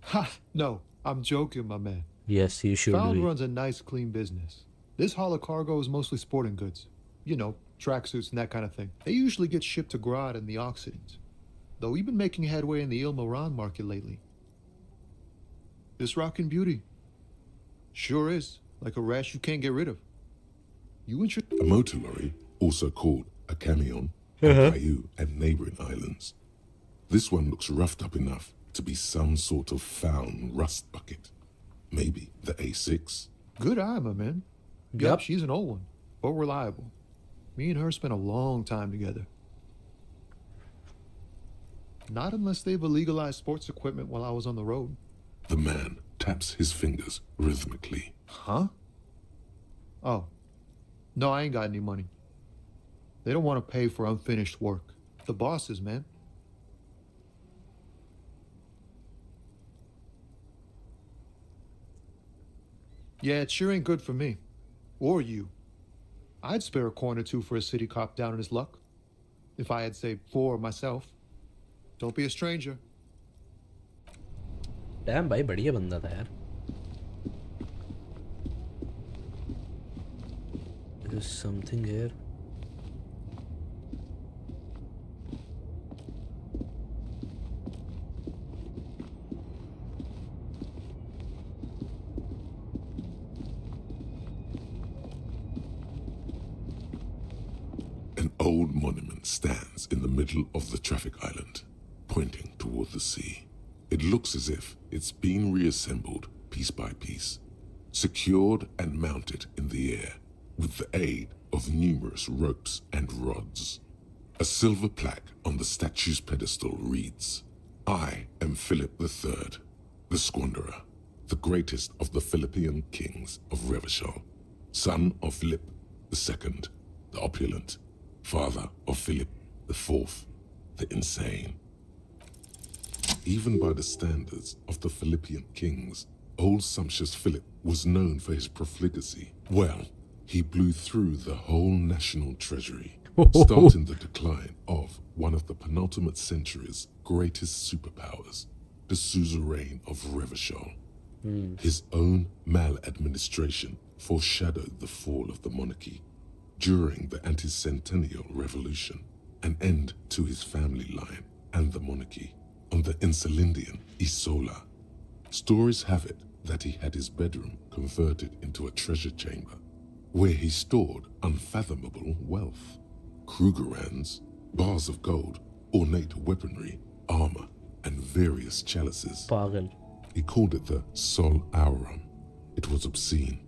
Ha! No, I'm joking, my man. Yes, you should Found be. runs a nice, clean business. This haul of cargo is mostly sporting goods. You know, tracksuits and that kind of thing. They usually get shipped to Grad and the Occident. Though we've been making headway in the Il Moran market lately. This rockin' beauty. Sure is. Like a rash you can't get rid of. You A motor lorry, also called a camion, on Caillou and neighboring islands. This one looks roughed up enough to be some sort of found rust bucket. Maybe the A6. Good eye, my man. Yup, she's an old one, but reliable. Me and her spent a long time together. Not unless they've illegalized sports equipment while I was on the road. The man taps his fingers rhythmically. Huh? Oh. No, I ain't got any money. They don't want to pay for unfinished work. The bosses, man. Yeah, it sure ain't good for me. Or you. I'd spare a coin or two for a city cop down in his luck. If I had, say, 4 myself. Don't be a stranger. Damn, भाई बढ़िया बंदा था यार. There's something here. An old monument stands in the middle of the traffic island, pointing toward the sea. It looks as if it's been reassembled piece by piece, secured and mounted in the air with the aid of numerous ropes and rods. A silver plaque on the statue's pedestal reads, "I am Philip III, the Squanderer, the greatest of the Philippian kings of Revachol, son of Philip II, the opulent, father of Philip IV, the insane." Even by the standards of the Philippian kings, old sumptuous Philip was known for his profligacy. Well, he blew through the whole national treasury, starting the decline of one of the penultimate century's greatest superpowers, the suzerain of Revachol. His own maladministration foreshadowed the fall of the monarchy during the anti-centennial revolution, an end to his family line and the monarchy on the Insulindian Isola. Stories have it that he had his bedroom converted into a treasure chamber where he stored unfathomable wealth. Krugerrands, bars of gold, ornate weaponry, armor, and various chalices. Pagal. He called it the Sol Aurum. It was obscene.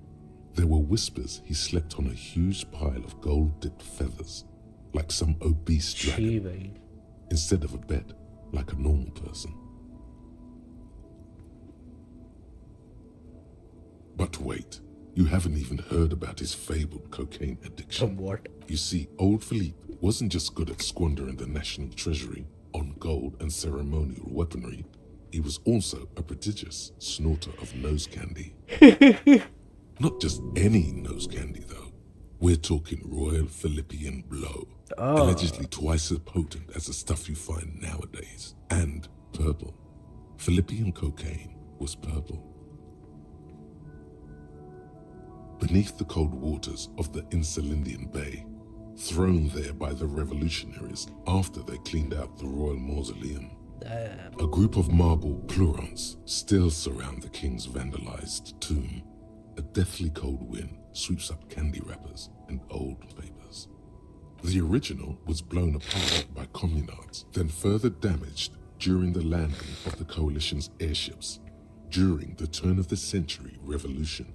There were whispers he slept on a huge pile of gold-dipped feathers, like some obese dragon, instead of a bed, like a normal person. But wait, you haven't even heard about his fabled cocaine addiction. What? You see, old Philippe wasn't just good at squandering the national treasury on gold and ceremonial weaponry. He was also a prodigious snorter of nose candy. Not just any nose candy, though. We're talking Royal Philippian Blow, allegedly twice as potent as the stuff you find nowadays, and purple. Philippian cocaine was purple. Beneath the cold waters of the Insulindian Bay, thrown there by the revolutionaries after they cleaned out the royal mausoleum, a group of marble pleurants still surround the king's vandalized tomb. A deathly cold wind sweeps up candy wrappers and old papers. The original was blown apart by communards, then further damaged during the landing of the coalition's airships during the turn-of-the-century revolution,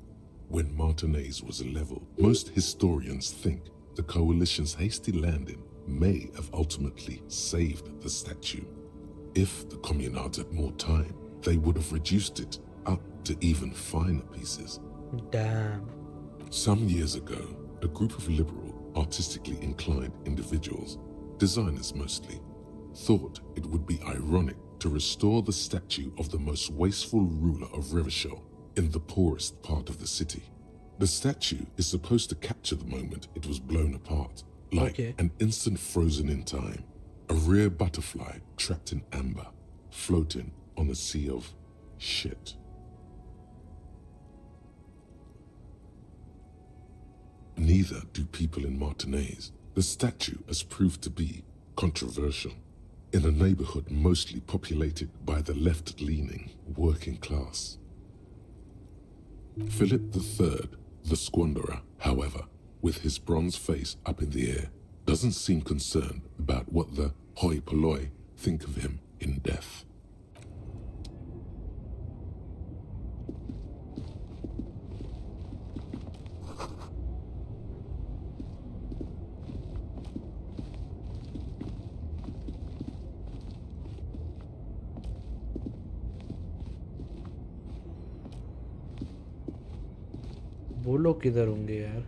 when Martinez was leveled. Most historians think the coalition's hasty landing may have ultimately saved the statue. If the communards had more time, they would have reduced it up to even finer pieces. Damn. Some years ago, a group of liberal, artistically inclined individuals, designers mostly, thought it would be ironic to restore the statue of the most wasteful ruler of Revachol in the poorest part of the city. The statue is supposed to capture the moment it was blown apart, Like an instant frozen in time, a rare butterfly trapped in amber, floating on a sea of shit. Neither do people in Martinez. The statue has proved to be controversial in a neighborhood mostly populated by the left-leaning working class. Philip III, the squanderer, however, with his bronze face up in the air, doesn't seem concerned about what the hoi polloi think of him in death. वो लोग किधर होंगे यार?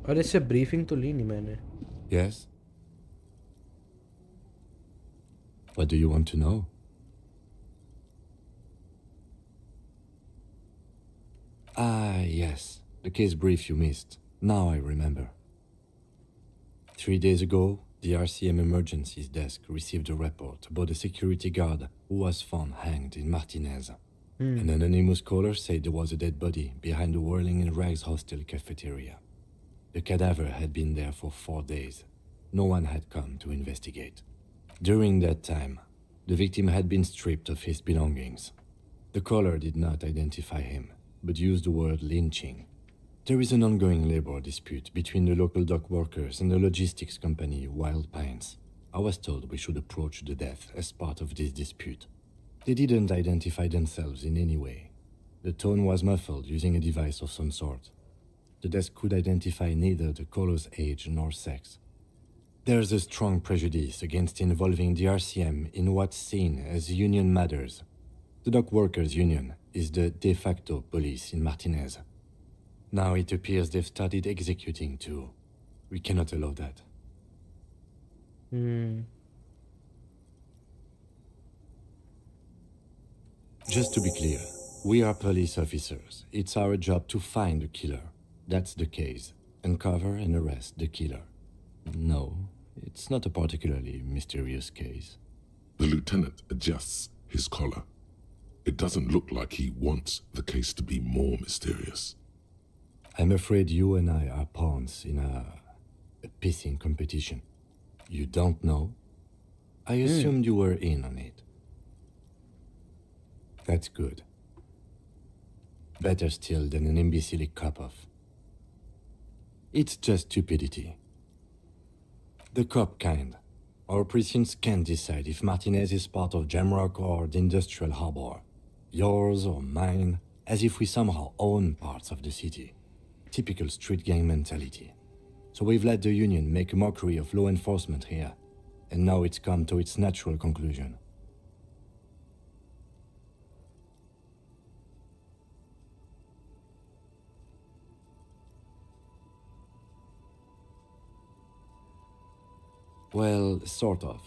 और इससे briefing तो ली नहीं मैंने. Yes? What do you want to know? Ah, yes. The case brief you missed. Now I remember. 3 days ago, the RCM Emergencies Desk received a report about a security guard who was found hanged in Martinez. An anonymous caller said there was a dead body behind the Whirling in Rags hostel cafeteria. The cadaver had been there for 4 days. No one had come to investigate. During that time, the victim had been stripped of his belongings. The caller did not identify him, but used the word lynching. There is an ongoing labor dispute between the local dock workers and the logistics company Wild Pines. I was told we should approach the death as part of this dispute. They didn't identify themselves in any way. The tone was muffled using a device of some sort. The desk could identify neither the caller's age nor sex. There's a strong prejudice against involving the RCM in what's seen as union matters. The dock workers' union is the de facto police in Martinez. Now it appears they've started executing too. We cannot allow that. Just to be clear, we are police officers. It's our job to find the killer. That's the case. Uncover and arrest the killer. No, it's not a particularly mysterious case. The lieutenant adjusts his collar. It doesn't look like he wants the case to be more mysterious. I'm afraid you and I are pawns in a pissing competition. You don't know? I assumed you were in on it. That's good. Better still than an imbecilic cop-off. It's just stupidity. The cop kind. Our precincts can't decide if Martinez is part of Jamrock or the Industrial Harbor. Yours or mine, as if we somehow own parts of the city. Typical street gang mentality. So we've let the union make a mockery of law enforcement here, and now it's come to its natural conclusion. Well, sort of.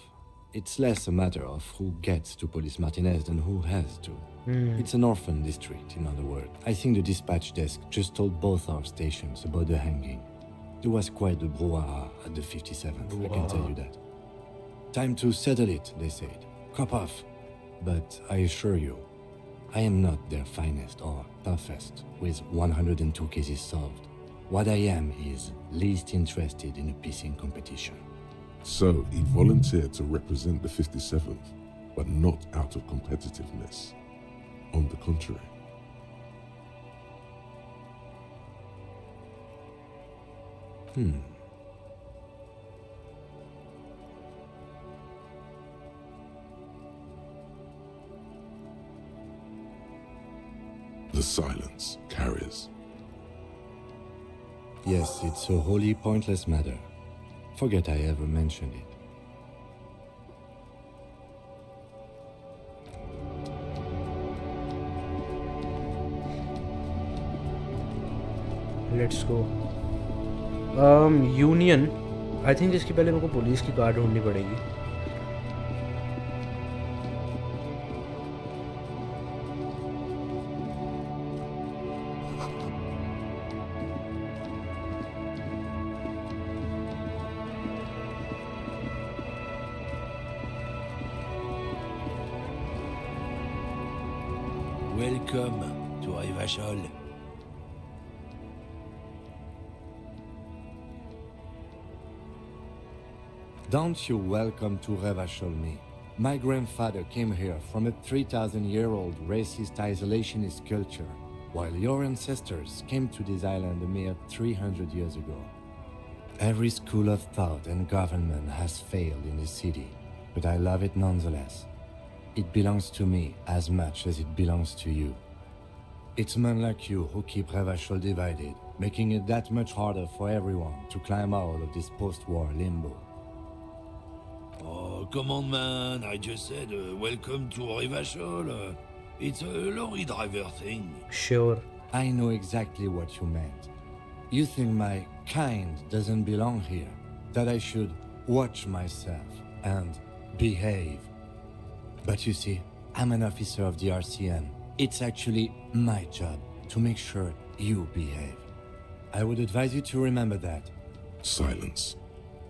It's less a matter of who gets to police Martinez than who has to. It's an orphan district, in other words. I think the dispatch desk just told both our stations about the hanging. There was quite the brouhaha at the 57th, I can tell you that. Time to settle it, they said. Cop off. But I assure you, I am not their finest or toughest, with 102 cases solved. What I am is least interested in a pissing competition. So he volunteered to represent the 57th, but not out of competitiveness. On the contrary. The silence carries. Yes, it's a wholly pointless matter. Forget I ever mentioned it. Let's go. Union I think इसके पहले मेरे को police की car ढूंढनी पड़ेगी. Welcome to Revachol. Don't you welcome to Revachol me. My grandfather came here from a 3,000-year-old racist isolationist culture, while your ancestors came to this island a mere 300 years ago. Every school of thought and government has failed in this city, but I love it nonetheless. It belongs to me as much as it belongs to you. It's men like you who keep Revachol divided, making it that much harder for everyone to climb out of this post-war limbo. Oh, come on, man. I just said welcome to Revachol. It's a lorry driver thing. Sure. I know exactly what you meant. You think my kind doesn't belong here, that I should watch myself and behave. But you see, I'm an officer of the RCM. It's actually my job to make sure you behave. I would advise you to remember that. Silence.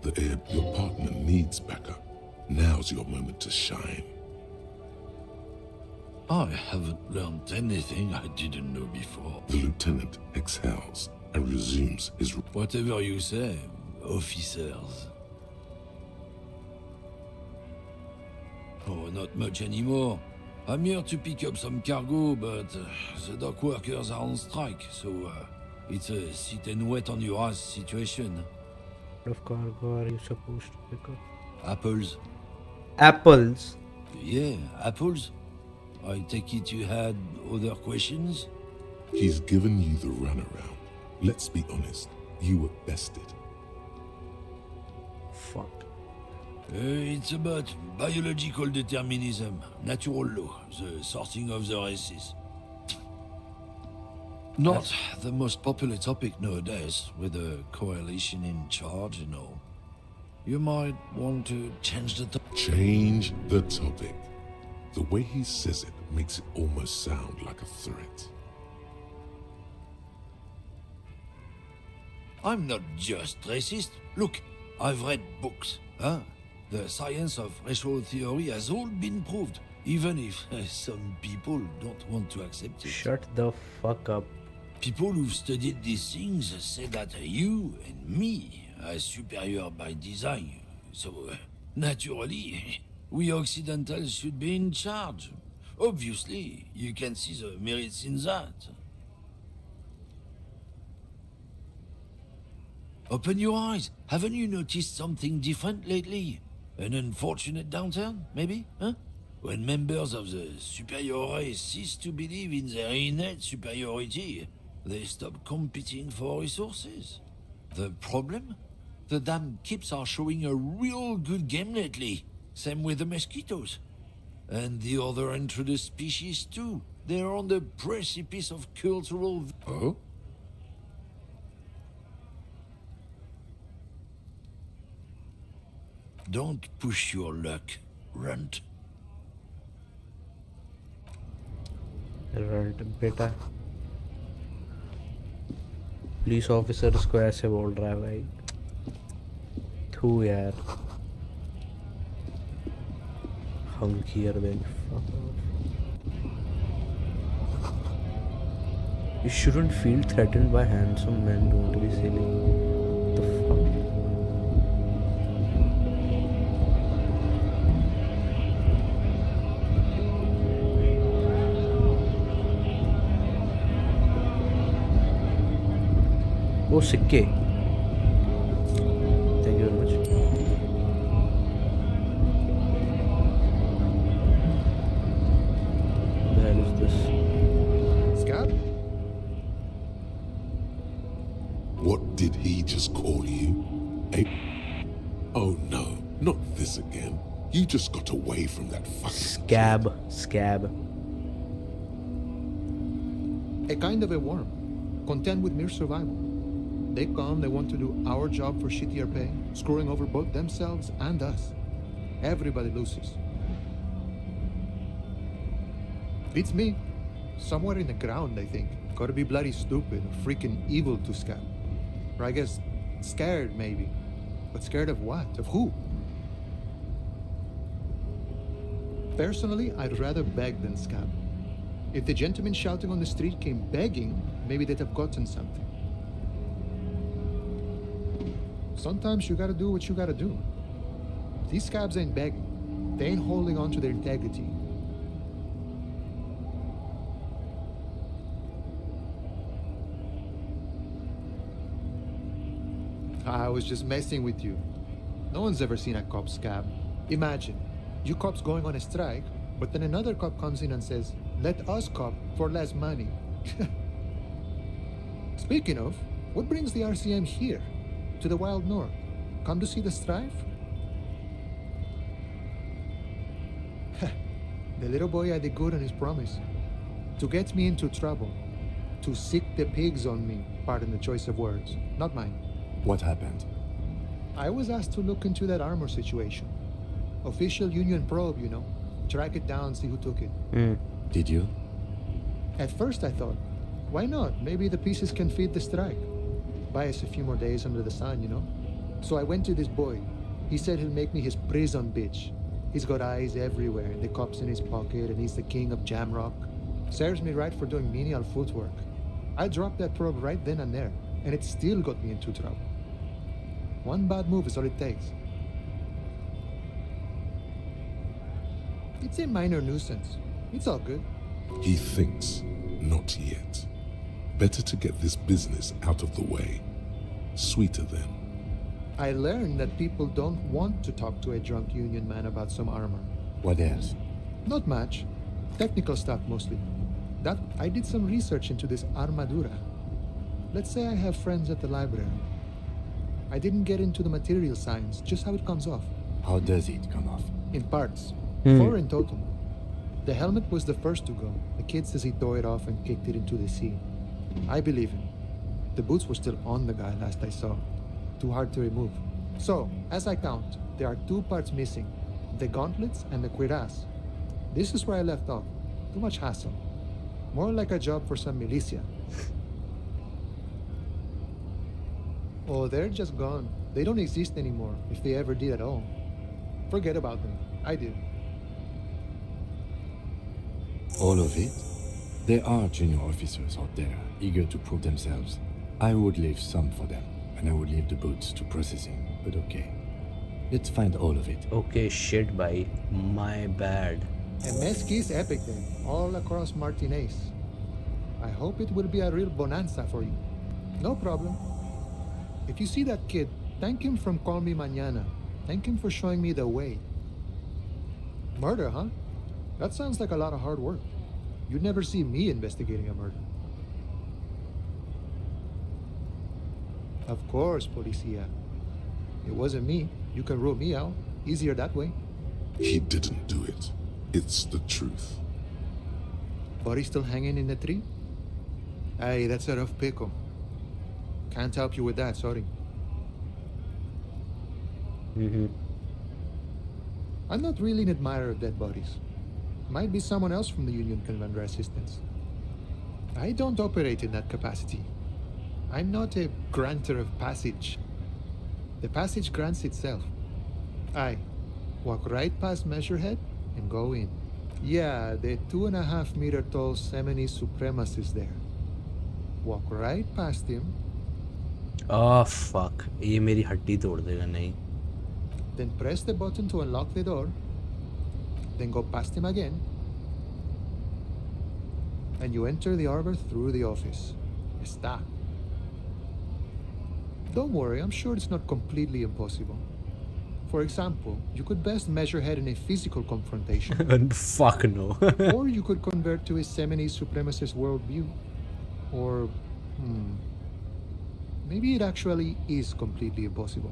Your partner needs backup. Now's your moment to shine. I haven't learned anything I didn't know before. The lieutenant exhales and resumes his... Whatever you say, officers. Oh, not much anymore. I'm here to pick up some cargo, but the dock workers are on strike, so it's a sit and wait on your ass situation. What of cargo are you supposed to pick up? Apples. Apples? Yeah, apples. I take it you had other questions? He's given you the runaround. Let's be honest, you were bested. Fuck. It's about biological determinism, natural law, the sorting of the races. Not the most popular topic nowadays, with the coalition in charge and all. You might want to change the topic. Change the topic. The way he says it makes it almost sound like a threat. I'm not just racist. Look, I've read books, huh? The science of racial theory has all been proved, even if some people don't want to accept it. Shut the fuck up. People who've studied these things say that you and me are superior by design. So, naturally, we Occidentals should be in charge. Obviously, you can see the merits in that. Open your eyes. Haven't you noticed something different lately? An unfortunate downturn, maybe? Huh? When members of the superior race cease to believe in their innate superiority, they stop competing for resources. The problem? The damn kips are showing a real good game lately. Same with the mosquitoes. And the other introduced species too. They're on the precipice of cultural... Oh? Don't push your luck, Runt. Runt बेटा police officers को ऐसे बोल रहा है भाई थू यार hunkier than fuck off. You shouldn't feel threatened by handsome men, don't be silly. What the fuck? Oh, sikke. Thank you very much. What the hell is this? Scab? What did he just call you? Oh no, not this again. You just got away from that fucking Scab. A kind of a worm, content with mere survival. They come, they want to do our job for shittier pay, screwing over both themselves and us. Everybody loses. Beats me. Somewhere in the ground, I think. Gotta be bloody stupid or freaking evil to Scab. Or I guess scared, maybe. But scared of what? Of who? Personally, I'd rather beg than Scab. If the gentleman shouting on the street came begging, maybe they'd have gotten something. Sometimes you gotta do what you gotta do. These scabs ain't begging. They ain't holding on to their integrity. I was just messing with you. No one's ever seen a cop scab. Imagine, you cops going on a strike, but then another cop comes in and says, let us cop for less money. Speaking of, what brings the RCM here? To the wild north? Come to see the strife? The little boy had a good on his promise. To get me into trouble. To sick the pigs on me, pardon the choice of words, not mine. What happened? I was asked to look into that armor situation. Official union probe, you know. Track it down, see who took it. Did you? At first I thought, why not? Maybe the pieces can feed the strike. Buy us a few more days under the sun, you know? So I went to this boy. He said he'll make me his prison bitch. He's got eyes everywhere, the cops in his pocket, and he's the king of Jamrock. Serves me right for doing menial footwork. I dropped that probe right then and there, and it still got me into trouble. One bad move is all it takes. It's a minor nuisance. It's all good. He thinks, not yet. Better to get this business out of the way. Sweeter then. I learned that people don't want to talk to a drunk union man about some armor. What else? Not much. Technical stuff mostly. That I did some research into this armadura. Let's say I have friends at the library. I didn't get into the material science, just how it comes off. How does it come off? In parts. 4 in total. The helmet was the first to go. The kid says he tore it off and kicked it into the sea. I believe him. The boots were still on the guy last I saw. Too hard to remove. So, as I count, there are 2 parts missing. The gauntlets and the cuirass. This is where I left off. Too much hassle. More like a job for some militia. Oh, they're just gone. They don't exist anymore, if they ever did at all. Forget about them. I do. All of it? There are junior officers out there, eager to prove themselves. I would leave some for them, and I would leave the boots to processing, but okay. Let's find all of it. Okay, shit, bhai. My bad. A mesquite epic then, all across Martinez. I hope it will be a real bonanza for you. No problem. If you see that kid, thank him from Call Me Mañana. Thank him for showing me the way. Murder, huh? That sounds like a lot of hard work. You'd never see me investigating a murder. Of course, Policia. It wasn't me. You can rule me out. Easier that way. He didn't do it. It's the truth. Body still hanging in the tree? Hey, that's a rough pickle. Can't help you with that, sorry. I'm not really an admirer of dead bodies. Might be someone else from the Union can render assistance. I don't operate in that capacity. I'm not a granter of passage. The passage grants itself. I walk right past Measurehead and go in. Yeah, the 2.5 meter tall Semini supremacist there. Walk right past him. Oh fuck, ये मेरी हड्डी तोड़ देगा नहीं. Then press the button to unlock the door. Then go past him again. And you enter the arbor through the office. Está. Don't worry, I'm sure it's not completely impossible. For example, you could best measure head in a physical confrontation. Fuck no. Or you could convert to a Semini supremacist worldview. Or, maybe it actually is completely impossible.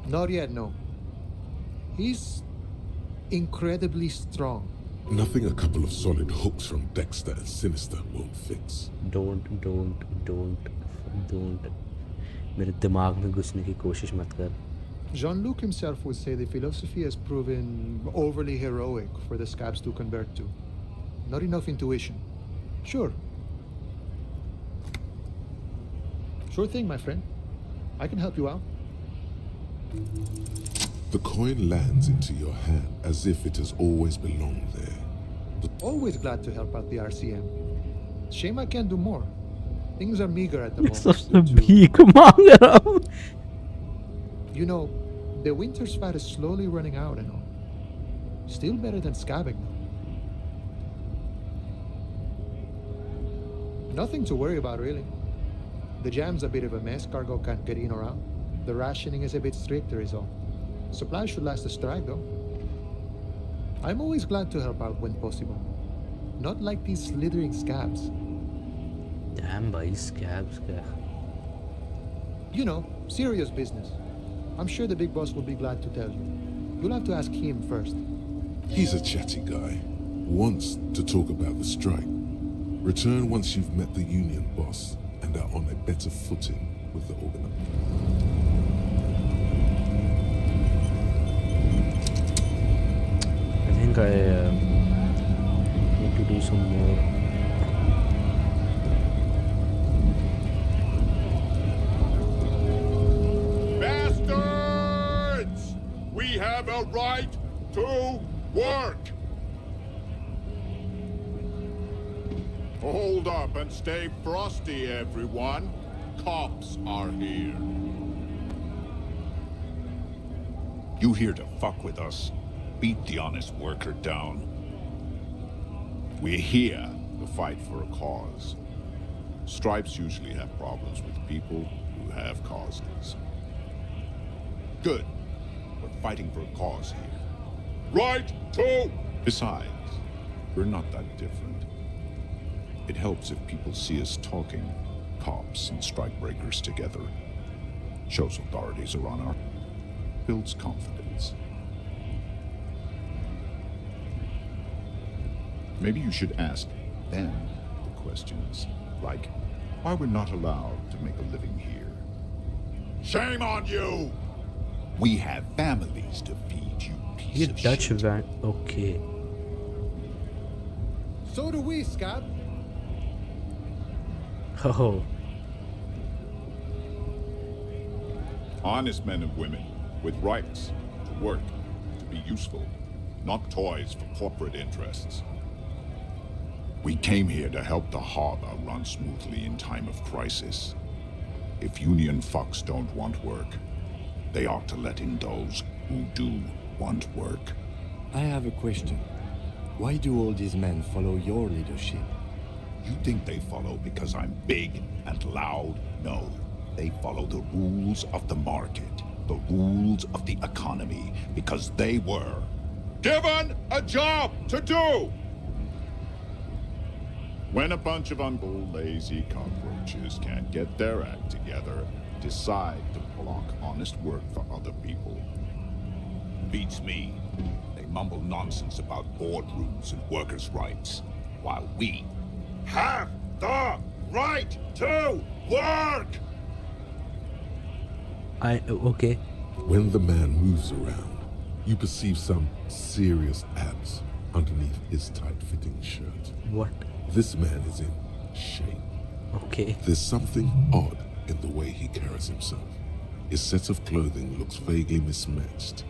Not yet, no. He's incredibly strong. Nothing a couple of solid hooks from Dexter and Sinister won't fix. Don't. मेरे दिमाग में घुसने की कोशिश मत कर. Jean-Luc himself would say the philosophy has proven overly heroic for the scabs to convert to. Not enough intuition. Sure. Sure thing, my friend. I can help you out. The coin lands into your hand as if it has always belonged there. Always glad to help out the RCM. Shame I can't do more. Things are meager at the moment. सबसे भीख मांग रहा हूँ. You know, the winter's fat is slowly running out and all. Still better than scabbing though. Nothing to worry about really. The jam's a bit of a mess, cargo can't get in or out. The rationing is a bit stricter is all. Supplies should last the strike though. I'm always glad to help out when possible. Not like these slithering scabs. Damn, boy, scabs. You know, serious business. I'm sure the big boss will be glad to tell you. You'll have to ask him first. He's a chatty guy. Wants to talk about the strike. Return once you've met the union boss and are on a better footing with the organizer. I think I need to do some more. Bastards! We have a right to work! Hold up and stay frosty, everyone. Cops are here. You here to fuck with us? Beat the honest worker down. We're here to fight for a cause. Stripes usually have problems with people who have causes. Good. We're fighting for a cause here. Right to... Besides, we're not that different. It helps if people see us talking, cops and strikebreakers together. Shows authorities are on our... builds confidence. Maybe you should ask them the questions, like why we're not allowed to make a living here. Shame on you! We have families to feed, you piece ये of Dutch shit. van. Okay. So do we, Scab. Oh. Honest men and women with rights to work, to be useful, not toys for corporate interests. We came here to help the harbor run smoothly in time of crisis. If union fucks don't want work, they ought to let in those who do want work. I have a question. Why do all these men follow your leadership? You think they follow because I'm big and loud? No. They follow the rules of the market, the rules of the economy, because they were given a job to do! When a bunch of uncle lazy cockroaches can't get their act together, decide to block honest work for other people. Beats me. They mumble nonsense about boardrooms and workers' rights, while we have the right to work! Okay. When the man moves around, you perceive some serious abs underneath his tight-fitting shirt. What? This man is in shape. Okay. There's something odd in the way he carries himself. His set of clothing looks vaguely mismatched.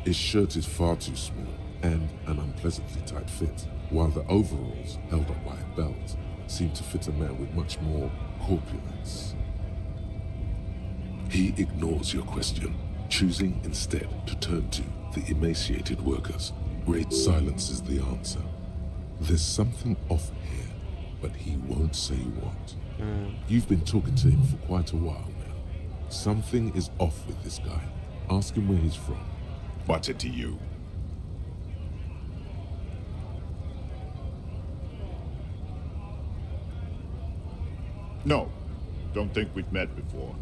His shirt is far too small and an unpleasantly tight fit, while the overalls, held up by a belt, seem to fit a man with much more corpulence. He ignores your question, choosing instead to turn to the emaciated workers. Great silence is the answer. There's something off here, but he won't say what. You've been talking to him for quite a while now. Something is off with this guy. Ask him where he's from. What's it to you? No, don't think we've met before.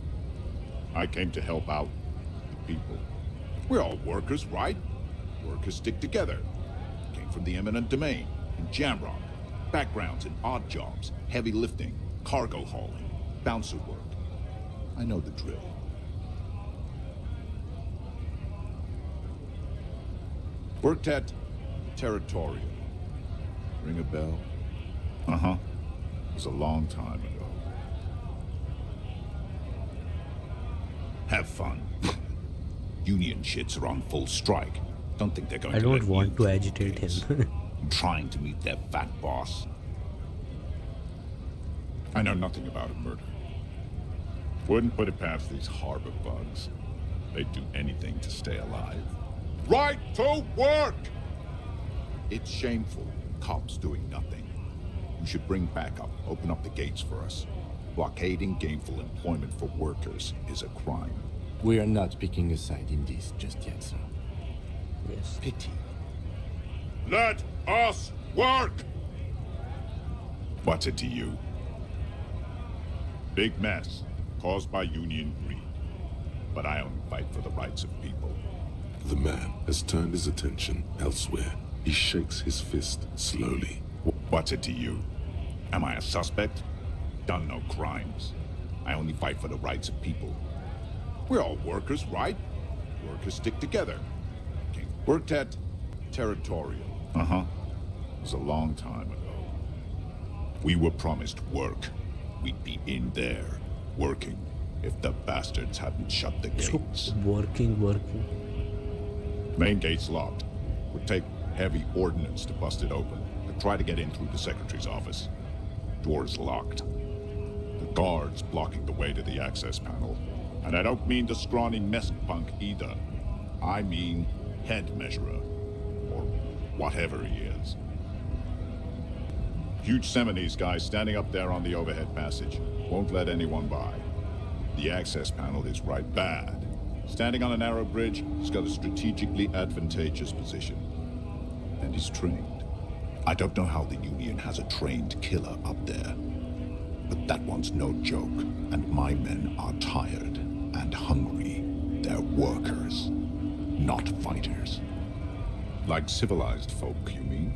I came to help out the people. We're all workers, right? Workers stick together. Came from the eminent domain in Jamrock. Backgrounds in odd jobs, heavy lifting, cargo hauling, bouncer work. I know the drill. Worked at Territorial. Ring a bell? Uh-huh. It was a long time ago. Have fun. Union shits are on full strike. Don't think they're going I to don't let want you to agitate him. trying to meet their fat boss. I know nothing about a murder. Wouldn't put it past these harbor bugs. They'd do anything to stay alive. Right to work! It's shameful. Cops doing nothing. You should bring backup, open up the gates for us. Blockading gainful employment for workers is a crime. We are not picking a side in this just yet, sir. Yes. Pity. Let us work! What's it to you? Big mess, caused by union greed. But I only fight for the rights of people. The man has turned his attention elsewhere. He shakes his fist slowly. What's it to you? Am I a suspect? Done no crimes. I only fight for the rights of people. We're all workers, right? Workers stick together. Worked at Territorial. Uh-huh. It was a long time ago. We were promised work. We'd be in there, working, if the bastards hadn't shut the gates. Working. Main gate's locked. Would take heavy ordnance to bust it open. But try to get in through the secretary's office. Door's locked. The guard's blocking the way to the access panel. And I don't mean the scrawny mess punk either. I mean head measurer. Or whatever he is. Huge Seminese guy standing up there on the overhead passage. Won't let anyone by. The access panel is right bad. Standing on a narrow bridge, he's got a strategically advantageous position. And he's trained. I don't know how the Union has a trained killer up there. But that one's no joke. And my men are tired and hungry. They're workers, not fighters. Like civilized folk, you mean?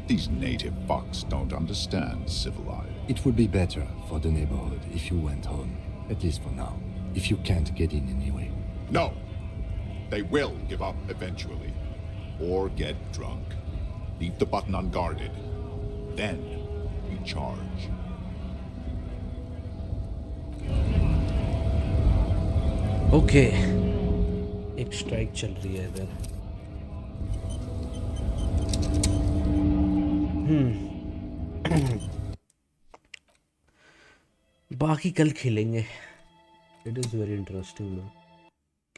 These native fucks don't understand civilized. It would be better for the neighborhood if you went home, at least for now, if you can't get in anyway. No! They will give up eventually. Or get drunk. Leave the button unguarded. Then we charge. Okay एक strike चल रही है इधर. बाकी कल खेलेंगे. It is very interesting no.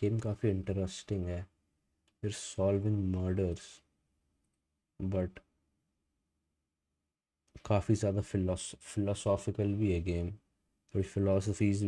Game काफ़ी interesting है. फिर सॉल्विंग मर्डर्स बट काफ़ी ज़्यादा फिलोसॉफिकल भी है गेम. थोड़ी फिलोसफीज